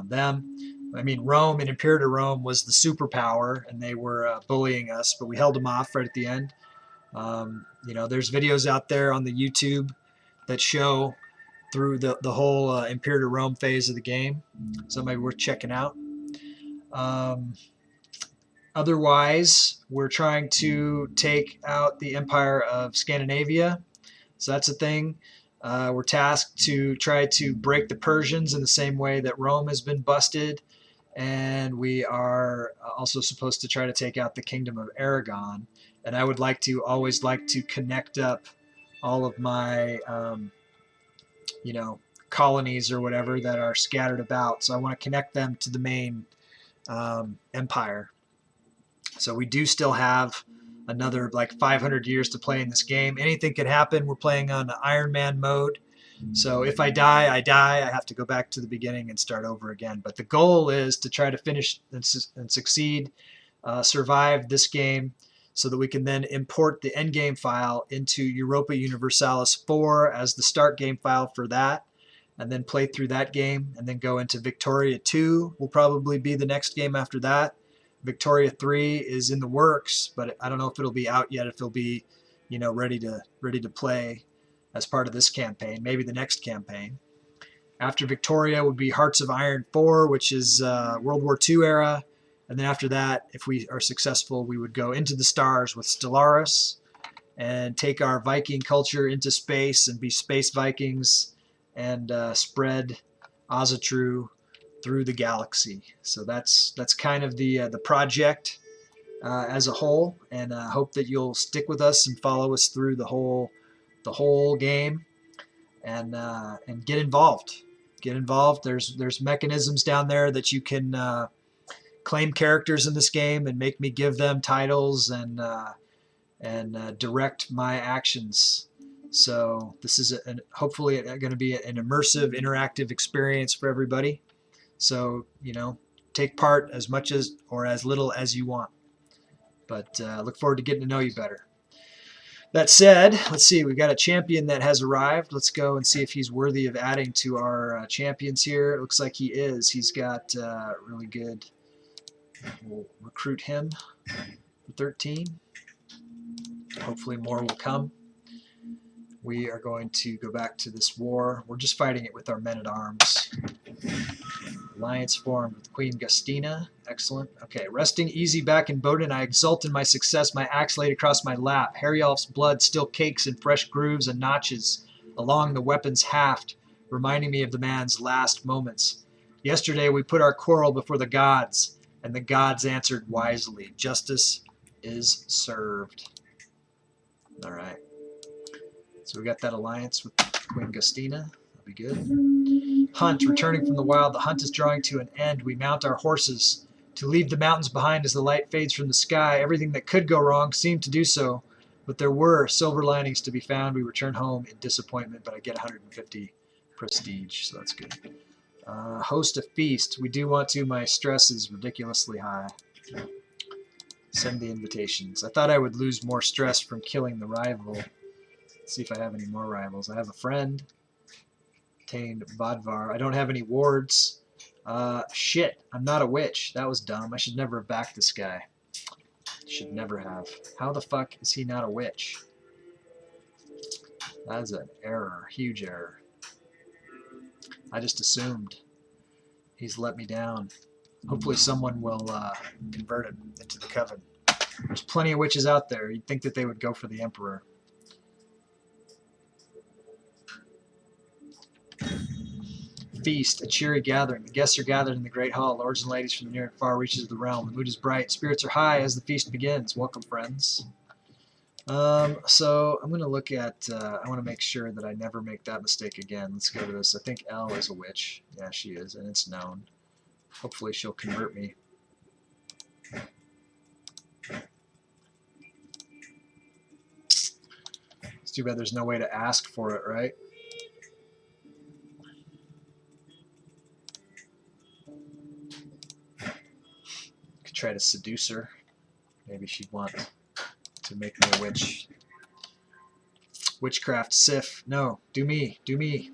them. I mean, Rome and Imperator Rome was the superpower, and they were bullying us, but we held them off right at the end. You know, there's videos out there on the YouTube that show through the whole Imperator Rome phase of the game, so maybe worth checking out. Otherwise, we're trying to take out the Empire of Scandinavia, so that's a thing. We're tasked to try to break the Persians in the same way that Rome has been busted, and we are also supposed to try to take out the Kingdom of Aragon. And I would always like to connect up all of my, you know, colonies or whatever that are scattered about. So I want to connect them to the main empire. So we do still have another like 500 years to play in this game. Anything could happen. We're playing on Ironman Mode. So if I die, I die. I have to go back to the beginning and start over again. But the goal is to try to finish and succeed, survive this game, so that we can then import the endgame file into Europa Universalis 4 as the start game file for that, and then play through that game, and then go into Victoria 2 will probably be the next game after that. Victoria 3 is in the works, but I don't know if it'll be out yet, if it'll be, you know, ready to play as part of this campaign, maybe the next campaign. After Victoria would be Hearts of Iron 4, which is World War II era. And then after that, if we are successful, we would go into the stars with Stellaris and take our Viking culture into space and be space Vikings and spread Asatru through the galaxy. So that's kind of the project as a whole, and hope that you'll stick with us and follow us through the whole game, and get involved. Get involved. There's mechanisms down there that you can claim characters in this game and make me give them titles and direct my actions. So this is hopefully going to be an immersive, interactive experience for everybody. So, you know, take part as much as or as little as you want. But look forward to getting to know you better. That said, let's see, we've got a champion that has arrived. Let's go and see if he's worthy of adding to our champions here. It looks like he is. He's got really good. We'll recruit him for 13. Hopefully more will come. We are going to go back to this war. We're just fighting it with our men-at-arms. Alliance formed with Queen Gustina. Excellent. Okay, resting easy back in Bodin, I exult in my success, my axe laid across my lap. Heriolf's blood still cakes in fresh grooves and notches along the weapon's haft, reminding me of the man's last moments. Yesterday we put our quarrel before the gods, and the gods answered wisely. Justice is served. All right. So we got that alliance with Queen Gustina. That'll be good. Hunt, returning from the wild. The hunt is drawing to an end. We mount our horses to leave the mountains behind as the light fades from the sky. Everything that could go wrong seemed to do so, but there were silver linings to be found. We return home in disappointment, but I get 150 prestige, so that's good. Host a feast. We do want to. My stress is ridiculously high. Send the invitations. I thought I would lose more stress from killing the rival. Let's see if I have any more rivals. I have a friend. Obtained Vadvar. I don't have any wards. Shit. I'm not a witch. That was dumb. I should never have backed this guy. Should never have. How the fuck is he not a witch? That is an error. Huge error. I just assumed. He's let me down. Hopefully someone will convert him into the coven. There's plenty of witches out there. You'd think that they would go for the Emperor. Feast, a cheery gathering. The guests are gathered in the great hall, lords and ladies from the near and far reaches of the realm. The mood is bright, spirits are high as the feast begins. Welcome, friends. So I'm going to look at, I want to make sure that I never make that mistake again. Let's go to this. I think Elle is a witch. Yeah, she is, and it's known. Hopefully she'll convert me. It's too bad there's no way to ask for it, right? Could try to seduce her. Maybe she'd want to make me a witch. Witchcraft, Sif. No, do me, do me.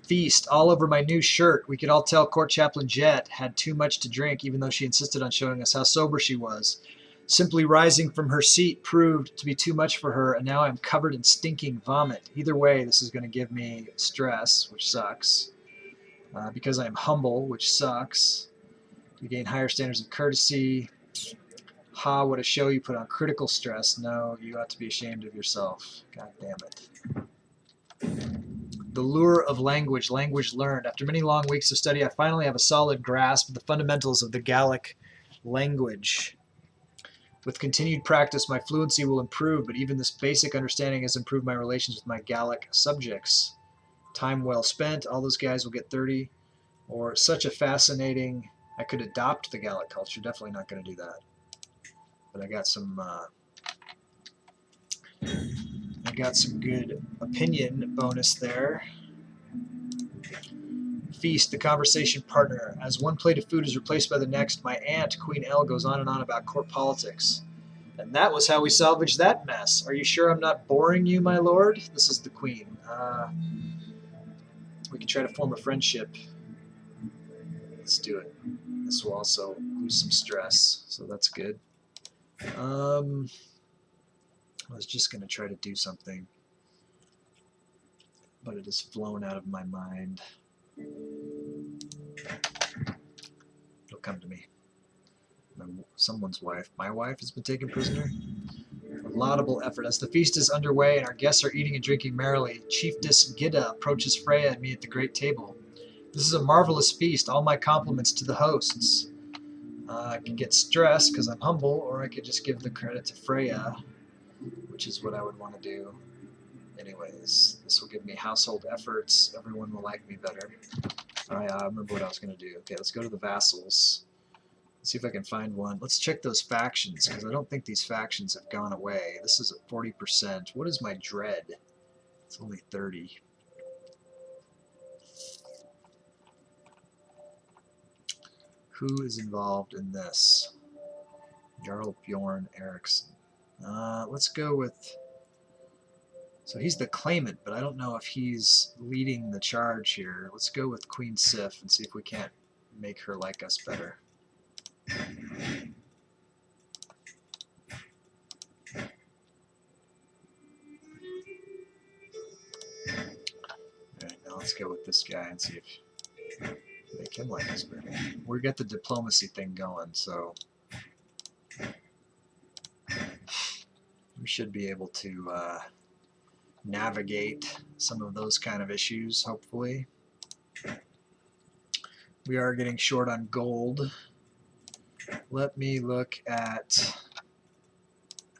Feast all over my new shirt. We could all tell Court Chaplain Jet had too much to drink, even though she insisted on showing us how sober she was. Simply rising from her seat proved to be too much for her, and now I'm covered in stinking vomit. Either way, this is going to give me stress, which sucks. Because I'm humble, which sucks. You gain higher standards of courtesy. Ha, what a show you put on. Critical stress. No, you ought to be ashamed of yourself. God damn it. The lure of language, language learned. After many long weeks of study, I finally have a solid grasp of the fundamentals of the Gallic language. With continued practice, my fluency will improve, but even this basic understanding has improved my relations with my Gallic subjects. Time well spent. All those guys will get 30. Or such a fascinating... I could adopt the Gallic culture. Definitely not going to do that. But I got some good opinion bonus there. Feast, the conversation partner. As one plate of food is replaced by the next, my aunt, Queen L, goes on and on about court politics. And that was how we salvaged that mess. Are you sure I'm not boring you, my lord? This is the queen. We can try to form a friendship. Let's do it. This will also lose some stress, so that's good. I was just going to try to do something, but it has flown out of my mind. It'll come to me. Someone's wife. My wife has been taken prisoner. A laudable effort. As the feast is underway and our guests are eating and drinking merrily, Chiefess Gidda approaches Freya and me at the great table. This is a marvelous feast. All my compliments to the hosts. I could get stressed because I'm humble, or I could just give the credit to Freya, which is what I would want to do. Anyways, this will give me household efforts. Everyone will like me better. I remember what I was going to do. Okay, let's go to the vassals. Let's see if I can find one. Let's check those factions, because I don't think these factions have gone away. This is at 40%. What is my dread? It's only 30. Who is involved in this? Jarl Bjorn Eriksson. Let's go with... So he's the claimant, but I don't know if he's leading the charge here. Let's go with Queen Sif and see if we can't make her like us better. Alright, now let's go with this guy and see if make him like us better. We got the diplomacy thing going, so we should be able to navigate some of those kind of issues, hopefully. We are getting short on gold. Let me look at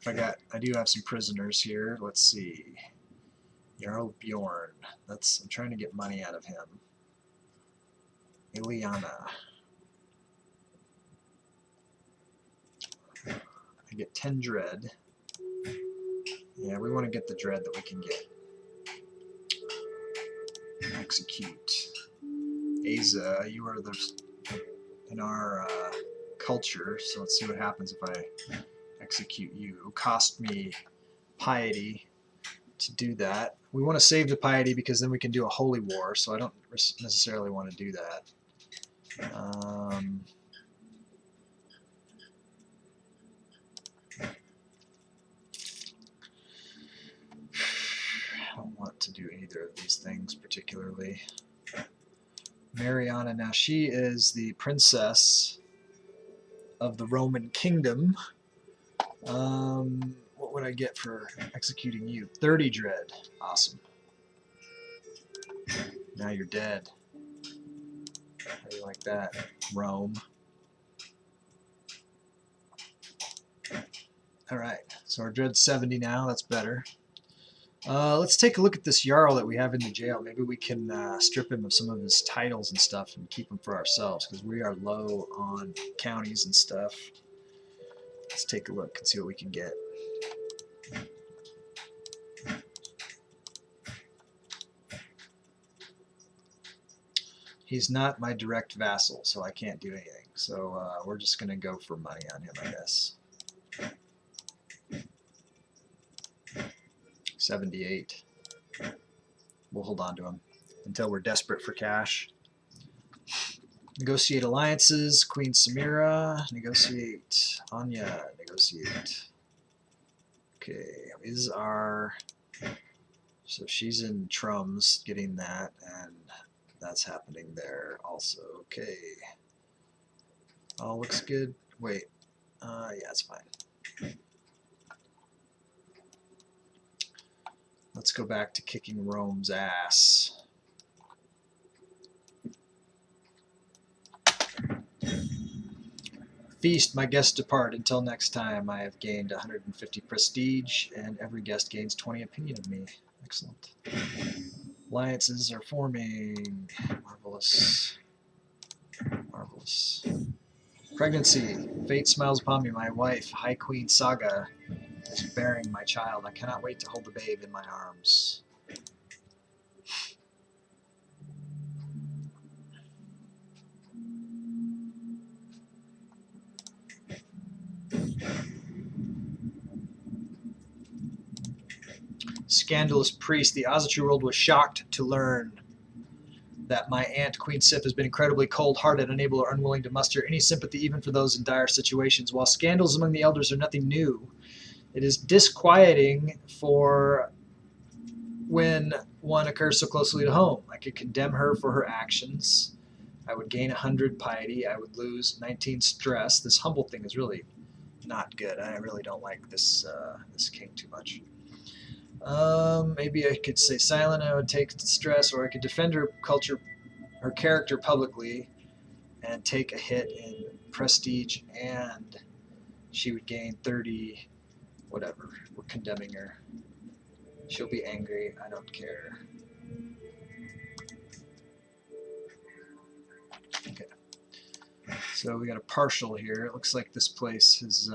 if I do have some prisoners here. Let's see. Jarl Bjorn. I'm trying to get money out of him. Ileana. I get 10 dread. Yeah, we want to get the dread that we can get. Execute. Asa, you are in our culture, so let's see what happens if I execute you. It'll cost me piety to do that. We want to save the piety because then we can do a holy war, so I don't necessarily want to do that. I don't want to do either of these things particularly. Mariana, now she is the princess of the Roman kingdom. What would I get for executing you? 30 dread. Awesome. Now you're dead. How do you like that? Rome. Alright, so our dread's 70 now. That's better. Let's take a look at this Jarl that we have in the jail. Maybe we can strip him of some of his titles and stuff and keep him for ourselves, because we are low on counties and stuff. Let's take a look and see what we can get. He's not my direct vassal, so I can't do anything. So we're just going to go for money on him, I guess. 78. We'll hold on to him until we're desperate for cash. Negotiate alliances. Queen Samira. Negotiate. Anya. Negotiate. Okay. Is our... So she's in Trums getting that, and that's happening there also. Okay. All looks good. Wait. Yeah, it's fine. Let's go back to kicking Rome's ass. Feast, my guests depart. Until next time, I have gained 150 prestige, and every guest gains 20 opinion of me. Excellent. Alliances are forming. Marvelous. Marvelous. Pregnancy. Fate smiles upon me. My wife, High Queen Saga, is bearing my child. I cannot wait to hold the babe in my arms. Scandalous priest. The Ozatru world was shocked to learn that my aunt, Queen Sif, has been incredibly cold-hearted, unable or unwilling to muster any sympathy even for those in dire situations. While scandals among the elders are nothing new, it is disquieting for when one occurs so closely to home. I could condemn her for her actions. I would gain 100 piety. I would lose 19 stress. This humble thing is really not good. I really don't like this this king too much. Maybe I could stay silent. I would take stress, or I could defend her culture, her character publicly, and take a hit in prestige, and she would gain 30. Whatever. We're condemning her. She'll be angry. I don't care. Okay. So we got a partial here. It looks like this place has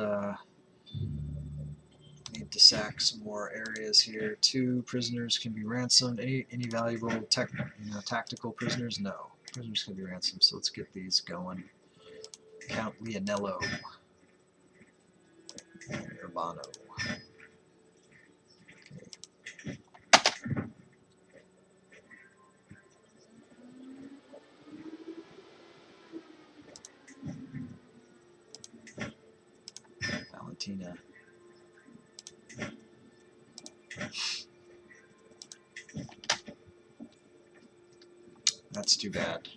need to sack some more areas here. 2 prisoners can be ransomed. Any valuable tactical prisoners? No. Prisoners can be ransomed. So let's get these going. Count Leonello and Urbano. Okay. Valentina. That's too bad.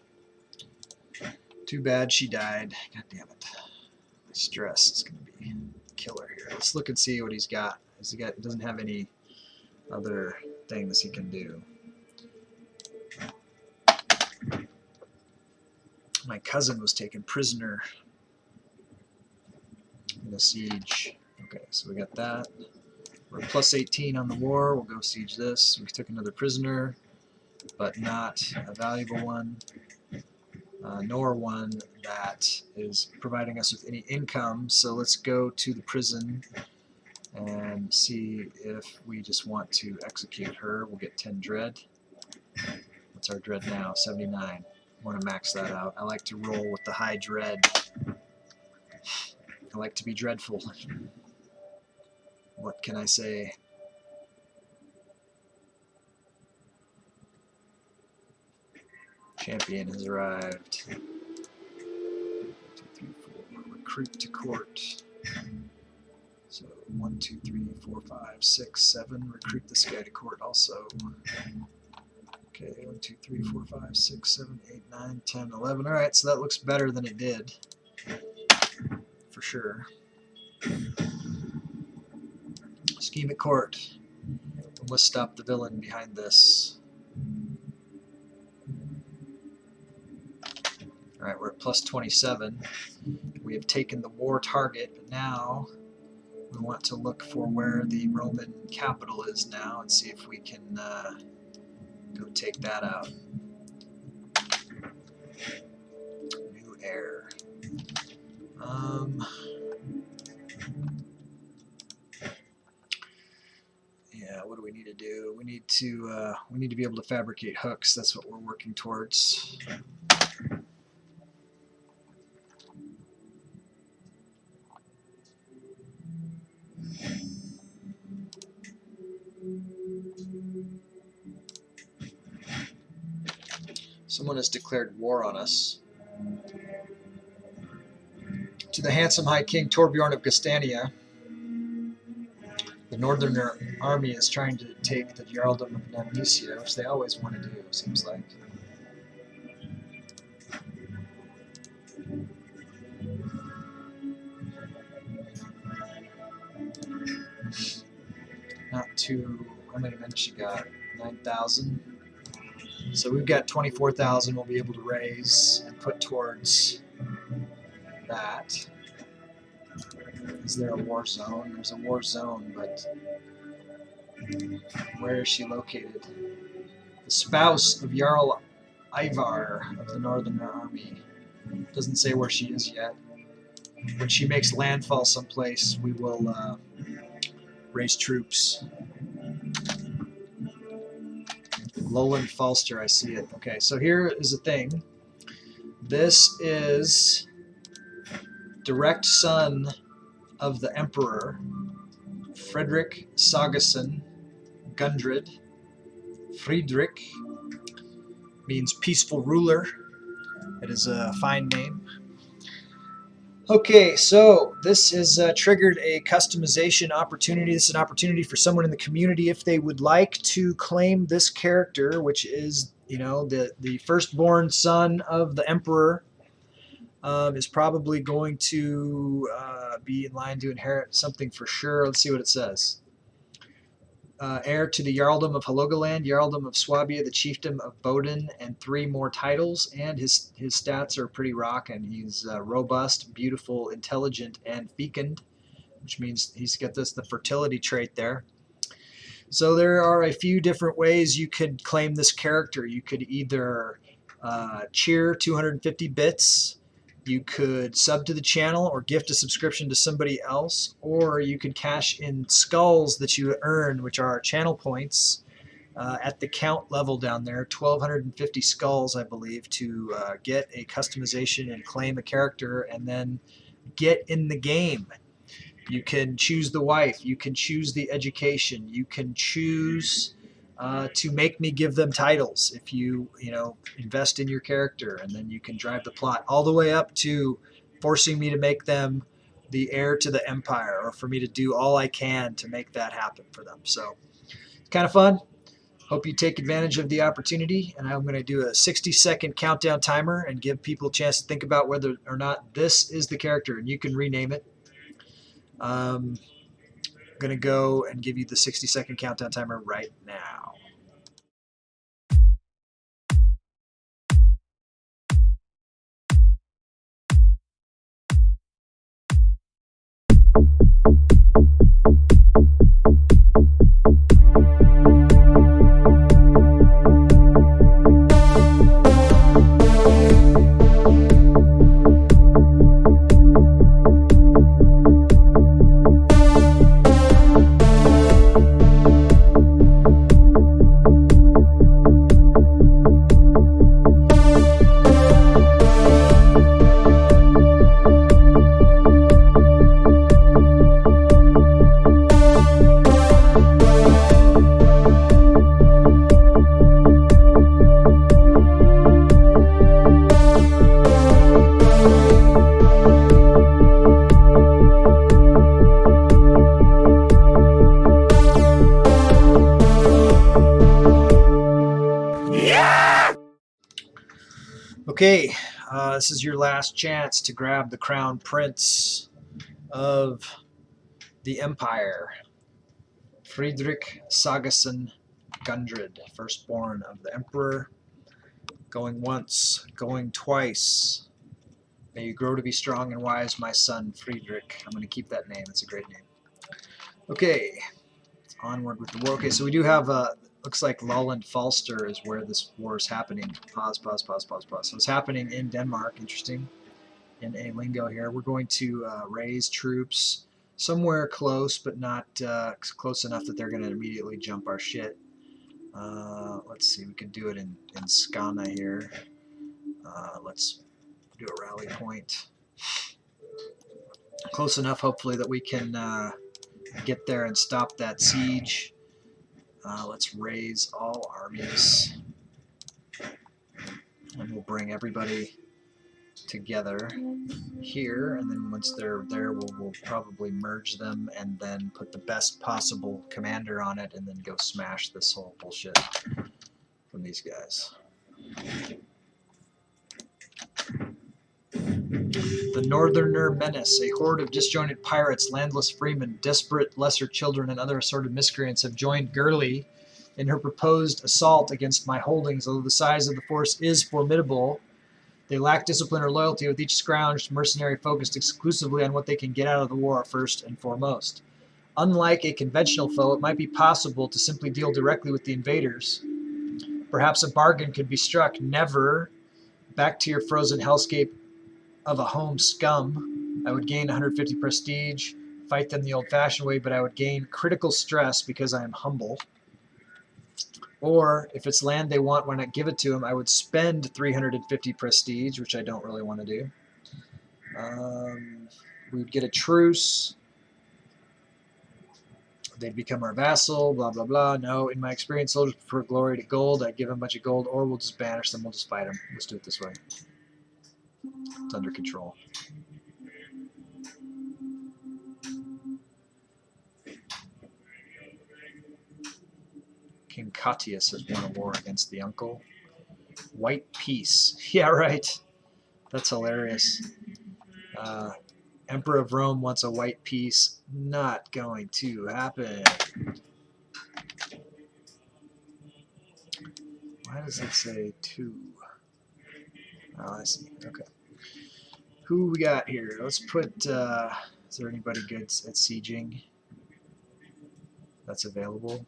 Too bad she died. God damn it. My stress is going to be killer here. Let's look and see what he's got. Doesn't have any other things he can do. My cousin was taken prisoner in a siege. Okay, so we got that. We're plus 18 on the war. We'll go siege this. We took another prisoner, but not a valuable one, nor one that is providing us with any income. So let's go to the prison and see if we just want to execute her. We'll get 10 dread. What's our dread now? 79. I want to max that out. I like to roll with the high dread. I like to be dreadful. What can I say? Champion has arrived. 1, 2, 3, 4. Recruit to court. So 1, 2, 3, 4, 5, 6, 7. Recruit this guy to court also. Okay, 1, 2, 3, 4, 5, 6, 7, 8, 9, 10, 11. All right, so that looks better than it did, for sure. Scheme at court. We must stop the villain behind this. All right, we're at plus 27. We have taken the war target, but now we want to look for where the Roman capital is now and see if we can go take that out. New heir. Yeah, what do we need to do? We need to be able to fabricate hooks. That's what we're working towards. Someone has declared war on us. To the handsome High King Torbjorn of Gastania, the Northern Army is trying to take the Jarldom of Namnesia, which they always want to do, seems like. Not too... How many men she got? 9,000. So we've got 24,000 we'll be able to raise and put towards that. Is there a war zone? There's a war zone, but where is she located? The spouse of Jarl Ivar of the Northern Army. Doesn't say where she is yet. When she makes landfall someplace, we will raise troops. Lowland Falster, I see it. Okay, so here is the thing. This is direct son of the Emperor, Frederick Sagason Gundred. Friedrich means peaceful ruler. It is a fine name. Okay, so this has triggered a customization opportunity. This is an opportunity for someone in the community if they would like to claim this character, which is, you know, the firstborn son of the Emperor, is probably going to be in line to inherit something for sure. Let's see what it says. Heir to the Jarldom of Halogaland, Jarldom of Swabia, the Chiefdom of Boden, and 3 more titles. And his stats are pretty rockin'. He's robust, beautiful, intelligent, and fecund, which means he's got the fertility trait there. So there are a few different ways you could claim this character. You could either cheer 250 bits, you could sub to the channel or gift a subscription to somebody else, or you could cash in skulls that you earn, which are channel points, at the count level down there, 1,250 skulls, I believe, to get a customization and claim a character and then get in the game. You can choose the wife, you can choose the education, you can choose to make me give them titles if you invest in your character, and then you can drive the plot all the way up to forcing me to make them the heir to the empire, or for me to do all I can to make that happen for them. So it's kind of fun. Hope you take advantage of the opportunity, and I'm going to do a 60-second countdown timer and give people a chance to think about whether or not this is the character, and you can rename it. I'm going to go and give you the 60-second countdown timer right now. Okay, this is your last chance to grab the crown prince of the empire, Friedrich Sagason Gundred, firstborn of the emperor. Going once, going twice. May you grow to be strong and wise, my son Friedrich. I'm going to keep that name. It's a great name. Okay, onward with the war. Okay, so we do have looks like Lowland Falster is where this war is happening. Pause. So it's happening in Denmark. Interesting. In a lingo here. We're going to raise troops somewhere close, but not close enough that they're going to immediately jump our shit. Let's see, we could do it in Skana here. Let's do a rally point. Close enough, hopefully, that we can get there and stop that siege. Let's raise all armies. And we'll bring everybody together here, and then once they're there, we'll probably merge them and then put the best possible commander on it and then go smash this whole bullshit from these guys. The Northerner Menace, a horde of disjointed pirates, landless freemen, desperate lesser children, and other assorted miscreants have joined Gurley in her proposed assault against my holdings. Although the size of the force is formidable, they lack discipline or loyalty, with each scrounged mercenary focused exclusively on what they can get out of the war first and foremost. Unlike a conventional foe, it might be possible to simply deal directly with the invaders. Perhaps a bargain could be struck. Never back to your frozen hellscape of a home scum. I would gain 150 prestige, fight them the old-fashioned way, but I would gain critical stress because I am humble. Or, if it's land they want when I give it to them, I would spend 350 prestige, which I don't really want to do. We would get a truce. They'd become our vassal, blah, blah, blah. No, in my experience, soldiers prefer glory to gold. I'd give them a bunch of gold, or we'll just banish them. We'll just fight them. Let's do it this way. It's under control. King Catius has won a war against the uncle. White peace. Yeah, right. That's hilarious. Emperor of Rome wants a white peace. Not going to happen. Why does it say 2? Oh, I see. Okay. Who we got here? Let's put... is there anybody good at sieging that's available?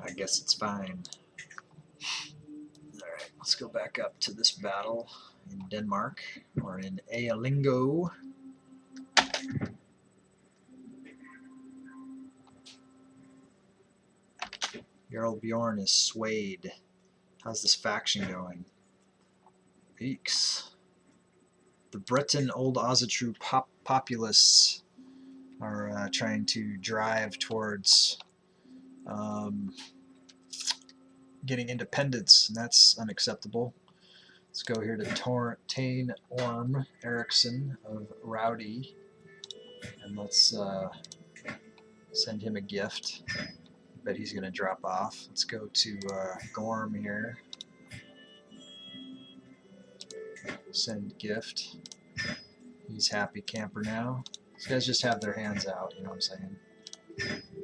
I guess it's fine. Alright, let's go back up to this battle in Denmark, or in Ealingo. Jarl Bjorn is swayed. How's this faction going? Eeks. The Breton Old Ossetru populace are trying to drive towards getting independence, and that's unacceptable. Let's go here to Tane Orm Eriksson of Rowdy, and let's send him a gift. I bet he's going to drop off. Let's go to Gorm here. Send gift. He's happy camper now. These guys just have their hands out, you know what I'm saying?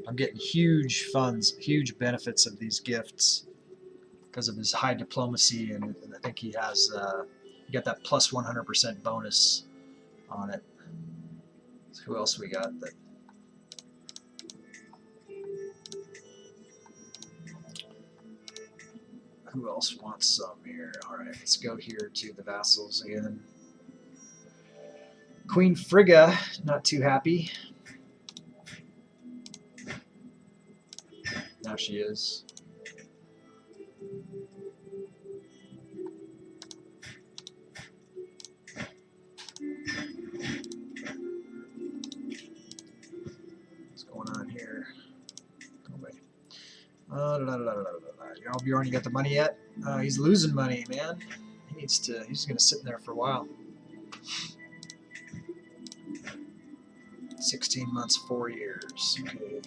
I'm getting huge funds, huge benefits of these gifts because of his high diplomacy, and I think he has you got that plus 100% bonus on it. So who else we got that? Who else wants some here? All right, let's go here to the vassals again. Queen Frigga, not too happy. Now she is. What's going on here? Go away. Jarl Bjorn, you got the money yet? He's losing money, man. He needs to. He's gonna sit in there for a while. 16 months, 4 years. Okay.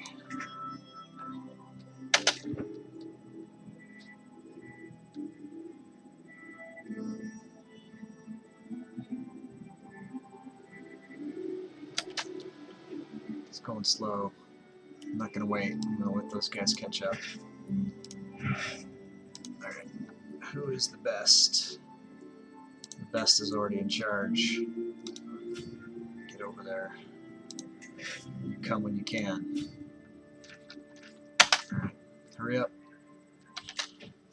It's going slow. I'm not gonna wait. I'm gonna let those guys catch up. Alright. Who is the best? The best is already in charge. Get over there. You come when you can. Alright. Hurry up.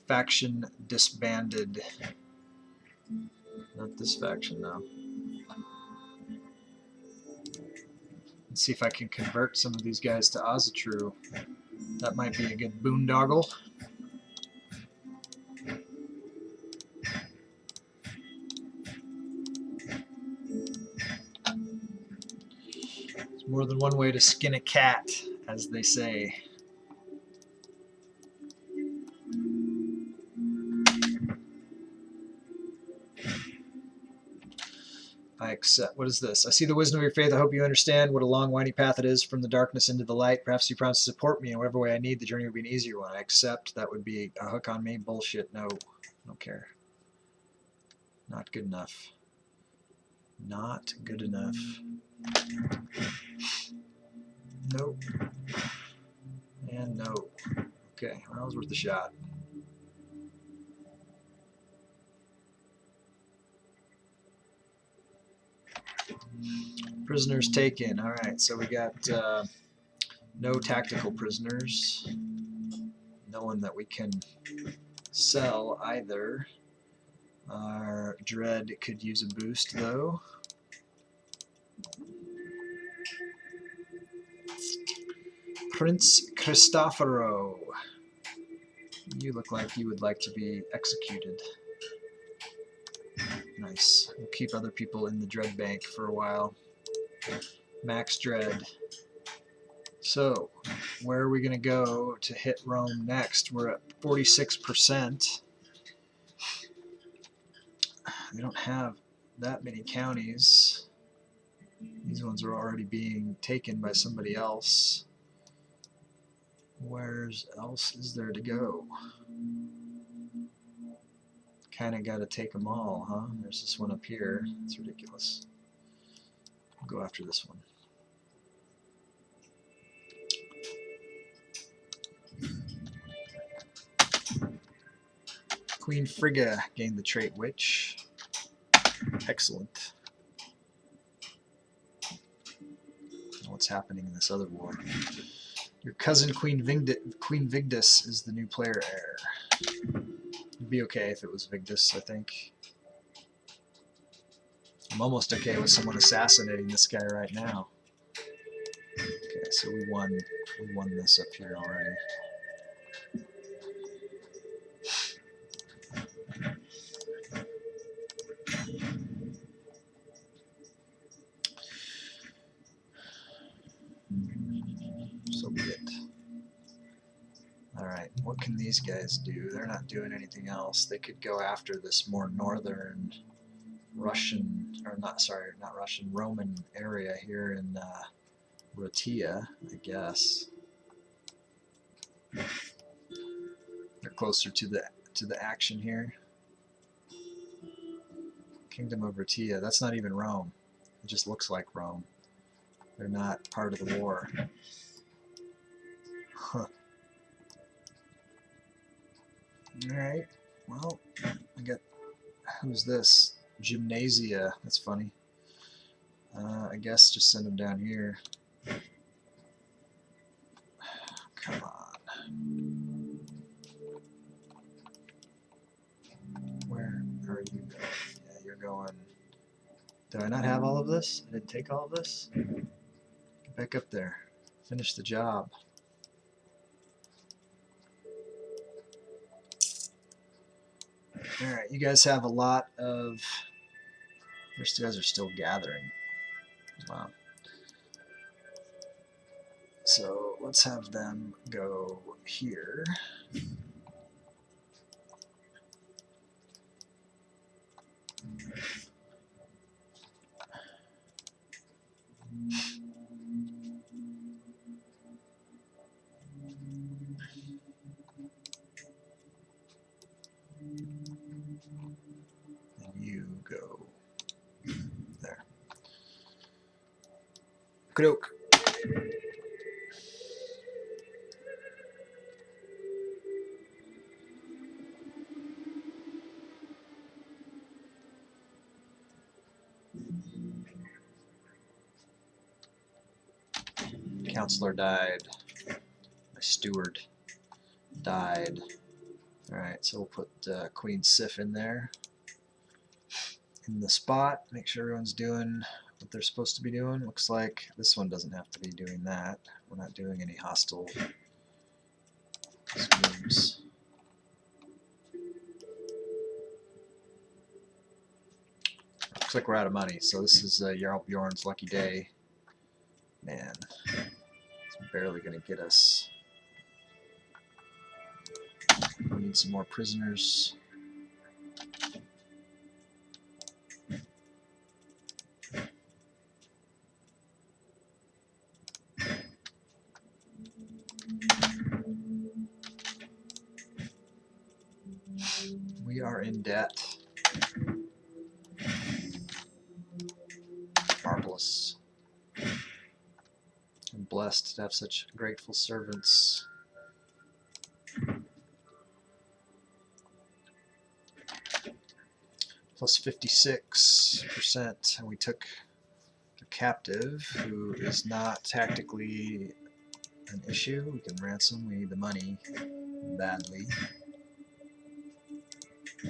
Faction disbanded. Not this faction, though. Let's see if I can convert some of these guys to Ozatru. That might be a good boondoggle. There's more than one way to skin a cat, as they say. I accept. What is this? I see the wisdom of your faith. I hope you understand what a long, windy path it is from the darkness into the light. Perhaps you promise to support me in whatever way I need. The journey would be an easier one. I accept. That would be a hook on me. Bullshit. No. Don't care. Not good enough. Not good enough. Nope. And no. Okay. Well, that was worth a shot. Prisoners taken. Alright, so we got no tactical prisoners. No one that we can sell either. Our Dread could use a boost, though. Prince Cristoforo. You look like you would like to be executed. Nice. We'll keep other people in the Dread Bank for a while. Max Dread. So, where are we going to go to hit Rome next? We're at 46%. They don't have that many counties. These ones are already being taken by somebody else. Where else is there to go? Kind of got to take them all, huh? There's this one up here. It's ridiculous. I'll go after this one. Queen Frigga gained the trait Witch. Excellent. What's happening in this other war? Your cousin Queen Vigdis is the new player heir. It'd be okay if it was Vigdis, I think. I'm almost okay with someone assassinating this guy right now. Okay, so we won this up here already. So be it. Alright, what can these guys do? They're not doing anything else. They could go after this more northern Russian, or not, sorry, not Russian, Roman area here in Ratia, I guess. They're closer to the action here. Kingdom of Ratia, that's not even Rome. It just looks like Rome. They're not part of the war. Huh. Alright, well, I got, who's this? Gymnasia, that's funny. I guess just send them down here. Come on. Where are you going? Yeah, you're going. Do I not have all of this? I didn't take all of this? Get back up there. Finish the job. Alright, you guys have a lot of... These guys are still gathering. Wow. So let's have them go here. And you go there. Krook. Counselor died. My steward died. Alright, so we'll put Queen Sif in there. In the spot, make sure everyone's doing what they're supposed to be doing. Looks like this one doesn't have to be doing that. We're not doing any hostile schemes. Looks like we're out of money, so this is Jarl Bjorn's lucky day. Man, it's barely going to get us. We need some more prisoners. We are in debt. Marvelous. I'm blessed to have such grateful servants. Plus 56%, and we took a captive who is not tactically an issue. We can ransom. We need the money badly.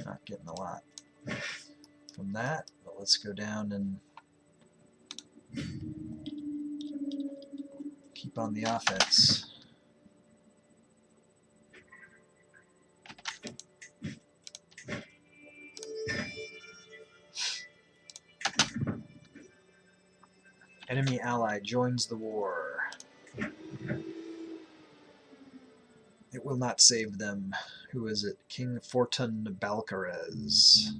Not getting a lot from that, but let's go down and keep on the offense. Enemy ally joins the war. It will not save them. Who is it? King Fortun Balcarez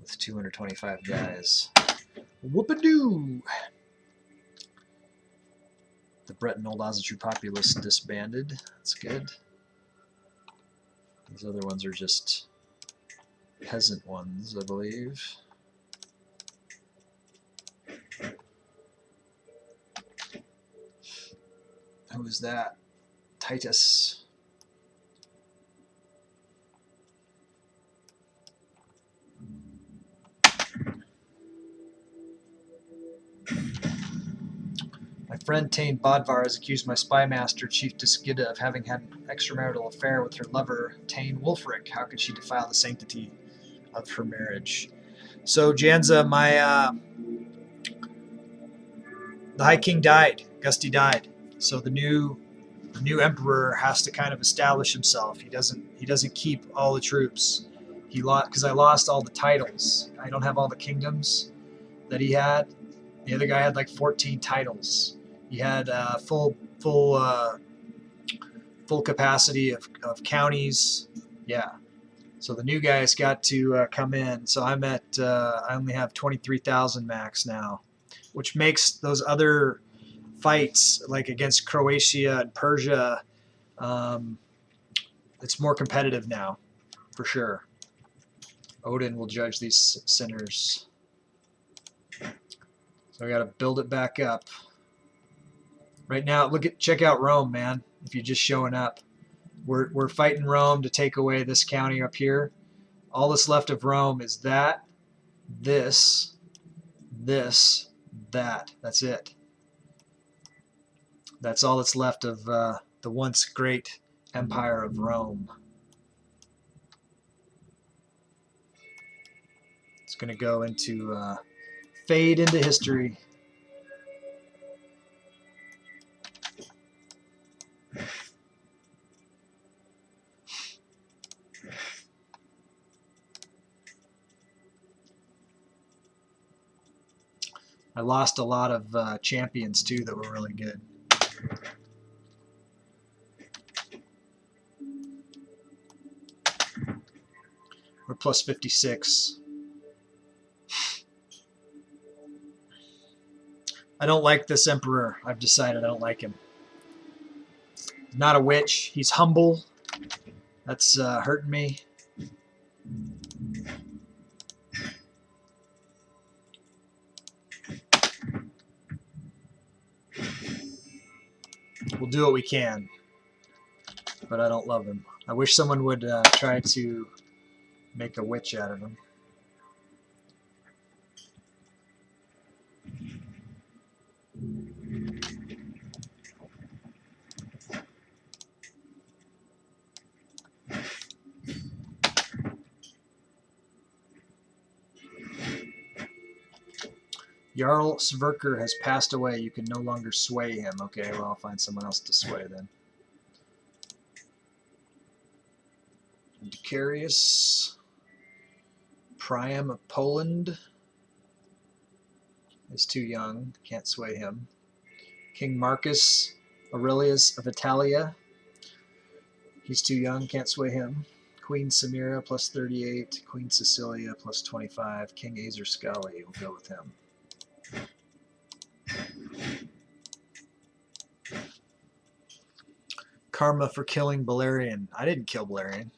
with 225 guys. Whoop-a-doo! The Breton Old Ossetry populace disbanded. That's good. These other ones are just peasant ones, I believe. Who is that? Titus. My friend Tane Bodvar has accused my spy master, Chief Diskida, of having had an extramarital affair with her lover, Tane Wulfric. How could she defile the sanctity of her marriage? So, Janza, the High King died. Gusty died. So the new emperor has to kind of establish himself. He doesn't keep all the troops. He lost because I lost all the titles. I don't have all the kingdoms that he had. The other guy had like 14 titles. He had full capacity of counties. Yeah. So the new guys got to come in. So I'm at I only have 23,000 max now, which makes those other fights like against Croatia and Persia, it's more competitive now, for sure. Odin will judge these sinners. So I got to build it back up. Right now, check out Rome, man. If you're just showing up, we're fighting Rome to take away this county up here. All that's left of Rome is that, this, that. That's it. That's all that's left of the once great Empire of Rome. It's going to go into fade into history. I lost a lot of champions too that were really good. We're plus 56. I don't like this emperor. I've decided I don't like him. Not a witch. He's humble. That's hurting me. We'll do what we can, but I don't love him. I wish someone would try to make a witch out of him. Jarl Sverker has passed away. You can no longer sway him. Okay, well, I'll find someone else to sway then. Decarius, Priam of Poland is too young. Can't sway him. King Marcus Aurelius of Italia. He's too young. Can't sway him. Queen Samira plus 38. Queen Cecilia plus 25. King Azer Scully. We'll go with him. Karma for killing Balerion. I didn't kill Balerion.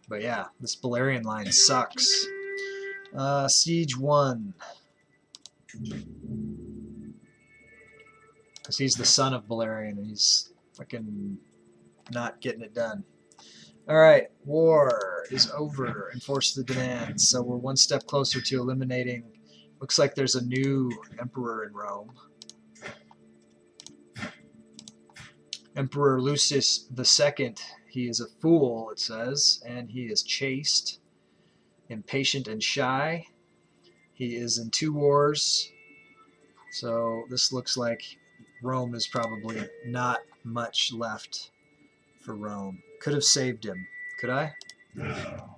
But yeah, this Balerion line sucks. Siege 1. Because he's the son of Balerion and he's fucking not getting it done. Alright, war is over. Enforce the demands. So we're one step closer to eliminating. Looks like there's a new emperor in Rome. Emperor Lucius II. He is a fool, it says, and he is chaste, impatient, and shy. He is in 2 wars. So this looks like Rome is probably not much left for Rome. Could have saved him. Could I? No.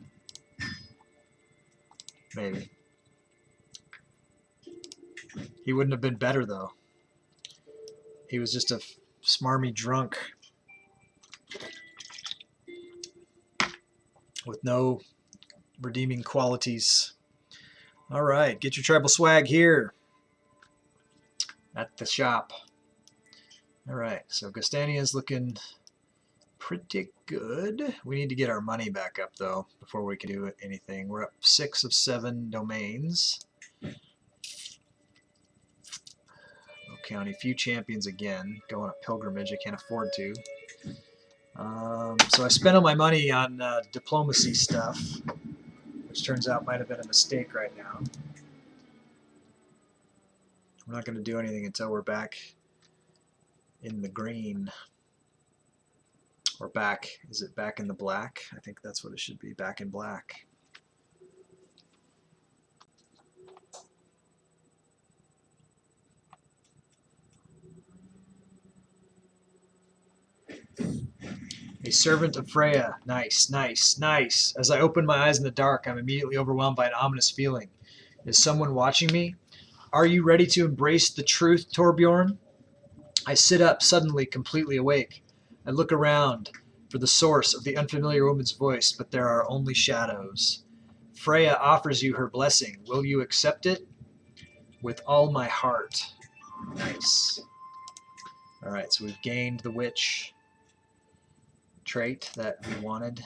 Maybe. He wouldn't have been better, though. He was just a smarmy drunk with no redeeming qualities. All right, get your tribal swag here at the shop. All right, so Gastania is looking pretty good. We need to get our money back up, though, before we can do anything. We're up 6 of 7 domains. County, few champions again. Go on a pilgrimage. I can't afford to. So I spent all my money on diplomacy stuff, which turns out might have been a mistake right now. We're not going to do anything until we're back in the green. Or back, is it back in the black? I think that's what it should be, back in black. A servant of Freya. Nice, nice, nice. As I open my eyes in the dark, I'm immediately overwhelmed by an ominous feeling. Is someone watching me? Are you ready to embrace the truth, Torbjorn? I sit up, suddenly completely awake. I look around for the source of the unfamiliar woman's voice, but there are only shadows. Freya offers you her blessing. Will you accept it? With all my heart. Nice. Alright, so we've gained the witch trait that we wanted.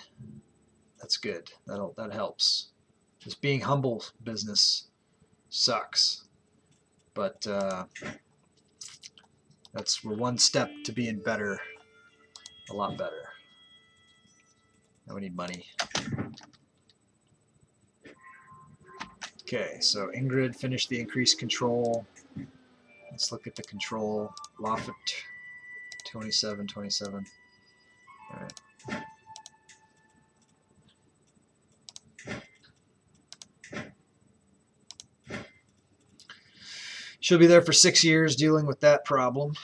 That's good. That helps. This being humble business sucks, but we're one step to being better, a lot better. Now we need money. Okay, so Ingrid finished the increased control. Let's look at the control. Lafit 27, 27. All right. She'll be there for 6 years dealing with that problem.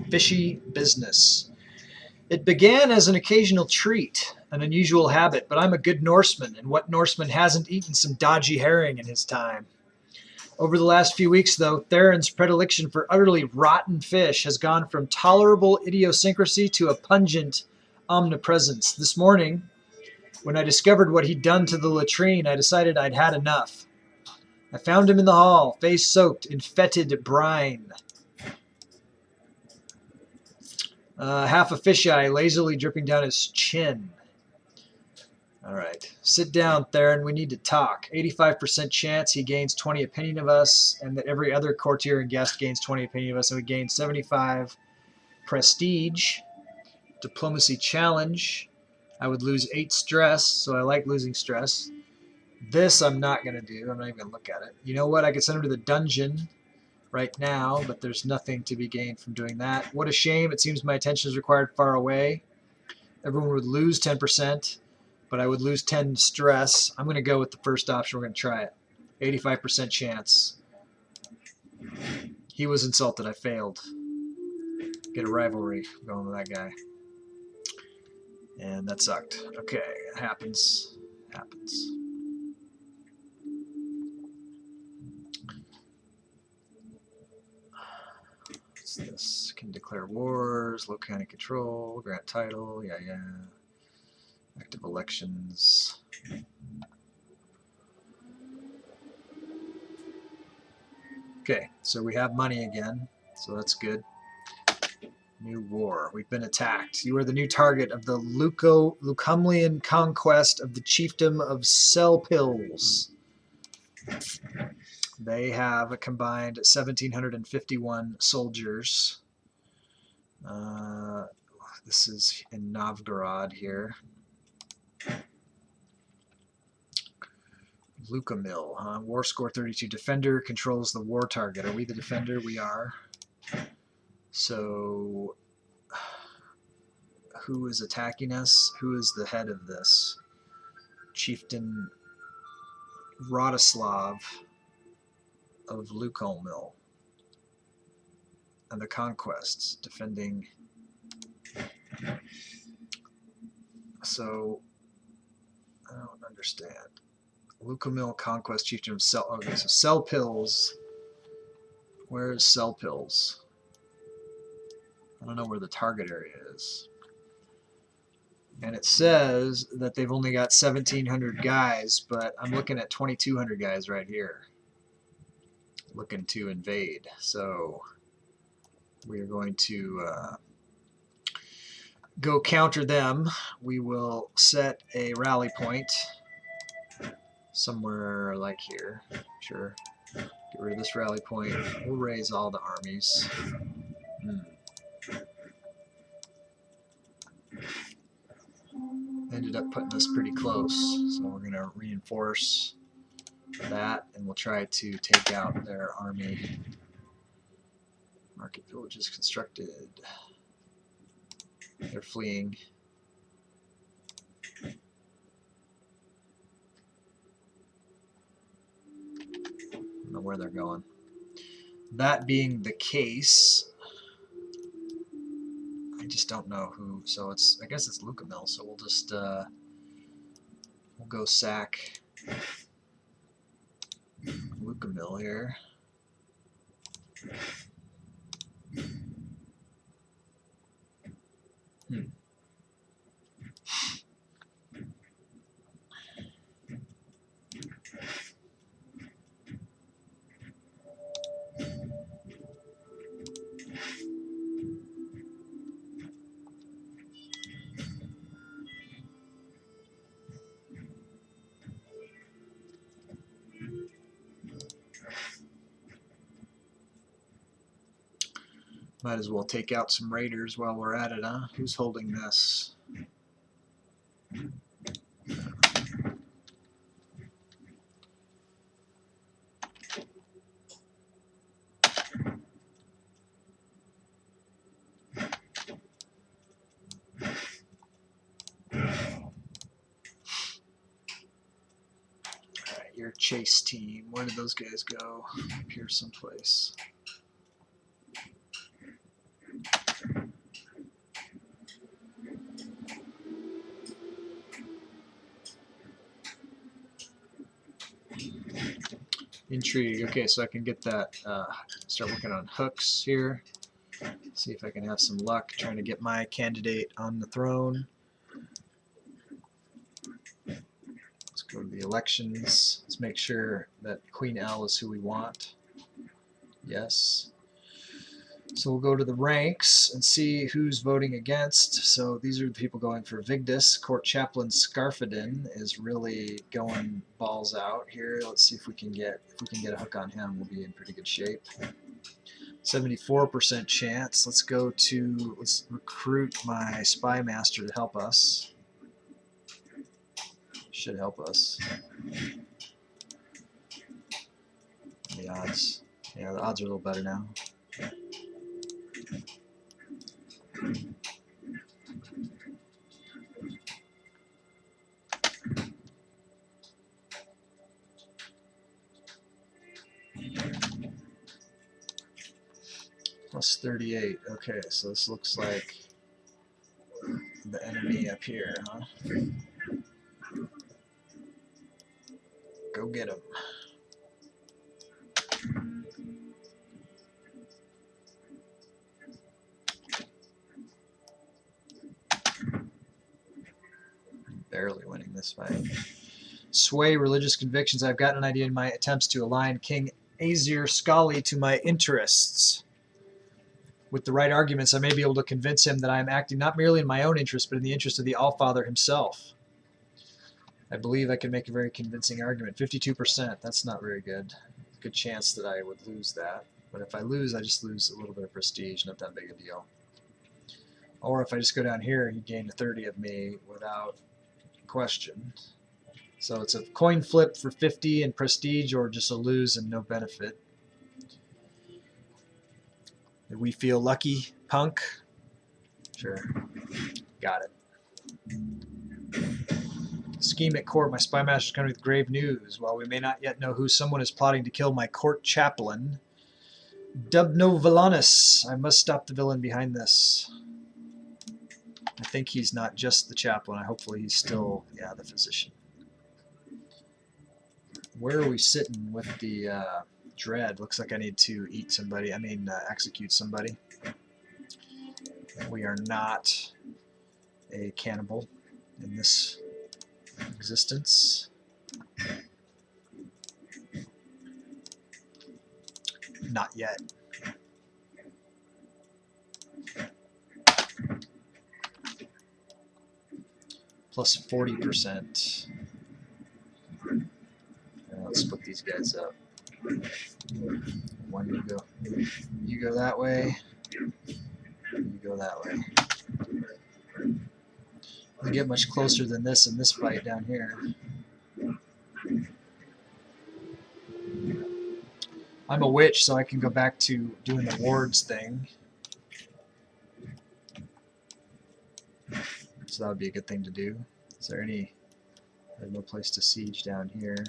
Fishy business. It began as an occasional treat, an unusual habit, but I'm a good Norseman, and what Norseman hasn't eaten some dodgy herring in his time? Over the last few weeks, though, Theron's predilection for utterly rotten fish has gone from tolerable idiosyncrasy to a pungent omnipresence. This morning, when I discovered what he'd done to the latrine, I decided I'd had enough. I found him in the hall, face soaked in fetid brine. Half a fisheye lazily dripping down his chin. All right. Sit down, Theron. We need to talk. 85% chance he gains 20 opinion of us, and that every other courtier and guest gains 20 opinion of us, and we gain 75 prestige. Diplomacy challenge. I would lose 8 stress, so I like losing stress. This I'm not going to do. I'm not even going to look at it. You know what? I could send him to the dungeon right now, but there's nothing to be gained from doing that. What a shame. It seems my attention is required far away. Everyone would lose 10%, but I would lose 10 stress. I'm going to go with the first option. We're going to try it. 85% chance. He was insulted. I failed. Get a rivalry going with that guy. And that sucked. Okay, it happens. Happens. What's this? Can declare wars, low county control, grant title, yeah. Active elections. Okay, so we have money again, so that's good. New war. We've been attacked. You are the new target of the Lucumlian conquest of the chiefdom of Selpils. They have a combined 1,751 soldiers. This is in Novgorod here. Lucumil, war score 32. Defender controls the war target. Are we the defender? We are. So, who is attacking us? Who is the head of this? Chieftain Rodislav of Lucumil. And the conquests, defending. So, I don't understand. Lucumil conquest chieftain of Sel. Okay, so Selpils. Where is Selpils? I don't know where the target area is. And it says that they've only got 1,700 guys, but I'm looking at 2,200 guys right here looking to invade. So we are going to go counter them. We will set a rally point somewhere like here. Sure. Get rid of this rally point. We'll raise all the armies. Ended up putting us pretty close, so we're going to reinforce that, and we'll try to take out their army. Market villages constructed. They're fleeing. I don't know where they're going. That being the case, I just don't know who. So I guess it's Lucumil. So we'll just we'll go sack Lucumil here. Might as well take out some raiders while we're at it, huh? Who's holding this? Alright, your chase team. Where did those guys go? Up here someplace. Intrigue. Okay, so I can get that, start working on hooks here. See if I can have some luck trying to get my candidate on the throne. Let's go to the elections. Let's make sure that Queen L is who we want. Yes. So we'll go to the ranks and see who's voting against. So these are the people going for Vigdis. Court Chaplain Scarfadin is really going balls out here. Let's see if we can get a hook on him. We'll be in pretty good shape. 74% chance. Let's recruit my spy master to help us. Should help us. The odds. Yeah, the odds are a little better now. Plus 38. Okay, so this looks like the enemy up here, huh? Go get him. Barely winning this fight. Sway religious convictions. I've gotten an idea in my attempts to align King Azir Skali to my interests. With the right arguments, I may be able to convince him that I am acting not merely in my own interest, but in the interest of the Allfather himself. I believe I can make a very convincing argument. 52%, that's not very good. Good chance that I would lose that. But if I lose, I just lose a little bit of prestige, not that big a deal. Or if I just go down here, he gained a 30 of me without question. So it's a coin flip for 50 and prestige, or just a lose and no benefit. Did we feel lucky, punk? Sure. Got it. Scheme at court. My spy master's coming with grave news. While we may not yet know who, someone is plotting to kill my court chaplain, Dubno Villainous. I must stop the villain behind this. I think he's not just the chaplain. Hopefully he's still, yeah, the physician. Where are we sitting with the dread? Looks like I need to eat somebody. Execute somebody. We are not a cannibal in this existence. Not yet. Plus 40%. Let's split these guys up. One, you go that way. You go that way. We get much closer than this in this fight down here. I'm a witch, so I can go back to doing the wards thing. So that would be a good thing to do. Is there any... There's no place to siege down here.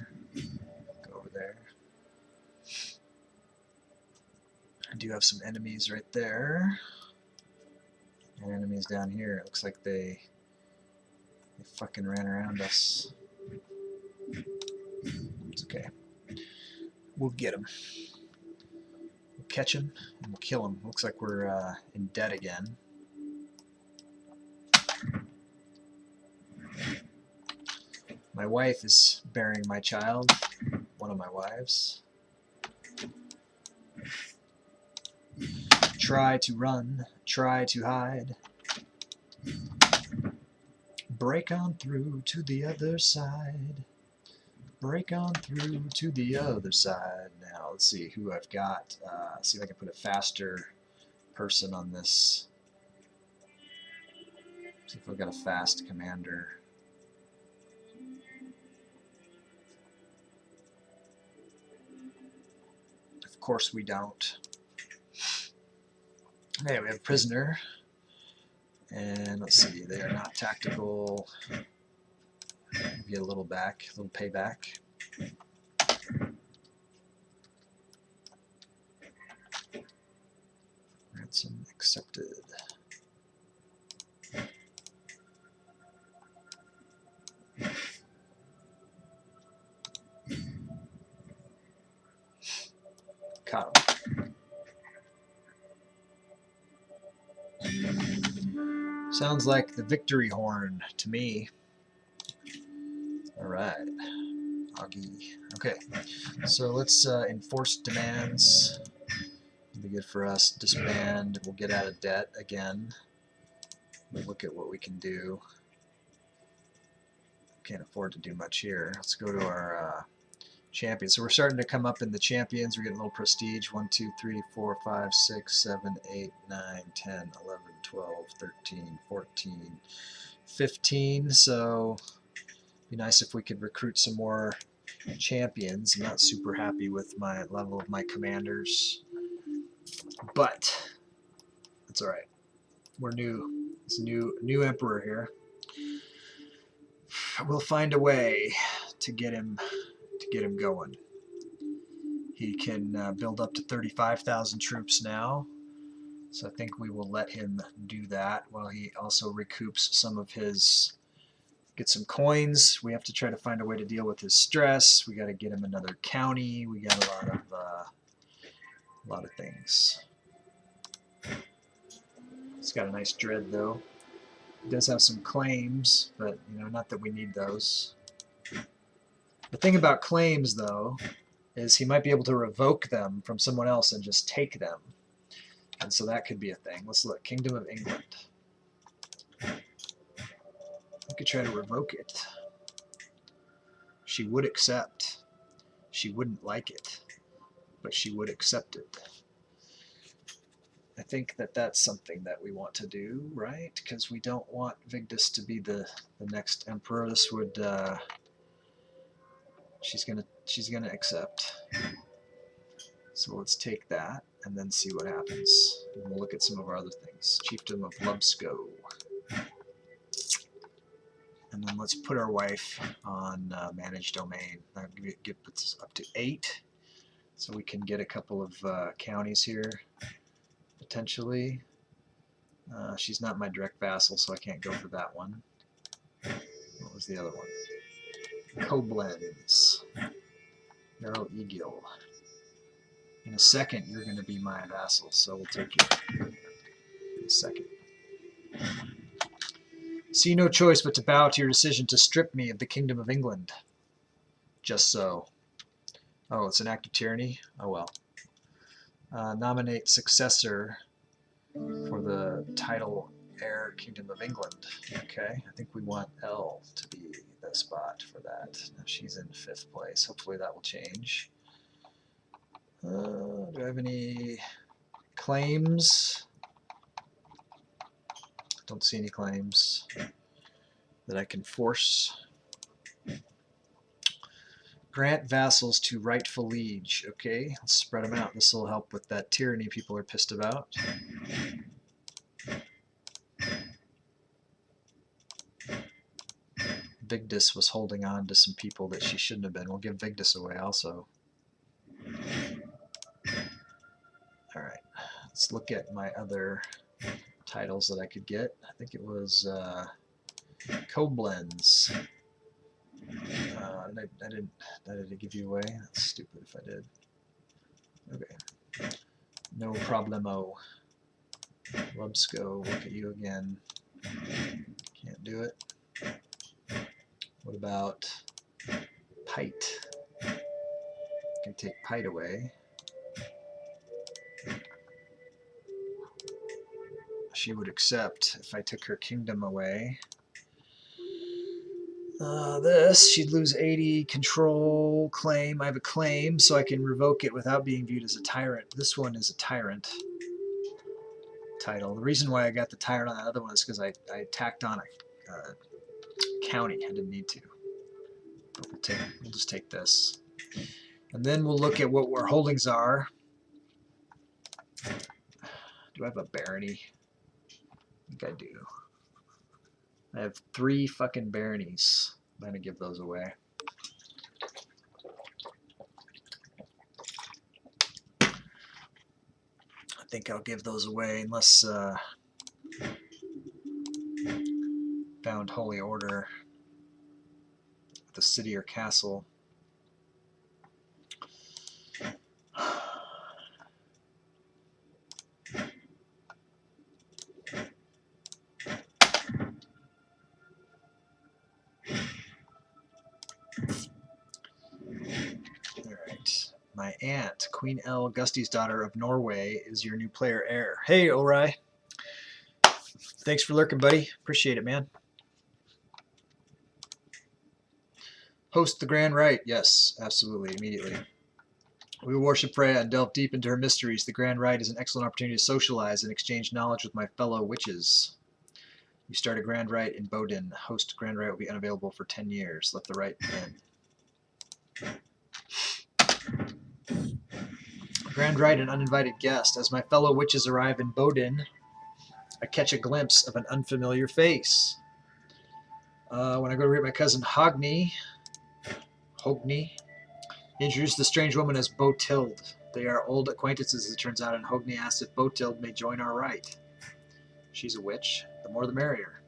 Go over there. I do have some enemies right there. And enemies down here. It looks like they fucking ran around us. It's okay. We'll get them. We'll catch them and we'll kill them. Looks like we're in debt again. My wife is burying my child. One of my wives. Try to run. Try to hide. Break on through to the other side. Break on through to the other side. Now, let's see who I've got. See if I can put a faster person on this. See if I've got a fast commander. Of course we don't. Okay, we have a prisoner. And let's see, they are not tactical. Get a little back, a little payback. Ransom accepted. Caught him. Sounds like the victory horn to me. Alright. Augie. Okay. So let's enforce demands. It'll be good for us. Disband. We'll get out of debt again. We'll look at what we can do. Can't afford to do much here. Let's go to our champions. So we're starting to come up in the champions. We're getting a little prestige. 1, 2, 3, 4, 5, 6, 7, 8, 9, 10, 11, 12, 13, 14, 15. So Be nice if we could recruit some more champions. I'm not super happy with my level of my commanders, but that's all right. We're new. It's a new emperor here. We'll find a way to get him going. He can build up to 35,000 troops now, so I think we will let him do that while he also recoups some of his. Get some coins. We have to try to find a way to deal with his stress. We got to get him another county. We got a lot of things. He's got a nice dread though. He does have some claims, but you know, not that we need those. The thing about claims though is he might be able to revoke them from someone else and just take them, and so that could be a thing. Let's look. Kingdom of England. We could try to revoke it. She would accept. She wouldn't like it, but she would accept it. I think that that's something that we want to do, right? Because we don't want Vigdis to be the next emperor. This would she's gonna accept. So let's take that and then see what happens. And we'll look at some of our other things. Chiefdom of Lubsko. And then let's put our wife on managed domain. That puts us up to 8. So we can get a couple of counties here, potentially. She's not my direct vassal, so I can't go for that one. What was the other one? Koblenz. Earl Egil. In a second, you're going to be my vassal, so we'll take you in a second. See no choice but to bow to your decision to strip me of the Kingdom of England. Just so. Oh, it's an act of tyranny? Oh well. Nominate successor for the title heir Kingdom of England. Okay, I think we want L to be the spot for that. Now she's in 5th place. Hopefully that will change. Do I have any claims? Don't see any claims that I can force. Grant vassals to rightful liege. Okay, let's spread them out. This will help with that tyranny people are pissed about. Vigdis was holding on to some people that she shouldn't have been. We'll give Vigdis away also. Alright, let's look at my other titles that I could get. I think it was Koblenz. Did I give you away? That's stupid if I did. Okay. No problemo. Lubsko, look at you again. Can't do it. What about Pite? I can take Pite away. She would accept if I took her kingdom away. This, she'd lose 80 control claim. I have a claim, so I can revoke it without being viewed as a tyrant. This one is a tyrant title. The reason why I got the tyrant on the other one is because I tacked on a county. I didn't need to. But we'll just take this. And then we'll look at what our holdings are. Do I have a barony? I think I do. I have 3 fucking baronies. I'm going to give those away. I think I'll give those away unless found holy order at the city or castle. My aunt, Queen L, Gusty's daughter of Norway, is your new player heir. Hey, Ori. Thanks for lurking, buddy. Appreciate it, man. Host the Grand Rite. Yes, absolutely, immediately. We will worship Freya and delve deep into her mysteries. The Grand Rite is an excellent opportunity to socialize and exchange knowledge with my fellow witches. You start a Grand Rite in Bodin. Host Grand Rite will be unavailable for 10 years. Let the rite begin. Grand Rite, an uninvited guest. As my fellow witches arrive in Bodin, I catch a glimpse of an unfamiliar face. When I go to meet my cousin Hogni, introduced the strange woman as Botild. They are old acquaintances, as it turns out, and Hogni asks if Botild may join our rite. She's a witch. The more the merrier.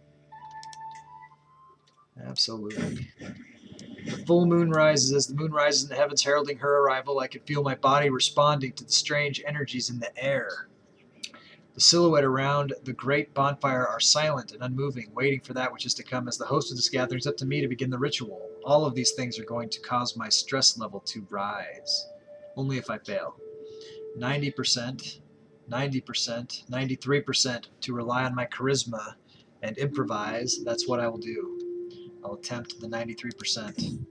Absolutely. The full moon rises. As the moon rises in the heavens heralding her arrival, I can feel my body responding to the strange energies in the air. The silhouette around the great bonfire are silent and unmoving, waiting for that which is to come. As the host of this gathering, it's up to me to begin the ritual. All of these things are going to cause my stress level to rise. Only if I fail. 90%, 90%, 93% to rely on my charisma and improvise. That's what I will do. I'll attempt the 93%.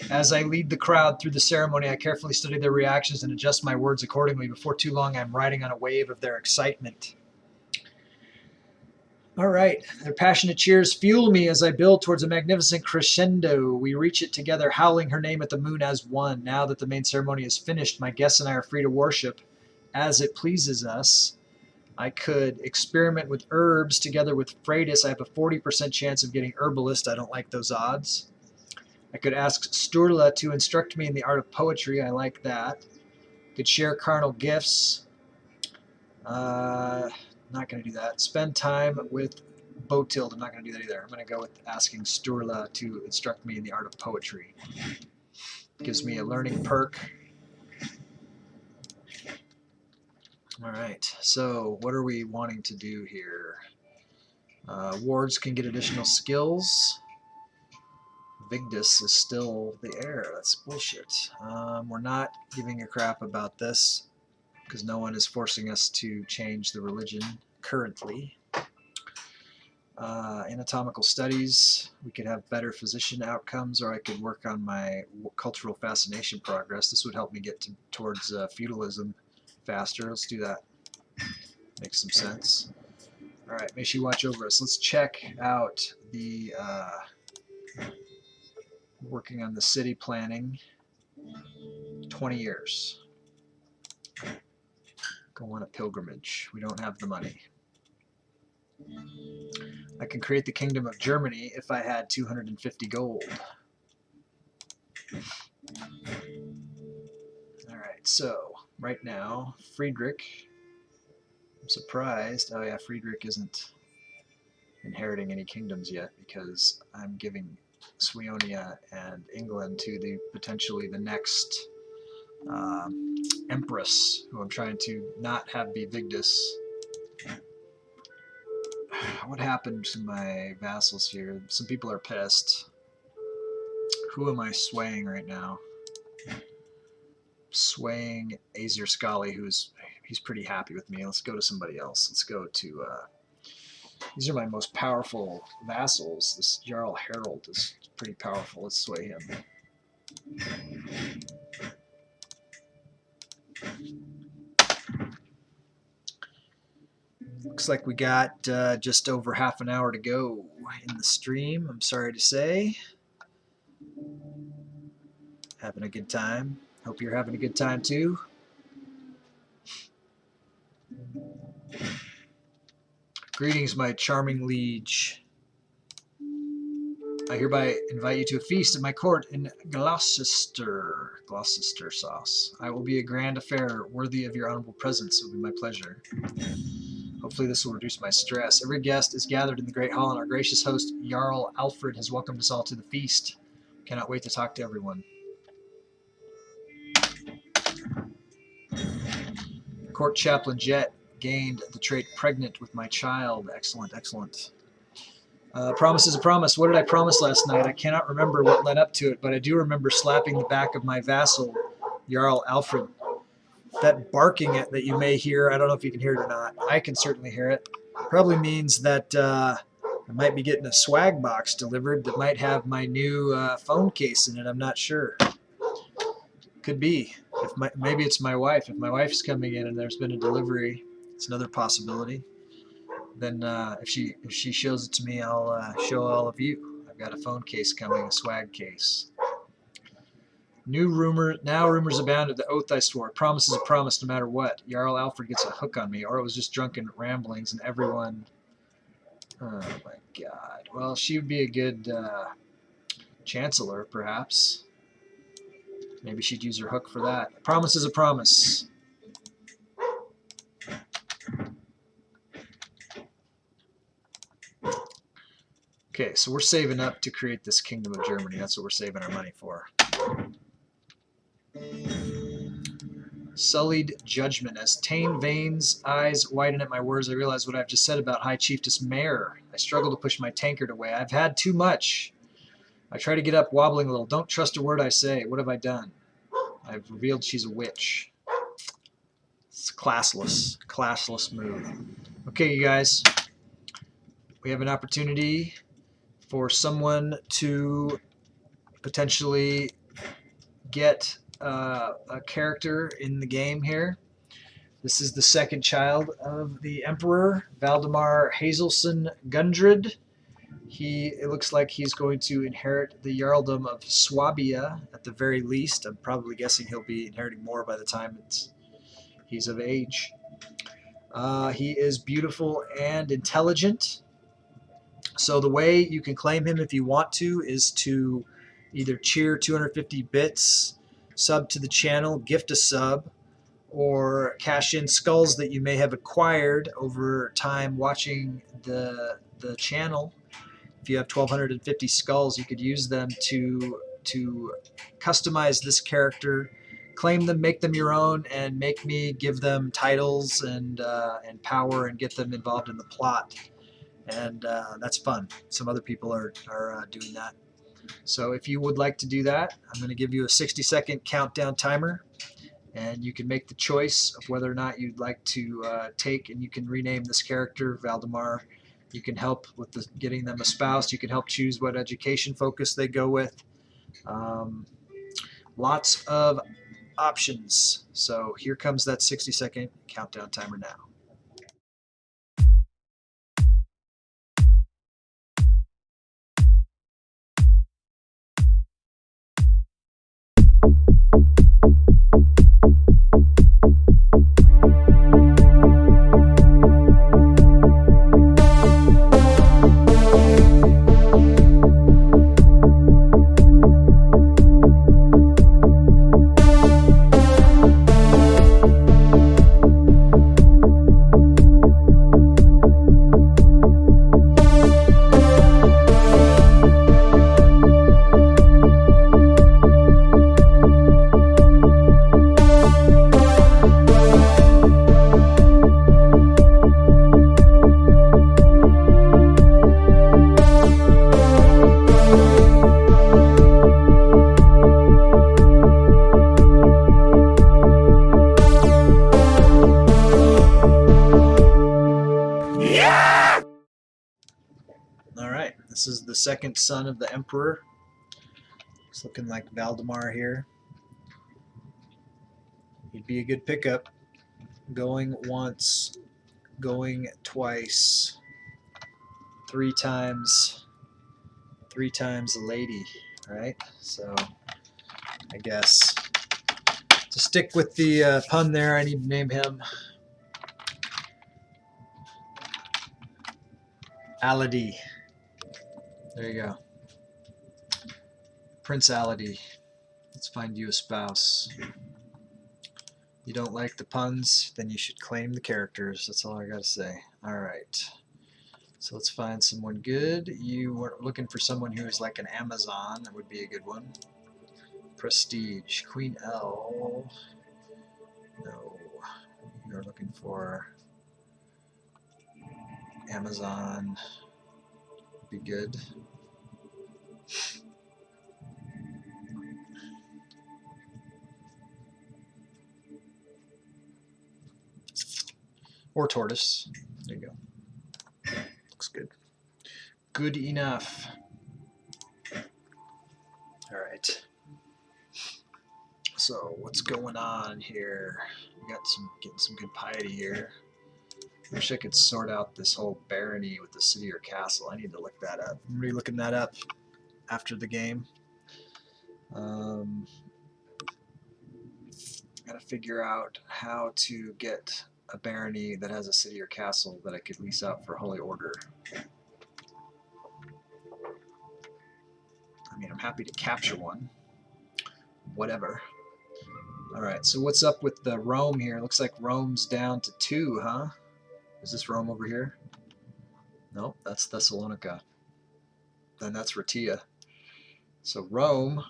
As I lead the crowd through the ceremony, I carefully study their reactions and adjust my words accordingly. Before too long, I'm riding on a wave of their excitement. All right, their passionate cheers fuel me as I build towards a magnificent crescendo. We reach it together, howling her name at the moon as one. Now that the main ceremony is finished, my guests and I are free to worship as it pleases us. I could experiment with herbs together with Freitas. I have a 40% chance of getting herbalist. I don't like those odds. I could ask Sturla to instruct me in the art of poetry. I like that. Could share carnal gifts. Not going to do that. Spend time with Botild. I'm not going to do that either. I'm going to go with asking Sturla to instruct me in the art of poetry. Gives me a learning perk. All right. So what are we wanting to do here? Wards can get additional skills. Vigdis is still the heir. That's bullshit. We're not giving a crap about this because no one is forcing us to change the religion currently. Anatomical studies, we could have better physician outcomes, or I could work on my cultural fascination progress. This would help me get towards feudalism faster. Let's do that. Makes some sense. All right, may she watch over us. Let's check out the working on the city planning. 20 years. Go on a pilgrimage. We don't have the money. I can create the Kingdom of Germany if I had 250 gold. Alright, so right now, Friedrich, I'm surprised. Oh yeah, Friedrich isn't inheriting any kingdoms yet because I'm giving Sweonia and England to the potentially the next Empress, who I'm trying to not have be Vigdis. What happened to my vassals here? Some people are pissed. Who am I swaying right now? Swaying Azir Scully, he's pretty happy with me. Let's go to somebody else. Let's go to these are my most powerful vassals. This Jarl Harold is pretty powerful. Let's sway him. Looks like we got just over half an hour to go in the stream, I'm sorry to say. Having a good time. Hope you're having a good time too. Greetings, my charming liege. I hereby invite you to a feast at my court in Gloucester sauce. I will be a grand affair worthy of your honorable presence. It will be my pleasure. Hopefully this will reduce my stress. Every guest is gathered in the great hall, and our gracious host, Jarl Alfred, has welcomed us all to the feast. Cannot wait to talk to everyone. Court Chaplain Jet gained the trait pregnant with my child. Excellent, excellent. Promise is a promise. What did I promise last night? I cannot remember what led up to it, but I do remember slapping the back of my vassal, Jarl Alfred. That barking that you may hear, I don't know if you can hear it or not. I can certainly hear it. Probably means that I might be getting a swag box delivered that might have my new phone case in it. I'm not sure. Could be. Maybe it's my wife. If my wife's coming in and there's been a delivery, it's another possibility. then if she shows it to me, I'll show all of you. I've got a phone case coming, a swag case. Now rumors abound of the oath I swore. Promise is a promise no matter what. Jarl Alfred gets a hook on me, or it was just drunken ramblings and everyone... Oh my god. Well, she would be a good chancellor, perhaps. Maybe she'd use her hook for that. A promise is a promise. Okay, so we're saving up to create this Kingdom of Germany. That's what we're saving our money for. Sullied judgment. As Tane Vane's eyes widen at my words, I realize what I've just said about High Chiefess Mare. I struggle to push my tankard away. I've had too much. I try to get up, wobbling a little. Don't trust a word I say. What have I done? I've revealed she's a witch. It's classless. Classless move. Okay, you guys. We have an opportunity for someone to potentially get a character in the game here. This is the second child of the Emperor, Valdemar Hazelson Gundred. It looks like he's going to inherit the Jarldom of Swabia at the very least. I'm probably guessing he'll be inheriting more by the time he's of age. He is beautiful and intelligent. So the way you can claim him if you want to is to either cheer 250 bits, sub to the channel, gift a sub, or cash in skulls that you may have acquired over time watching the channel. If you have 1,250 skulls, you could use them to customize this character, claim them, make them your own, and make me give them titles and power and get them involved in the plot. And that's fun. Some other people are doing that. So if you would like to do that, I'm going to give you a 60-second countdown timer, and you can make the choice of whether or not you'd like to take, and you can rename this character Valdemar. You can help with getting them a spouse. You can help choose what education focus they go with. Lots of options. So here comes that 60-second countdown timer now. This is the second son of the Emperor. It's looking like Valdemar here. He'd be a good pickup. Going once, going twice, three times a lady, right? So I guess to stick with the pun there, I need to name him Aladi. There you go. Prince Aladi. Let's find you a spouse. You don't like the puns, then you should claim the characters. That's all I gotta say. Alright. So let's find someone good. You were looking for someone who is like an Amazon. That would be a good one. Prestige. Queen L. No. You're looking for Amazon. Would be good. Or tortoise. There you go. Looks good. Good enough. Alright. So what's going on here? We got getting some good piety here. Wish I could sort out this whole barony with the city or castle. I need to look that up. I'm really looking that up after the game. Gotta figure out how to get a barony that has a city or castle that I could lease out for Holy Order. I mean, I'm happy to capture one. Whatever. Alright, so what's up with the Rome here? Looks like Rome's down to 2, huh? Is this Rome over here? Nope, that's Thessalonica. Then that's Ratia. So Rome,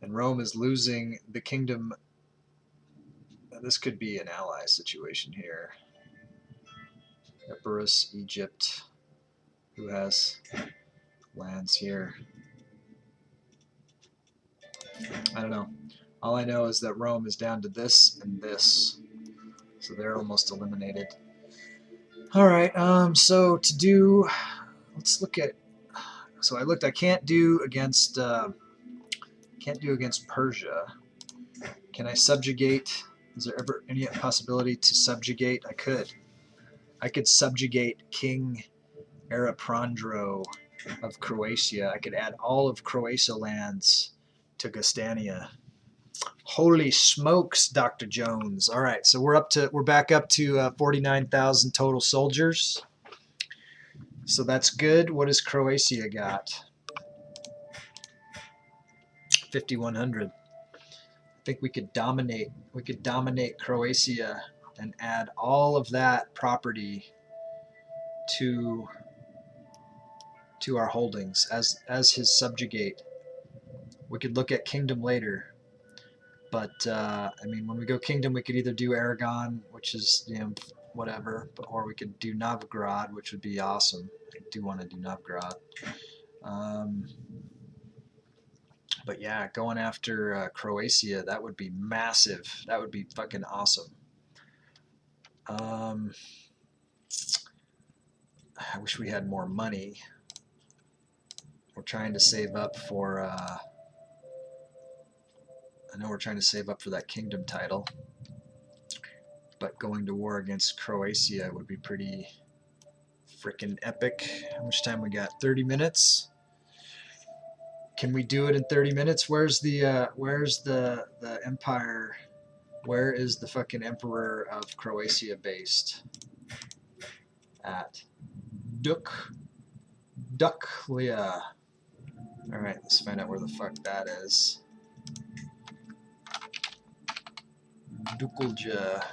and Rome is losing the kingdom. This could be an ally situation here. Epirus, Egypt, who has lands here. I don't know. All I know is that Rome is down to this and this. So they're almost eliminated. Alright, so to do, let's look at, so I can't do against Persia. Can I subjugate? Is there ever any possibility to subjugate? I could subjugate King Araprandro of Croatia. I could add all of Croatia lands to Gastania. Holy smokes, Dr. Jones. All right, so we're back up to 49,000 total soldiers. So that's good. What does Croatia got? 5,100. I think we could dominate. We could dominate Croatia and add all of that property to our holdings as his subjugate. We could look at kingdom later. But, I mean, when we go kingdom, we could either do Aragon, which is, you know, whatever, or we could do Novgorod, which would be awesome. I do want to do Novgorod. But yeah, going after Croatia, that would be massive. That would be fucking awesome. I wish we had more money. We're trying to save up for... I know we're trying to save up for that kingdom title, but going to war against Croatia would be pretty freaking epic. How much time we got? 30 minutes? Can we do it in 30 minutes? Where's the empire? Where is the fucking emperor of Croatia based? At Duklia. Alright, let's find out where the fuck that is. Dukulja.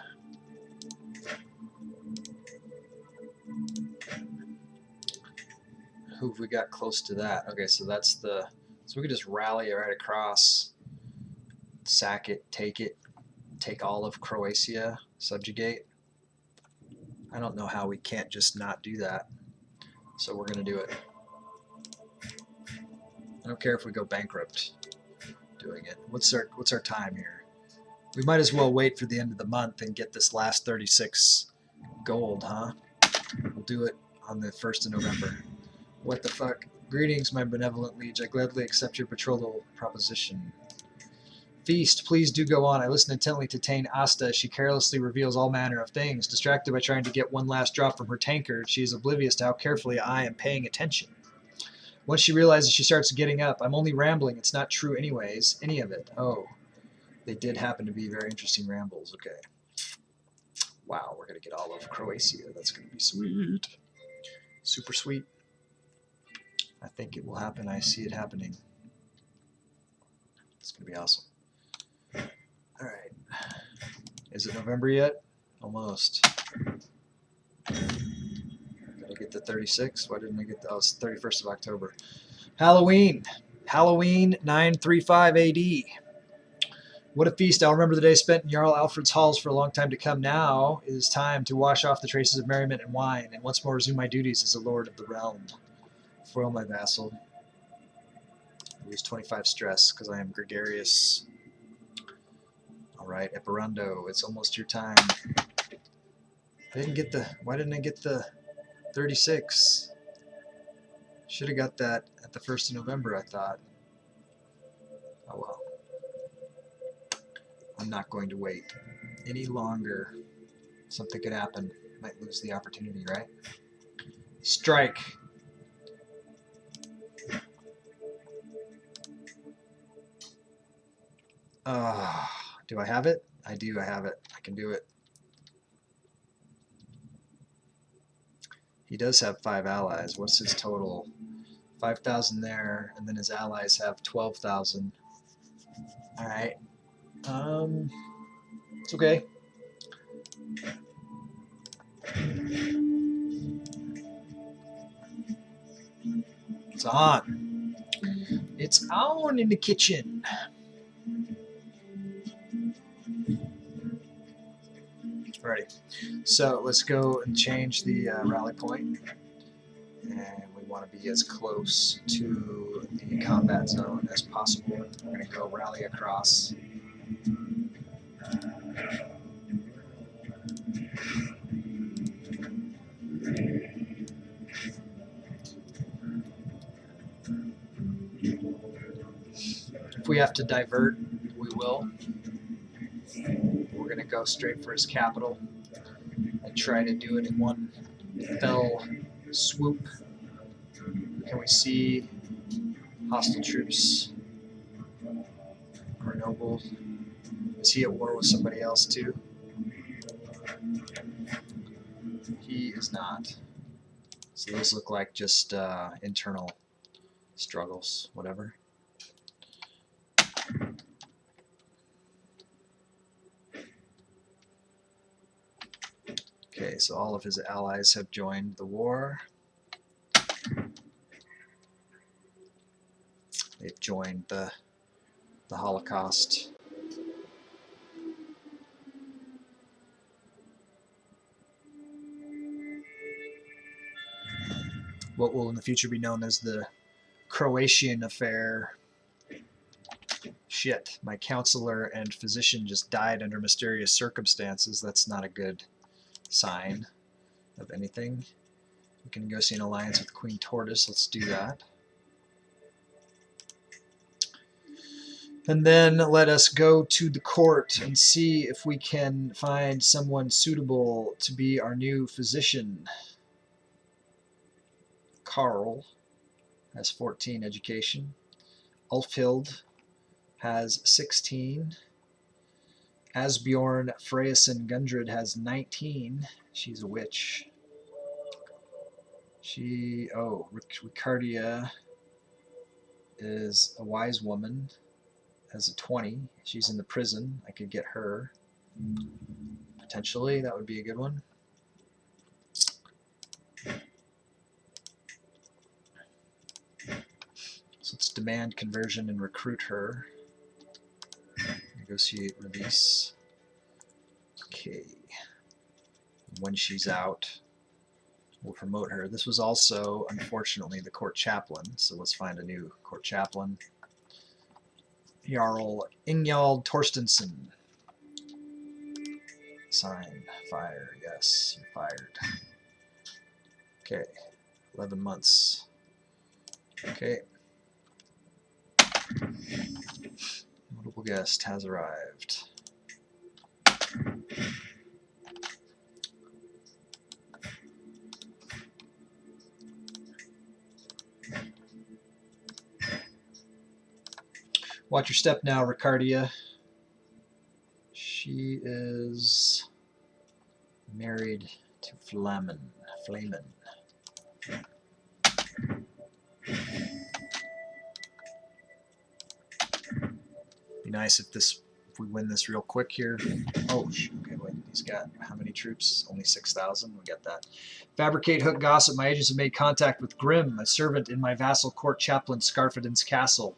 Who have we got close to that? Okay, so that's the... So we could just rally right across, sack it, take all of Croatia, subjugate. I don't know how we can't just not do that. So we're going to do it. I don't care if we go bankrupt doing it. What's our time here? We might as well wait for the end of the month and get this last 36 gold, huh? We'll do it on the 1st of November. What the fuck? Greetings, my benevolent liege. I gladly accept your betrothal proposition. Feast, please do go on. I listen intently to Tane Asta as she carelessly reveals all manner of things. Distracted by trying to get one last drop from her tankard, she is oblivious to how carefully I am paying attention. Once she realizes, she starts getting up. I'm only rambling. It's not true anyways. Any of it. Oh. They did happen to be very interesting rambles. Okay. Wow, we're going to get all of Croatia. That's going to be sweet. Super sweet. I think it will happen. I see it happening. It's going to be awesome. All right. Is it November yet? Almost. Did I get the 36? Why didn't I get the... Oh, it's 31st of October. Halloween. Halloween 935 AD. What a feast. I'll remember the day spent in Jarl Alfred's halls for a long time to come. Now it is time to wash off the traces of merriment and wine, and once more resume my duties as a lord of the realm. Foil my vassal. I lose 25 stress because I am gregarious. Alright, Eperando, it's almost your time. I didn't get the... Why didn't I get the 36? Should have got that at the 1st of November, I thought. Oh well. I'm not going to wait any longer. Something could happen. Might lose the opportunity, right? Strike. Do I have it? I do. I have it. I can do it. He does have 5 allies. What's his total? 5,000 there, and then his allies have 12,000. All right. It's okay. It's on. It's on in the kitchen. Alrighty. So let's go and change the rally point. And we want to be as close to the combat zone as possible. We're going to go rally across. If we have to divert, we will. We're going to go straight for his capital and try to do it in one fell swoop. Can we see hostile troops or nobles? Is he at war with somebody else too? He is not. So those look like just internal struggles, whatever. Okay, so all of his allies have joined the war. They've joined the Holocaust. What will in the future be known as the Croatian affair. Shit, my counselor and physician just died under mysterious circumstances. That's not a good sign of anything. We can go see an alliance with Queen Tortoise. Let's do that. And then let us go to the court and see if we can find someone suitable to be our new physician. Carl has 14 education. Ulfhild has 16. Asbjorn Freyson Gundred has 19. She's a witch. Ricardia is a wise woman, has a 20. She's in the prison. I could get her. Potentially, that would be a good one. So let's demand conversion and recruit her. Negotiate release. Okay. When she's out, we'll promote her. This was also, unfortunately, the court chaplain, so let's find a new court chaplain. Jarl Ingjald Torstensson. Sign. Fire. Yes, you're fired. Okay. 11 months. Okay. Notable guest has arrived. Watch your step now, Ricardia. She is married to Flamen. Be nice if we win this real quick here. Oh, okay, wait. He's got how many troops? Only 6,000. We got that. Fabricate, hook, gossip. My agents have made contact with Grim, a servant in my vassal court chaplain Scarfedin's castle.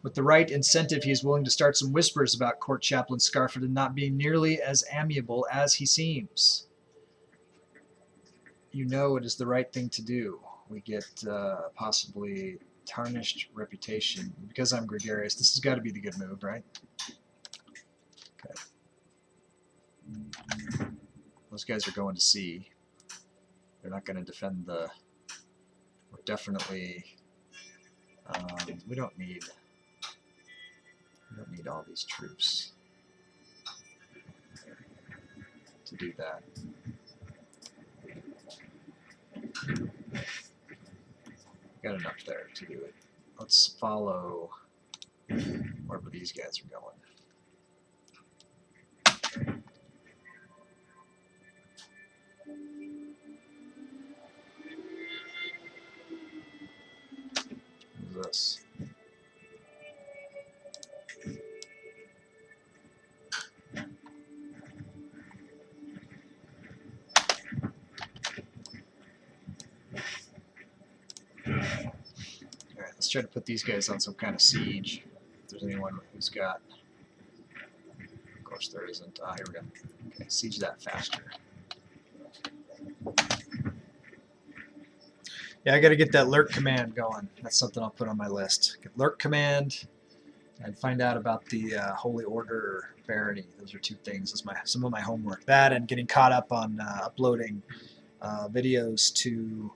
With the right incentive, he is willing to start some whispers about court chaplain Scarfedin not being nearly as amiable as he seems. You know it is the right thing to do. We get possibly tarnished reputation. Because I'm gregarious, this has got to be the good move, right? Okay. Those guys are going to sea. They're not going to defend the... We're definitely... we don't need all these troops to do that. Got enough there to do it. Let's follow wherever these guys are going. What's this? Alright, let's try to put these guys on some kind of siege. If there's anyone who's got... Of course there isn't. Ah, here we go. Okay, siege that faster. Yeah, I gotta get that lurk command going. That's something I'll put on my list. Get lurk command and find out about the Holy Order barony. Those are two things. That's some of my homework. That and getting caught up on uploading videos to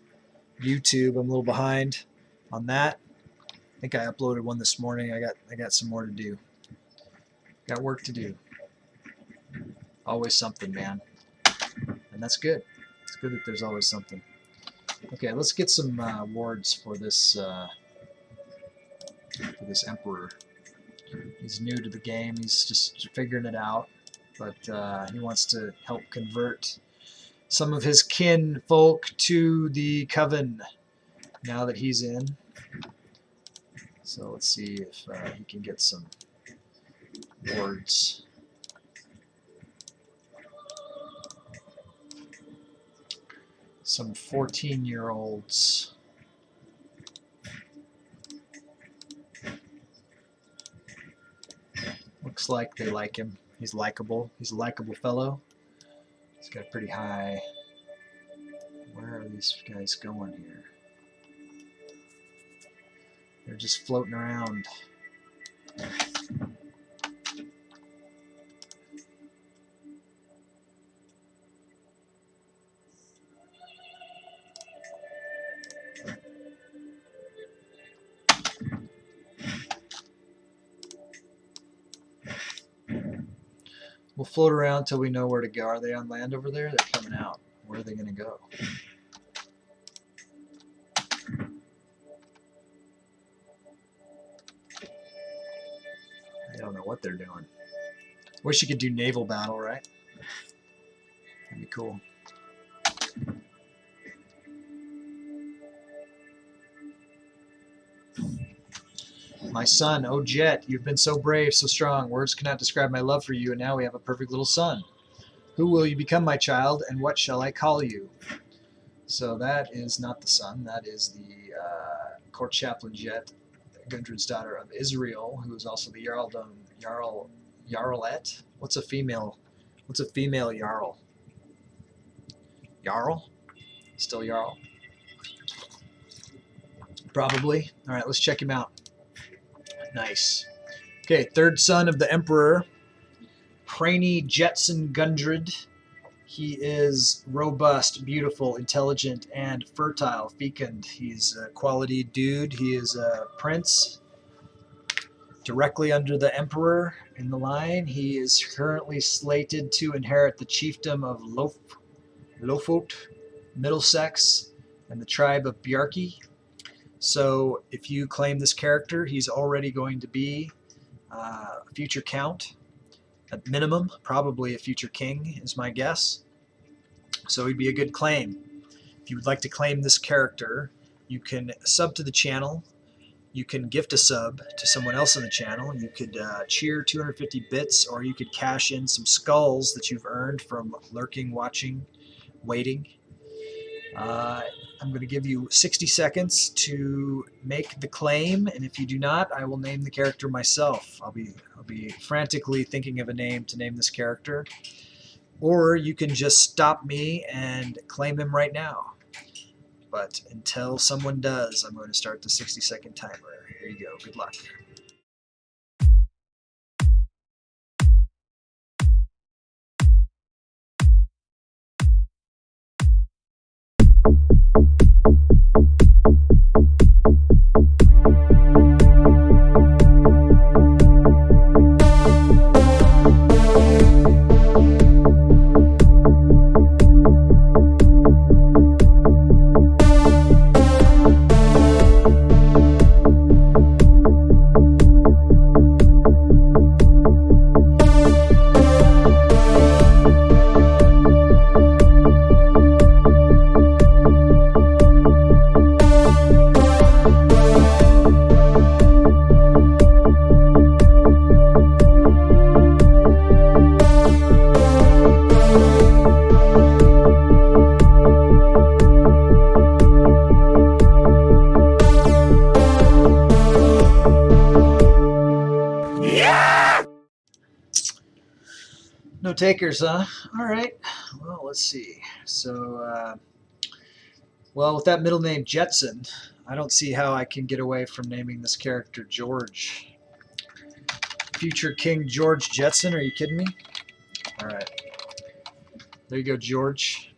YouTube. I'm a little behind on that. I think I uploaded one this morning. I got some more to do. Got work to do. Always something, man. And that's good. It's good that there's always something. Okay, let's get some wards for this emperor. He's new to the game. He's just figuring it out, but he wants to help convert some of his kin folk to the coven now that he's in. So let's see if he can get some wards. Some 14-year-olds. Looks like they like him. He's likable. He's a likable fellow. He's got pretty high... Where are these guys going here? They're just floating around. We'll float around till we know where to go. Are they on land over there? They're coming out. Where are they going to go? I don't know what they're doing. Wish you could do naval battle, right? That'd be cool. My son, oh Jet, you've been so brave, so strong. Words cannot describe my love for you, and now we have a perfect little son. Who will you become, my child, and what shall I call you? So that is not the son. That is the court chaplain Jet, Gundred's daughter of Israel, who is also the Jarlette. What's a female Jarl? Jarl? Still Jarl? Probably. All right, let's check him out. Nice. Okay, third son of the Emperor, Craney Jetson Gundred. He is robust, beautiful, intelligent, and fertile, fecund. He's a quality dude. He is a prince, directly under the Emperor in the line. He is currently slated to inherit the chiefdom of Lofot, Middlesex, and the tribe of Bjarki. So if you claim this character, he's already going to be a future count, at minimum, probably a future king is my guess. So he'd be a good claim. If you would like to claim this character, you can sub to the channel. You can gift a sub to someone else on the channel. You could cheer 250 bits, or you could cash in some skulls that you've earned from lurking, watching, waiting. I'm going to give you 60 seconds to make the claim, and if you do not, I will name the character myself. I'll be frantically thinking of a name to name this character, or you can just stop me and claim him right now. But until someone does, I'm going to start the 60-second timer. Here you go. Good luck. takers, huh? All right. Well, let's see. So, well, with that middle name Jetson, I don't see how I can get away from naming this character George. Future King George Jetson, are you kidding me? All right. There you go, George.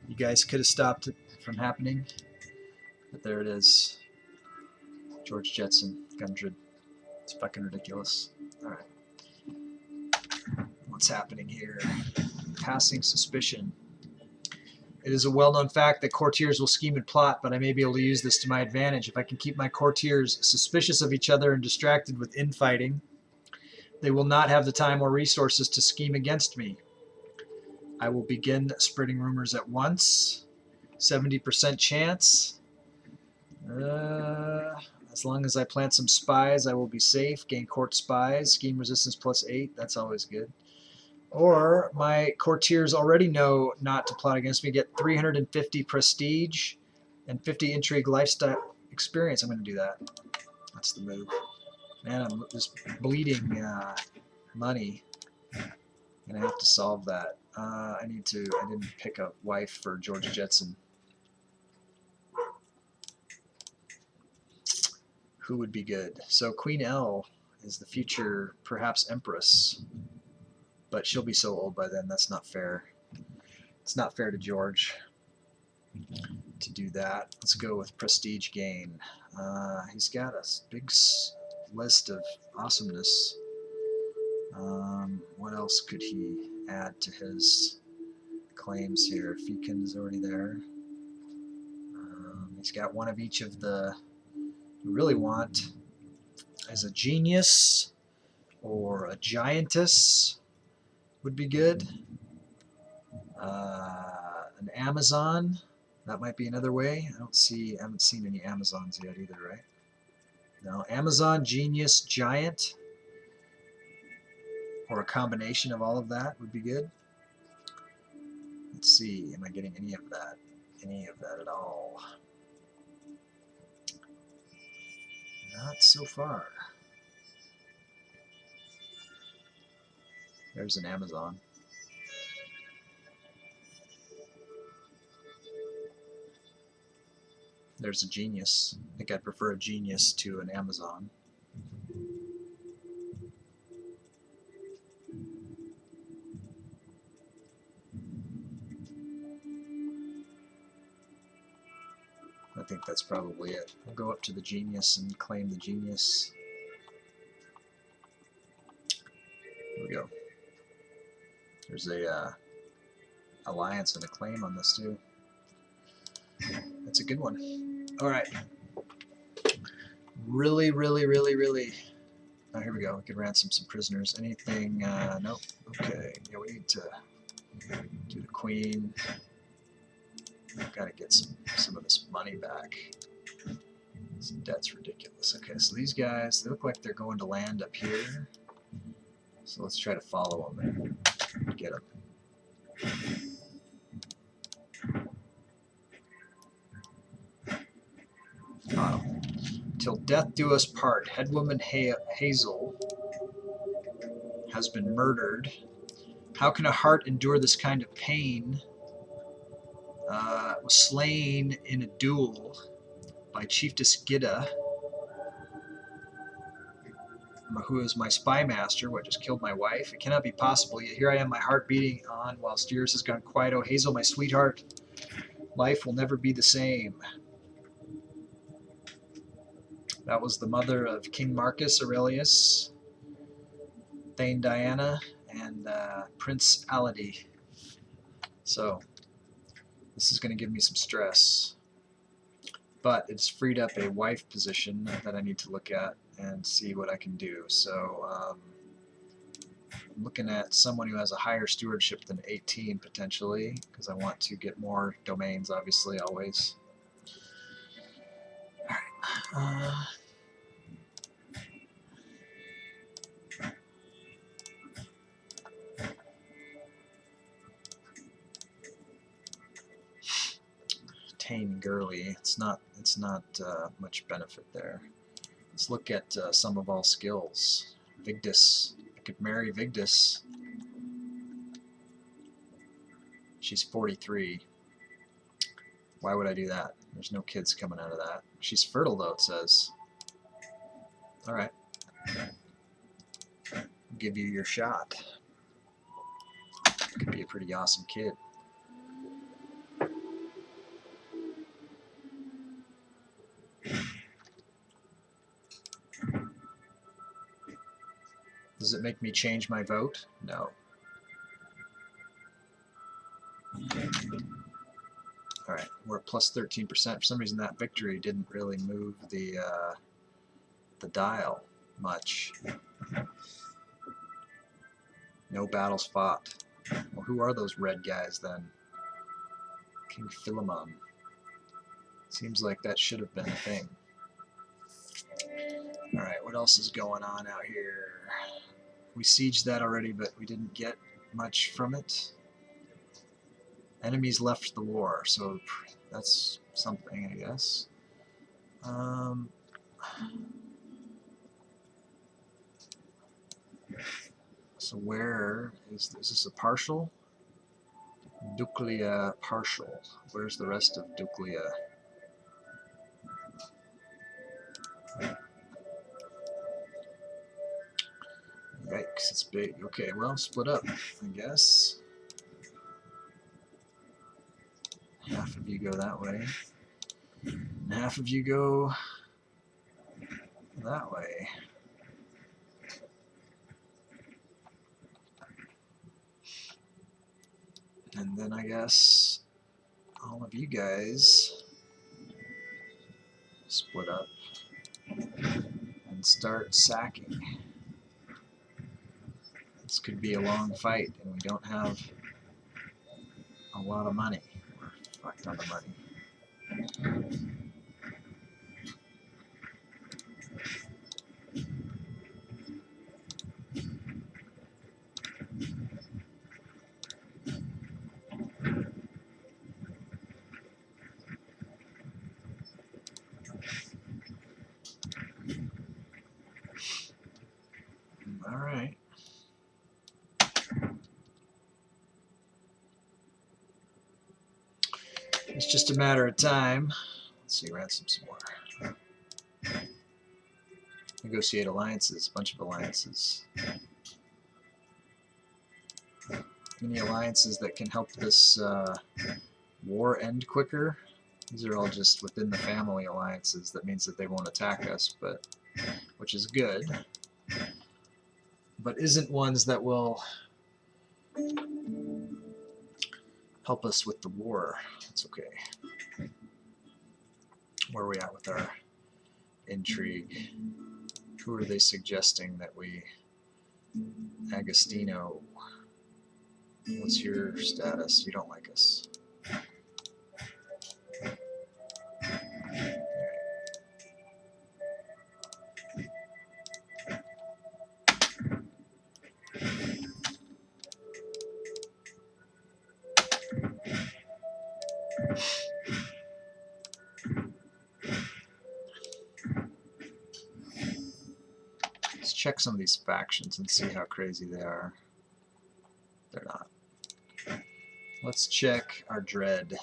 You guys could have stopped it from happening, but there it is. George Jetson, Gundred. It's fucking ridiculous. All right. What's happening here? Passing suspicion. It is a well-known fact that courtiers will scheme and plot, but I may be able to use this to my advantage. If I can keep my courtiers suspicious of each other and distracted with infighting, they will not have the time or resources to scheme against me. I will begin spreading rumors at once. 70% chance. As long as I plant some spies, I will be safe. Gain court spies. Scheme resistance +8. That's always good. Or my courtiers already know not to plot against me. Get 350 prestige and 50 intrigue lifestyle experience. I'm going to do that. That's the move. Man, I'm just bleeding money. And I have to solve that. I didn't pick a wife for George Jetson. Who would be good? So Queen L is the future, perhaps Empress. But she'll be so old by then, that's not fair. It's not fair to George to do that. Let's go with prestige gain. He's got a big list of awesomeness. What else could he add to his claims here? Fekin is already there. He's got one of each of the we really want as a genius or a giantess would be good. An Amazon, that might be another way. I haven't seen any Amazons yet either, right? No, Amazon, genius, giant, or a combination of all of that would be good. Let's see, am I getting any of that? Any of that at all? Not so far. There's an Amazon. There's a genius. I think I'd prefer a genius to an Amazon. I think that's probably it. I'll go up to the genius and claim the genius. Here we go. There's a alliance and a claim on this too. That's a good one. All right. Really. Oh, here we go. We could ransom some prisoners. Anything? Nope. Okay. Yeah, we need to do the queen. Got to get some of this money back. This debt's ridiculous. Okay, so these guys, they look like they're going to land up here. So let's try to follow them and get them. Till death do us part. Headwoman Hazel has been murdered. How can a heart endure this kind of pain? Was slain in a duel by Chiefess Gidda, who is my spy master. What, just killed my wife? It cannot be possible. Yet here I am, my heart beating on, while Steers has gone quiet. Oh, Hazel, my sweetheart, life will never be the same. That was the mother of King Marcus Aurelius, Thane Diana, and Prince Aladi. So this is going to give me some stress. But it's freed up a wife position that I need to look at and see what I can do. So I'm looking at someone who has a higher stewardship than 18 potentially, because I want to get more domains, obviously, always. All right. Tame girly. It's not much benefit there. Let's look at some of all skills. Vigdis. I could marry Vigdis. She's 43. Why would I do that? There's no kids coming out of that. She's fertile though, it says. Alright. I'll give you your shot. Could be a pretty awesome kid. Does it make me change my vote? No. Alright, we're at plus 13%. For some reason that victory didn't really move the dial much. No battles fought. Well, who are those red guys then? King Philemon. Seems like that should have been a thing. Alright, what else is going on out here? We sieged that already, but we didn't get much from it. Enemies left the war, so that's something, I guess. So where is this a partial? Duclia partial. Where's the rest of Duclia? Yikes, it's big. Okay, well, split up, I guess. Half of you go that way, and half of you go that way. And then I guess all of you guys split up and start sacking. This could be a long fight, and we don't have a lot of money. We're fucked on the money. All right. It's just a matter of time. Let's see, ransom some more. Negotiate alliances, a bunch of alliances. Any alliances that can help this war end quicker? These are all just within the family alliances. That means that they won't attack us, but which is good. But isn't ones that will help us with the war. That's okay. Where are we at with our intrigue? Who are they suggesting that we... Agostino. What's your status? You don't like us. Let's check some of these factions and see how crazy they are. They're not. Let's check our dread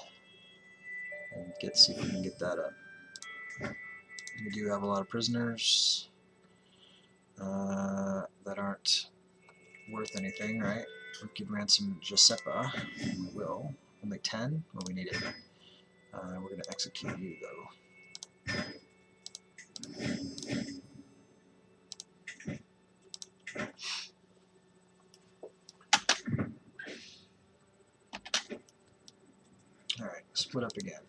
and see if we can get that up. We do have a lot of prisoners that aren't worth anything, right? We could ransom Giuseppa. We will. Only 10? Well, we need it. We're going to execute you, though. Alright, split up again.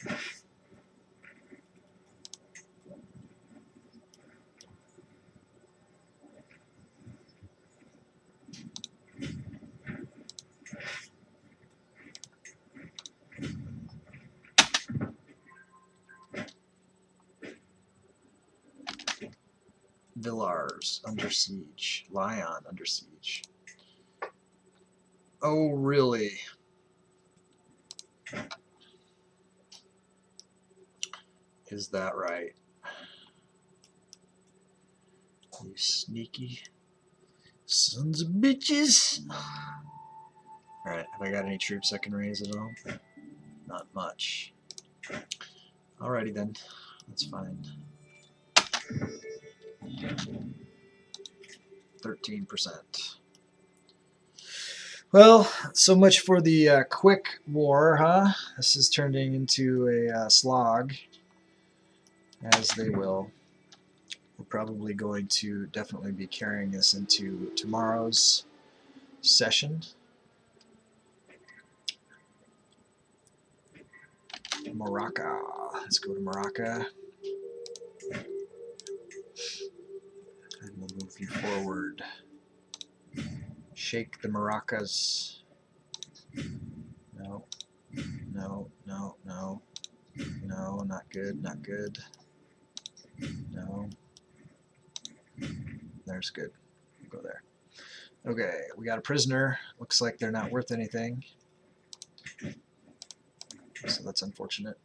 Villars under siege. Lyon under siege. Oh, really? Is that right? You sneaky sons of bitches. Alright, have I got any troops I can raise at all? Not much. Alrighty then, that's fine. 13%. Well, so much for the quick war, huh? This is turning into a slog, as they will. We're probably going to definitely be carrying this into tomorrow's session. Morocco. Let's go to Morocco. And we'll move you forward. Shake the maracas. No. No, no, no. No, not good, not good. No. There's good. We'll go there. Okay, we got a prisoner. Looks like they're not worth anything. So that's unfortunate.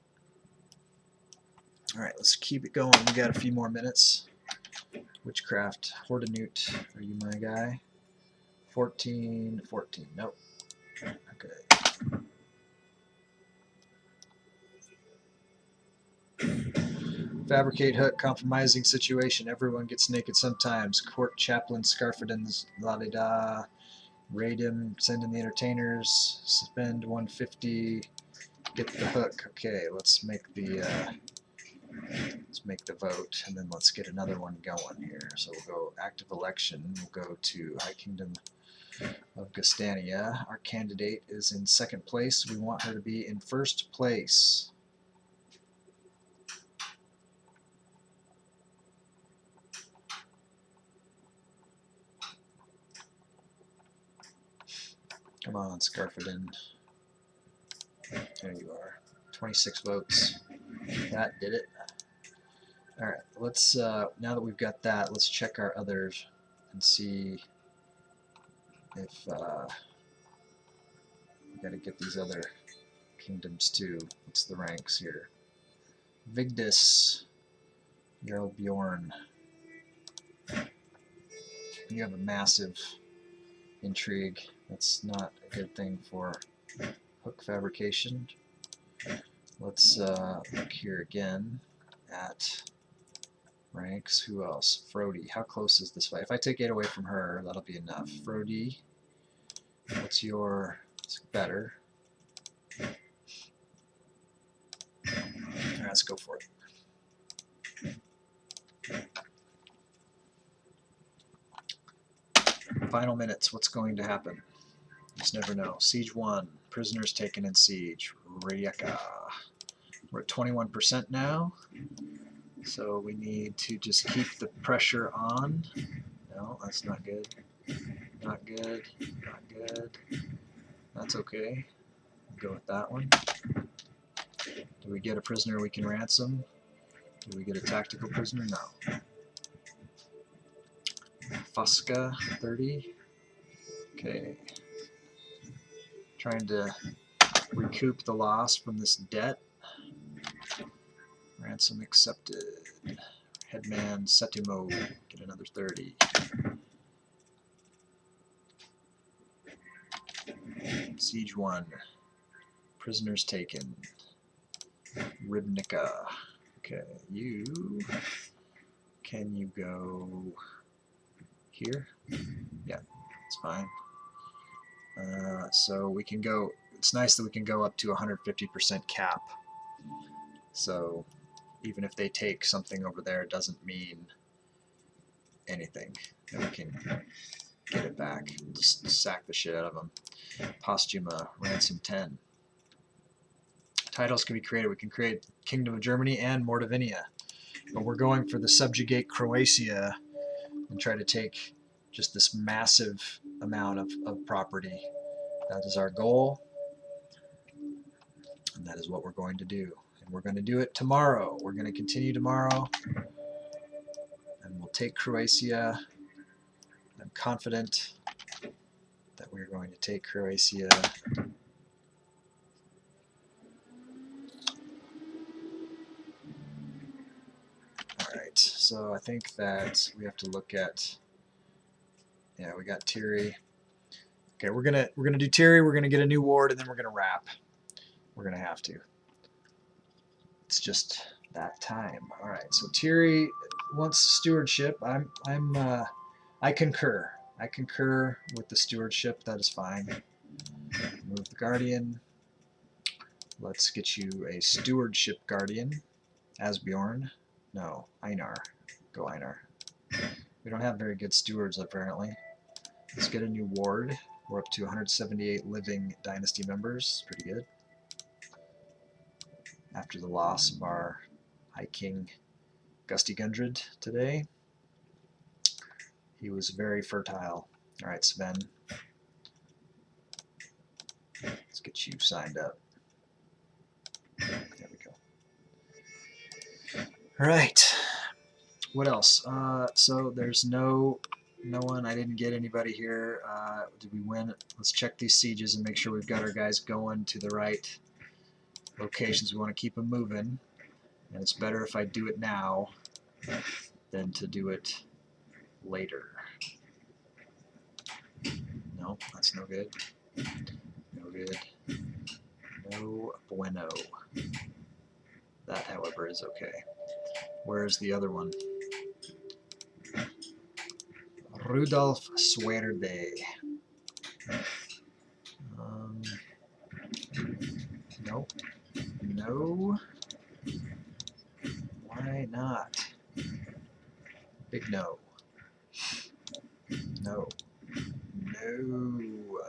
Alright, let's keep it going. We got a few more minutes. Witchcraft. Hordenute. Are you my guy? 14. Nope. Okay. Fabricate hook, compromising situation. Everyone gets naked sometimes. Court chaplain, Scarfidens, la-di-da. Raid him, send in the entertainers. Spend 150. Get the hook. Okay, let's make the vote, and then let's get another one going here. So we'll go active election. We'll go to High Kingdom of Gastania. Our candidate is in second place. We want her to be in first place. Come on, Scarfidin. There you are. 26 votes. That did it. Alright, let's, now that we've got that, let's check our others and see if, we gotta get these other kingdoms too. What's the ranks here? Vigdis. Jarl Bjorn. You have a massive intrigue. That's not a good thing for hook fabrication. Let's look here again at ranks. Who else? Frody. How close is this fight? If I take 8 away from her, that'll be enough. Frody, what's your... It's better. Alright, let's go for it. Final minutes. What's going to happen? Just never know. Siege 1. Prisoners taken in siege. Rijeka. We're at 21% now. So we need to just keep the pressure on. No, that's not good. Not good. Not good. That's okay. Go with that one. Do we get a prisoner we can ransom? Do we get a tactical prisoner? No. Fusca 30. Okay. Trying to recoup the loss from this debt. Ransom accepted. Headman Setimo. Get another 30. Siege 1. Prisoners taken. Ribnica. Okay, you... Can you go here? Yeah, it's fine. So we can go... It's nice that we can go up to 150% cap. So even if they take something over there, it doesn't mean anything. And we can get it back. Just sack the shit out of them. Posthuma, ransom 10. Titles can be created. We can create Kingdom of Germany and Mordavinia. But we're going for the subjugate Croatia and try to take just this massive amount of property. That is our goal. And that is what we're going to do. And we're going to do it tomorrow. We're going to continue tomorrow. And we'll take Croatia. I'm confident that we're going to take Croatia. Alright, so I think that we have to look at, yeah, we got Tiri. Okay, we're gonna do Tiri. We're gonna get a new ward, and then we're gonna wrap. We're gonna have to. It's just that time. All right. So Tiri wants stewardship. I concur. I concur with the stewardship. That is fine. Move the guardian. Let's get you a stewardship guardian. Asbjorn. No, Einar. Go Einar. We don't have very good stewards apparently. Let's get a new ward. We're up to 178 living dynasty members. Pretty good. After the loss of our High King Gusty Gundred today. He was very fertile. All right, Sven. Let's get you signed up. There we go. All right. What else? So there's no one. I didn't get anybody here. Did we win? Let's check these sieges and make sure we've got our guys going to the right locations. We want to keep them moving. And it's better if I do it now than to do it later. No, that's no good. No good. No bueno. That, however, is okay. Where's the other one? Rudolf Suerde. Nope. No. Why not? Big no. No. No. You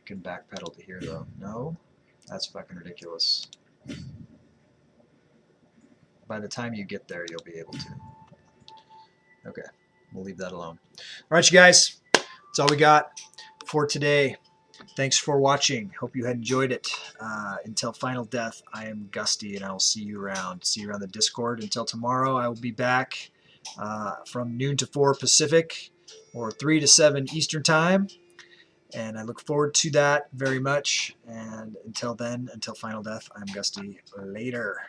can backpedal to here, though. No? That's fucking ridiculous. By the time you get there, you'll be able to. Okay. We'll leave that alone. All right, you guys. That's all we got for today. Thanks for watching. Hope you had enjoyed it. Until final death, I am Gusty, and I will see you around. See you around the Discord. Until tomorrow, I will be back from noon to 4 Pacific, or 3 to 7 Eastern Time. And I look forward to that very much. And until then, until final death, I'm Gusty. Later.